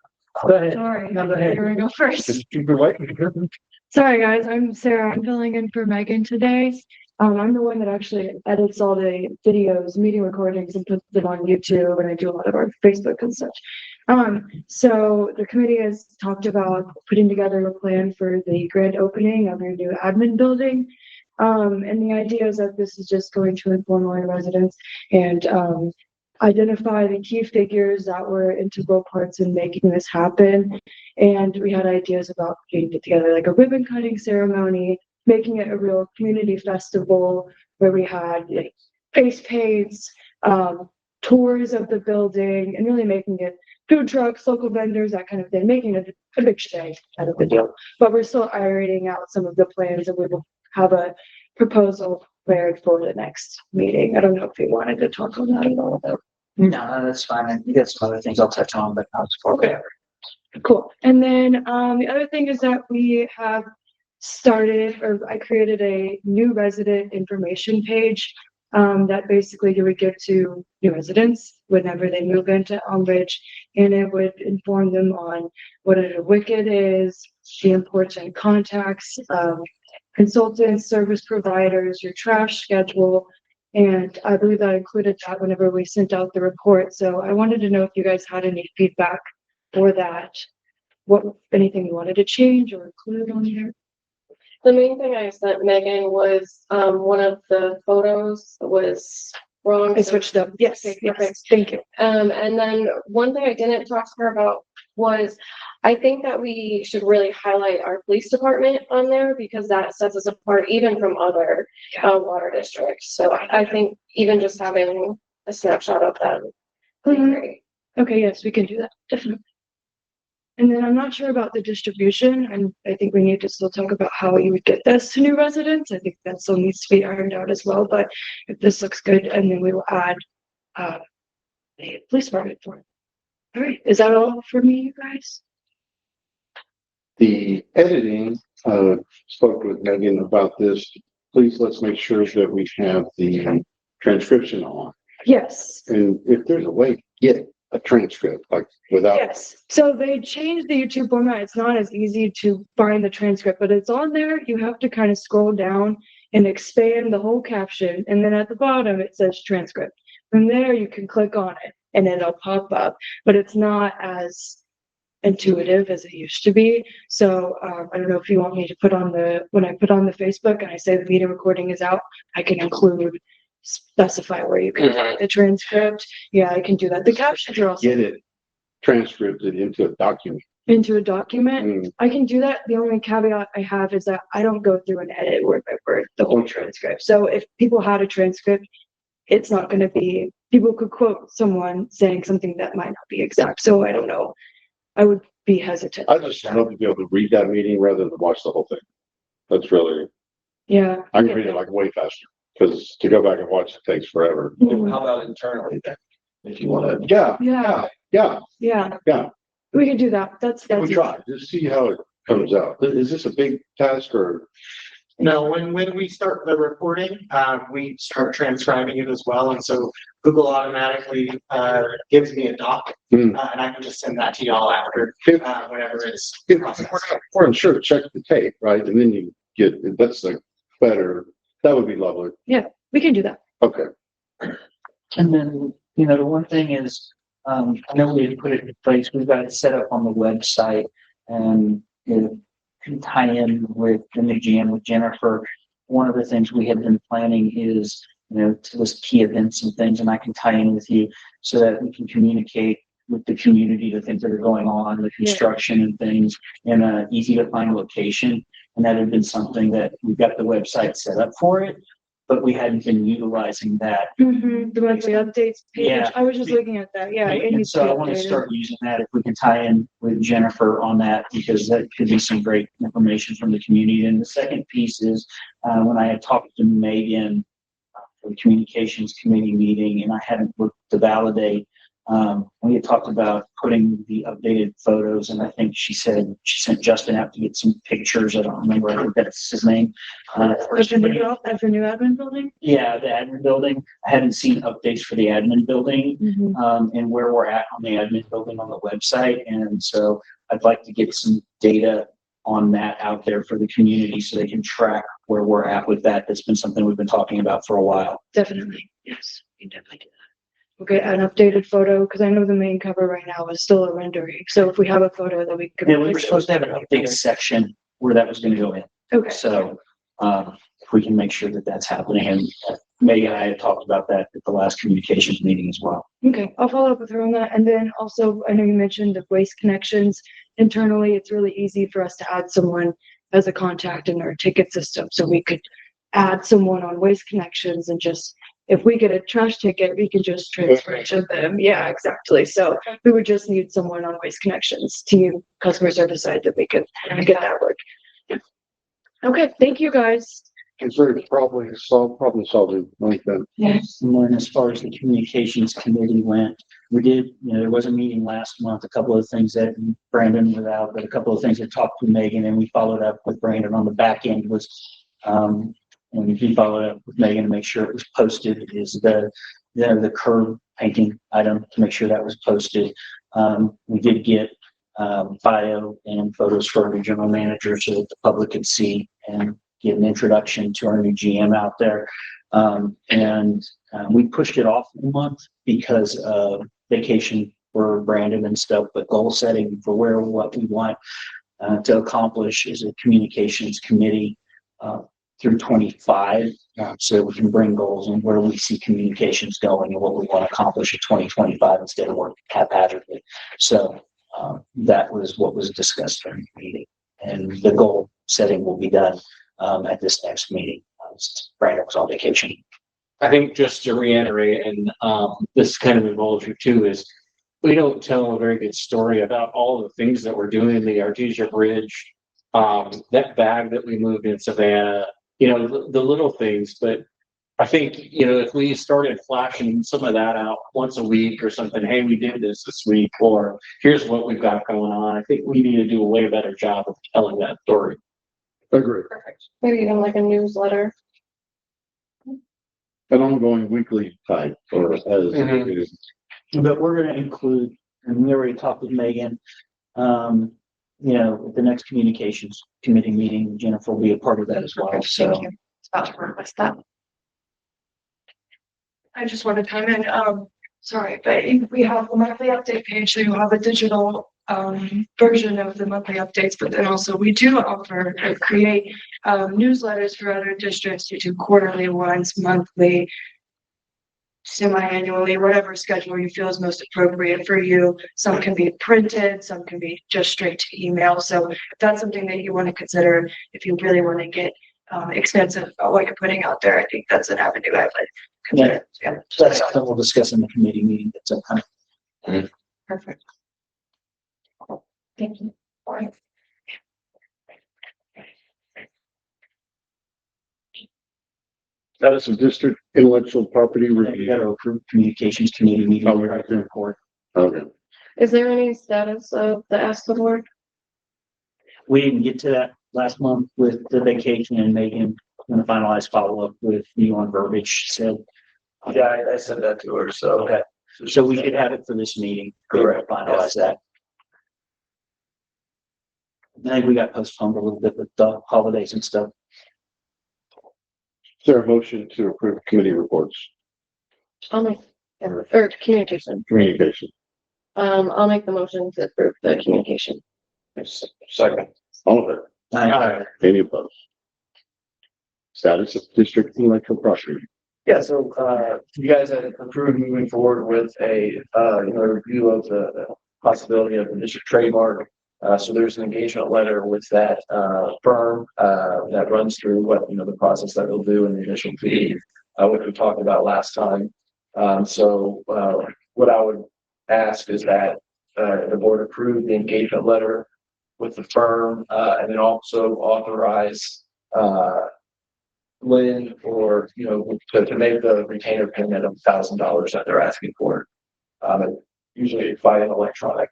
Go ahead. Sorry, No, go ahead. here we go first. Just keep it right. Sorry, guys, I'm Sarah. I'm filling in for Megan today. I'm the one that actually edits all the videos, meeting recordings, and puts them on YouTube, and I do a lot of our Facebook and such. So the committee has talked about putting together a plan for the grand opening of your new admin building. And the idea is that this is just going to inform our residents and identify the key figures that were integral parts in making this happen. And we had ideas about putting it together like a ribbon cutting ceremony, making it a real community festival where we had like face paints, tours of the building, and really making it food trucks, local vendors, that kind of thing, making it a big day out of the deal. But we're still ironing out some of the plans, and we will have a proposal prepared for the next meeting. I don't know if you wanted to talk on that at all, though. No, that's fine. I think that's some other things I'll touch on, but not for whatever. Cool. And then the other thing is that we have started, or I created a new resident information page that basically you would give to new residents whenever they move into Elmbridge, and it would inform them on what a wicket is, the important contacts, consultants, service providers, your trash schedule. And I believe that included that whenever we sent out the report. So I wanted to know if you guys had any feedback for that. What, anything you wanted to change or include on here? The main thing I sent Megan was one of the photos was wrong. I switched up. Yes, Okay, yes, perfect. thank you. And then one thing I didn't talk to her about was, I think that we should really highlight our police department on there because that sets us apart even from other water districts. So I think even just having a snapshot of them would be great. Okay, yes, we can do that, definitely. And then I'm not sure about the distribution, and I think we need to still talk about how you would get this to new residents. I think that still needs to be ironed out as well, but if this looks good, and then we will add the police department for it. All right, is that all for me, you guys? The editing, spoke with Megan about this. Please, let's make sure that we have the transcription on. Yes. And if there's a way to get a transcript, like without. Yes, so they changed the YouTube format. It's not as easy to find the transcript, but it's on there. You have to kind of scroll down and expand the whole caption. And then at the bottom, it says transcript. From there, you can click on it and it'll pop up, but it's not as intuitive as it used to be. So I don't know if you want me to put on when I put on the Facebook and I say the meeting recording is out, I can specify where you can find the transcript. Yeah, I can do that. The captions are also Get it transcripted into a document. into a document. I can do that. The only caveat I have is that I don't go through and edit word by word the whole transcript. So if people had a transcript, it's not going to be, people could quote someone saying something that might not be exact. So I don't know. I would be hesitant. I just love to be able to read that meeting rather than watch the whole thing. That's really, Yeah. I can read it like way faster because to go back and watch it takes forever. How about internally then? If you wanna. Yeah, Yeah. yeah, Yeah. yeah. We can do that. That's We try, just see how it comes out. Is this a big task or? No, when we start the recording, we start transcribing it as well, and so Google automatically gives me a doc, and I can just send that to y'all after, whenever it's. We're sure to check the tape, right? And then you get, that's like better, that would be lovely. Yeah, we can do that. Okay. And then, you know, the one thing is, I know we had put it in place, we've got it set up on the website and it can tie in with the new GM with Jennifer. One of the things we had been planning is, you know, to list key events and things, and I can tie in with you so that we can communicate with the community, the things that are going on, the construction and things in an easy to find location. And that had been something that we've got the website set up for it, but we hadn't been utilizing that. The monthly updates page. Yeah. I was just looking at that. Yeah. it And needs so be I want to updated. start using that if we can tie in with Jennifer on that, because that could be some great information from the community. And the second piece is, when I had talked to Megan for the communications committee meeting, and I hadn't looked to validate, we had talked about putting the updated photos, and I think she said she sent Justin out to get some pictures. I don't remember, I think that's his name. Of the new admin building? Yeah, the admin building. I haven't seen updates for the admin building, and where we're at on the admin building on the website. And so I'd like to get some data on that out there for the community so they can track where we're at with that. That's been something we've been talking about for a while. Definitely. Yes, we can definitely do that. Okay, an updated photo, because I know the main cover right now is still a rendering. So if we have a photo that we could. Yeah, we were supposed to have an updated section where that was going to go in. Okay. So, if we can make sure that that's happening, and Megan and I had talked about that at the last communications meeting as well. Okay, I'll follow up with her on that. And then also, I know you mentioned the waste connections internally. It's really easy for us to add someone as a contact in our ticket system. So we could add someone on waste connections and just, if we get a trash ticket, we can just transfer it to them. Yeah, exactly. So we would just need someone on waste connections to you, customer service side, that we could get that work. Yeah. Okay, thank you guys. It's very problem solving like that. Yes. And then as far as the communications committee went, we did, you know, there was a meeting last month, a couple of things that Brandon was out, but a couple of things that talked to Megan, and we followed up with Brandon on the back end was, and he followed up with Megan to make sure it was posted, is the curb painting item, to make sure that was posted. We did get bio and photos for our general manager so that the public could see and get an introduction to our new GM out there. We pushed it off a month because of vacation for Brandon and stuff, but goal setting for what we want to accomplish is a communications committee through 25, so that we can bring goals and where we see communications going and what we want to accomplish in 2025 instead of working haphazardly. So that was what was discussed during the meeting, and the goal setting will be done at this next meeting. Brandon was on vacation. I think just to reiterate, and this kind of involves you too, is we don't tell a very good story about all the things that we're doing, the Artesia Bridge, that bag that we moved in Savannah, you know, the little things. But I think, you know, if we started flashing some of that out once a week or something, hey, we did this week, or here's what we've got going on, I think we need to do a way better job of telling that story. Agree. Perfect. Maybe even like a newsletter. An ongoing weekly type or as it is. But we're going to include, and we already talked with Megan, you know, at the next communications committee meeting, Jennifer will be a part of that as well. So Thank you. It's about to request that. I just want to come in, sorry, but we have a monthly update page, so you have a digital version of the monthly updates, but then also we do offer or create newsletters for other districts. You do quarterly ones, monthly, semi-annually, whatever schedule you feel is most appropriate for you. Some can be printed, some can be just straight to email. So if that's something that you want to consider, if you really want to get expensive about what you're putting out there, I think that's an avenue I would consider. Yeah. so that's something we'll discuss in the committee meeting that's upcoming. Perfect. Thank you. That is a district intellectual property We got review. to approve communications committee meeting. Oh, right there. Report. Okay. Is there any status of the ASCA board? We didn't get to that last month with the vacation, and Megan going to finalize follow-up with you on verbiage, she said. Yeah, I said that to her, so. Okay, so we should have it for this meeting. Correct. Finalize that. I think we got postponed a little bit with the holidays and stuff. Is there a motion to approve committee reports, I'll make, or communication. communication? I'll make the motion to approve the communication. Second. All of it. Any opposed? Status of district intellectual property. Yeah, so, you guys had approved moving forward with a, review of the possibility of the district trademark. So there's an engagement letter with that, firm, that runs through what, the process that they'll do in the initial fee, which we talked about last time. So, what I would ask is that, the board approve the engagement letter with the firm, and then also authorize, Lynn or, to make the retainer payment of $1,000 that they're asking for. Usually by an electronic,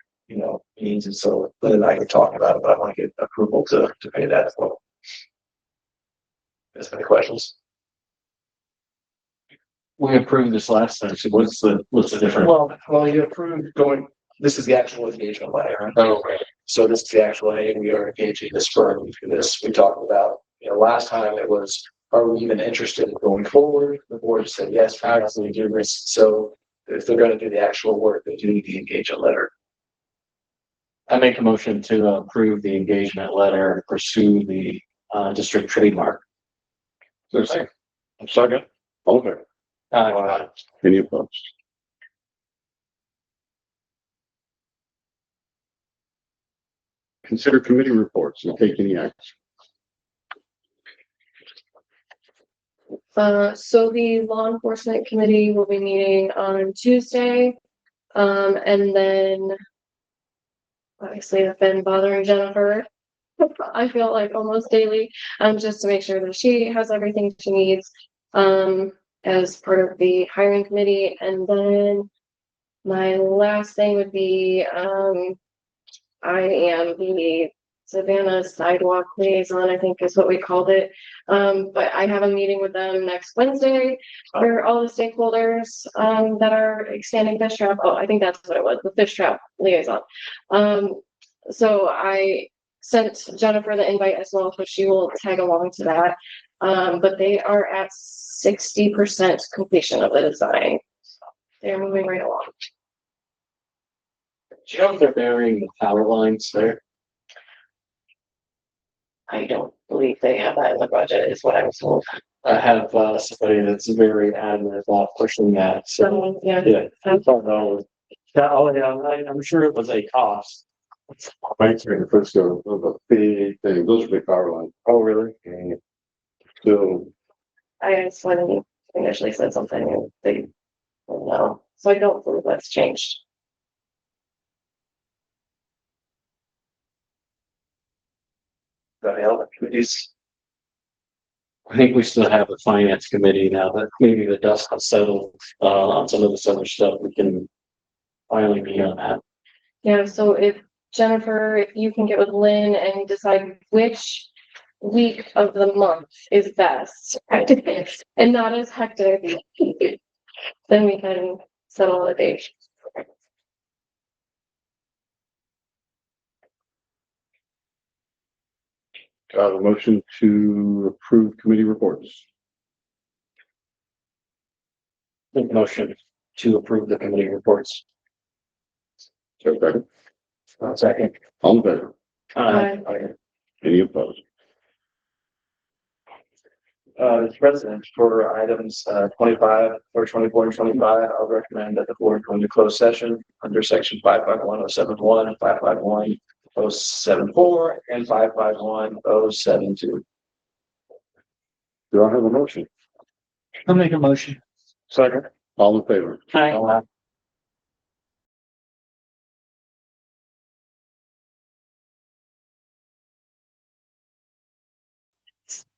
means, and so Lynn and I can talk about it, but I want to get approval to pay that as well. Any questions? We approved this last time, so what's the difference? Well, you approved this is the actual engagement letter. Right? Oh, okay. So this is the actual, hey, we are engaging this firm for this. We talked about, last time it was, are we even interested in going forward? The board said, yes, we're absolutely do this. So if they're going to do the actual work, they do need the engagement letter. I make a motion to approve the engagement letter and pursue the district trademark. There's a second. All of it. Any opposed? Consider committee reports and take any action. So the law enforcement committee will be meeting on Tuesday. And then obviously I've been bothering Jennifer. I feel like almost daily, just to make sure that she has everything she needs, as part of the hiring committee. And then my last thing would be, I am the Savannah sidewalk liaison, I think is what we called it. But I have a meeting with them next Wednesday for all the stakeholders, that are extending fish trap. Oh, I think that's what it was, the fish trap liaison. So I sent Jennifer the invite as well, so she will tag along to that. But they are at 60% completion of the design. They're moving right along. Do you know if they're burying the power lines there? I don't believe believe they have that in the budget, is what I was told. I have, somebody that's very adamant about pushing that, so, Someone, yeah. yeah, I don't know. Yeah, oh, yeah, I'm sure it was a cost. Banks are in Frisco, those are big thing, those are big power lines. Oh, really? So, I just when he initially said something and they don't know. So I don't believe that's changed. The other committees. I think we still have a finance committee now, but maybe the dust has settled, on some of this other stuff, we can finally be on that. Yeah, so if Jennifer, if you can get with Lynn and decide which week of the month is best and not as hectic, then we can settle a date. a motion to approve committee reports. Make motion to approve the committee reports. Second. Second. All in favor? Aye. Any opposed? As president for items 25 or 24 and 25, I'll recommend that the board go into closed session under section 551-071, 551-074, and 551-072. Do I have a motion? I'll make a motion. Second. All in favor? Aye.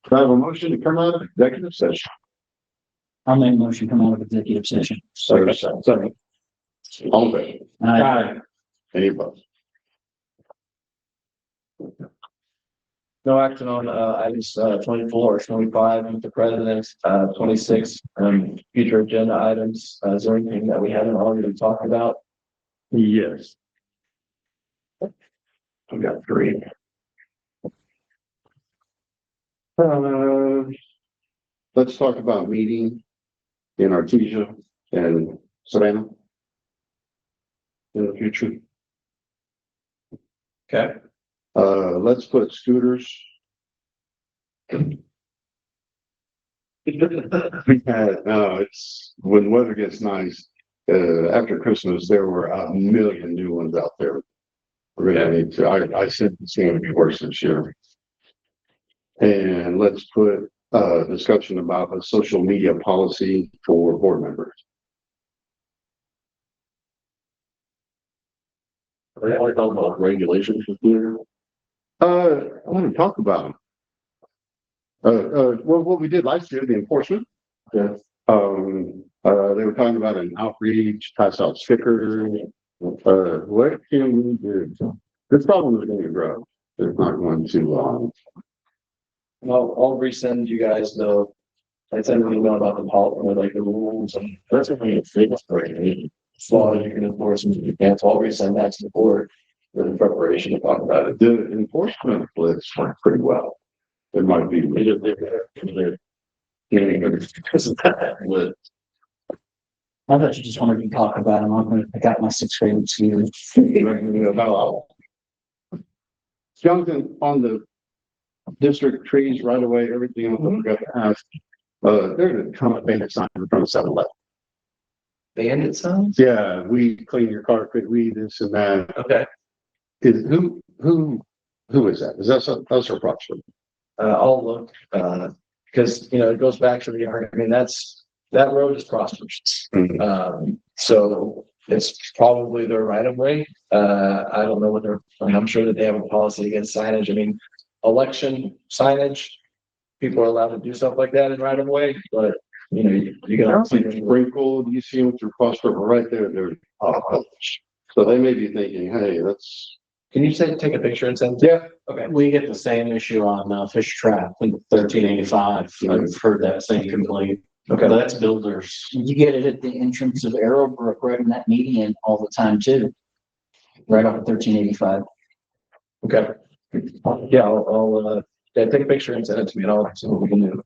Do I have a motion to come out of executive session? I'll make a motion, come out of executive session. Second. All in favor? Aye. Any opposed? No action on items 24 or 25 with the president, 26 future agenda items. Is there anything that we haven't already talked about? Yes. We got 3. Let's talk about meeting in Artesia and Savannah in the future. Okay. Let's put scooters. It's when weather gets nice, after Christmas, there were a million new ones out there. We're gonna need to, I said it's gonna be worse this year. And let's put discussion about a social media policy for board members. I want to talk about regulations here. I want to talk about them. Well, what we did last year, the enforcement. Yeah. They were talking about an outreach, pass out stickers. What can we do? This problem is going to grow. It's not going to, I'll resend you guys I sent an email about the policy, like the rules, and that's what we fix for it. As long as you can enforce them, you can't. So I'll resend that to the board for the preparation to talk about it. the enforcement blitz went pretty well. It might be. I thought you just wanted to talk about them. I'm gonna pick out my 6th grade student. Jonathan, on the district trees right away, everything else I forgot to ask. There's a ton of bandit signs in front of 7-Eleven. Bandit signs? Yeah, we clean your carpet, we this and that. Okay. Is who is that? Is that us or Proctor? I'll look, because, it goes back to the argument. I mean, that road is prosperous. So it's probably their right of way. I don't know what I'm sure that they have a policy against signage. I mean, election signage, people are allowed to do stuff like that in right of way, but you can sprinkle, you see what your Proctor right there, they're so they may be thinking, hey, let's. Can you take a picture and send? Yeah. Okay. We get the same issue on fish trap in 1385. I've heard that same complaint. Okay. But that's builders. You get it at the entrance of Arrowbrook, right in that median all the time too. Right off of 1385. Okay. Yeah, I'll take a picture and send it to me and I'll see what we can do.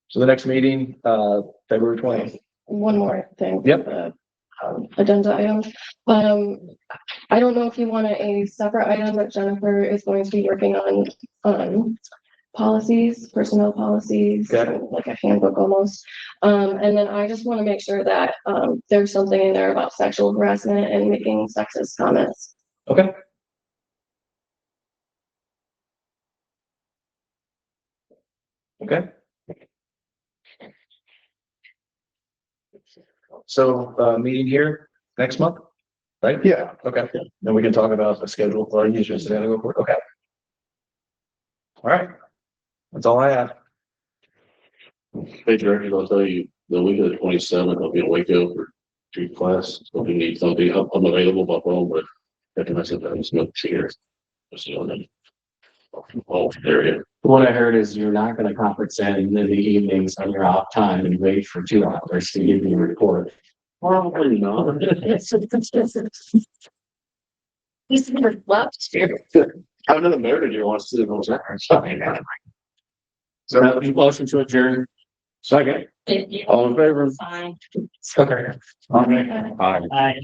So the next meeting, February 20th. One more thing. Yep. agenda item. I don't know if you want a separate item, but Jennifer is going to be working on policies, personnel policies, Okay. like a handbook almost. And then I just want to make sure that there's something in there about sexual harassment and making sexist comments. Okay. Okay. So, meeting here next month, right? Yeah. Okay, then we can talk about the schedule for our users. Okay. All right. That's all I have. Hey, Director, I'll tell you, the week of the 27th, I'll be in Waco for street class. So if you need something, I'm available by phone, but after I said that, I'm smoking cigarettes. Just on the area. What I heard is you're not gonna conference in the evenings on your off time and wait for 2 hours to give you a report. Probably not. He's left. I have another marriage here wants to do that. So motion to adjourn. Thank you. All in favor? Fine. Okay. Aye. Aye.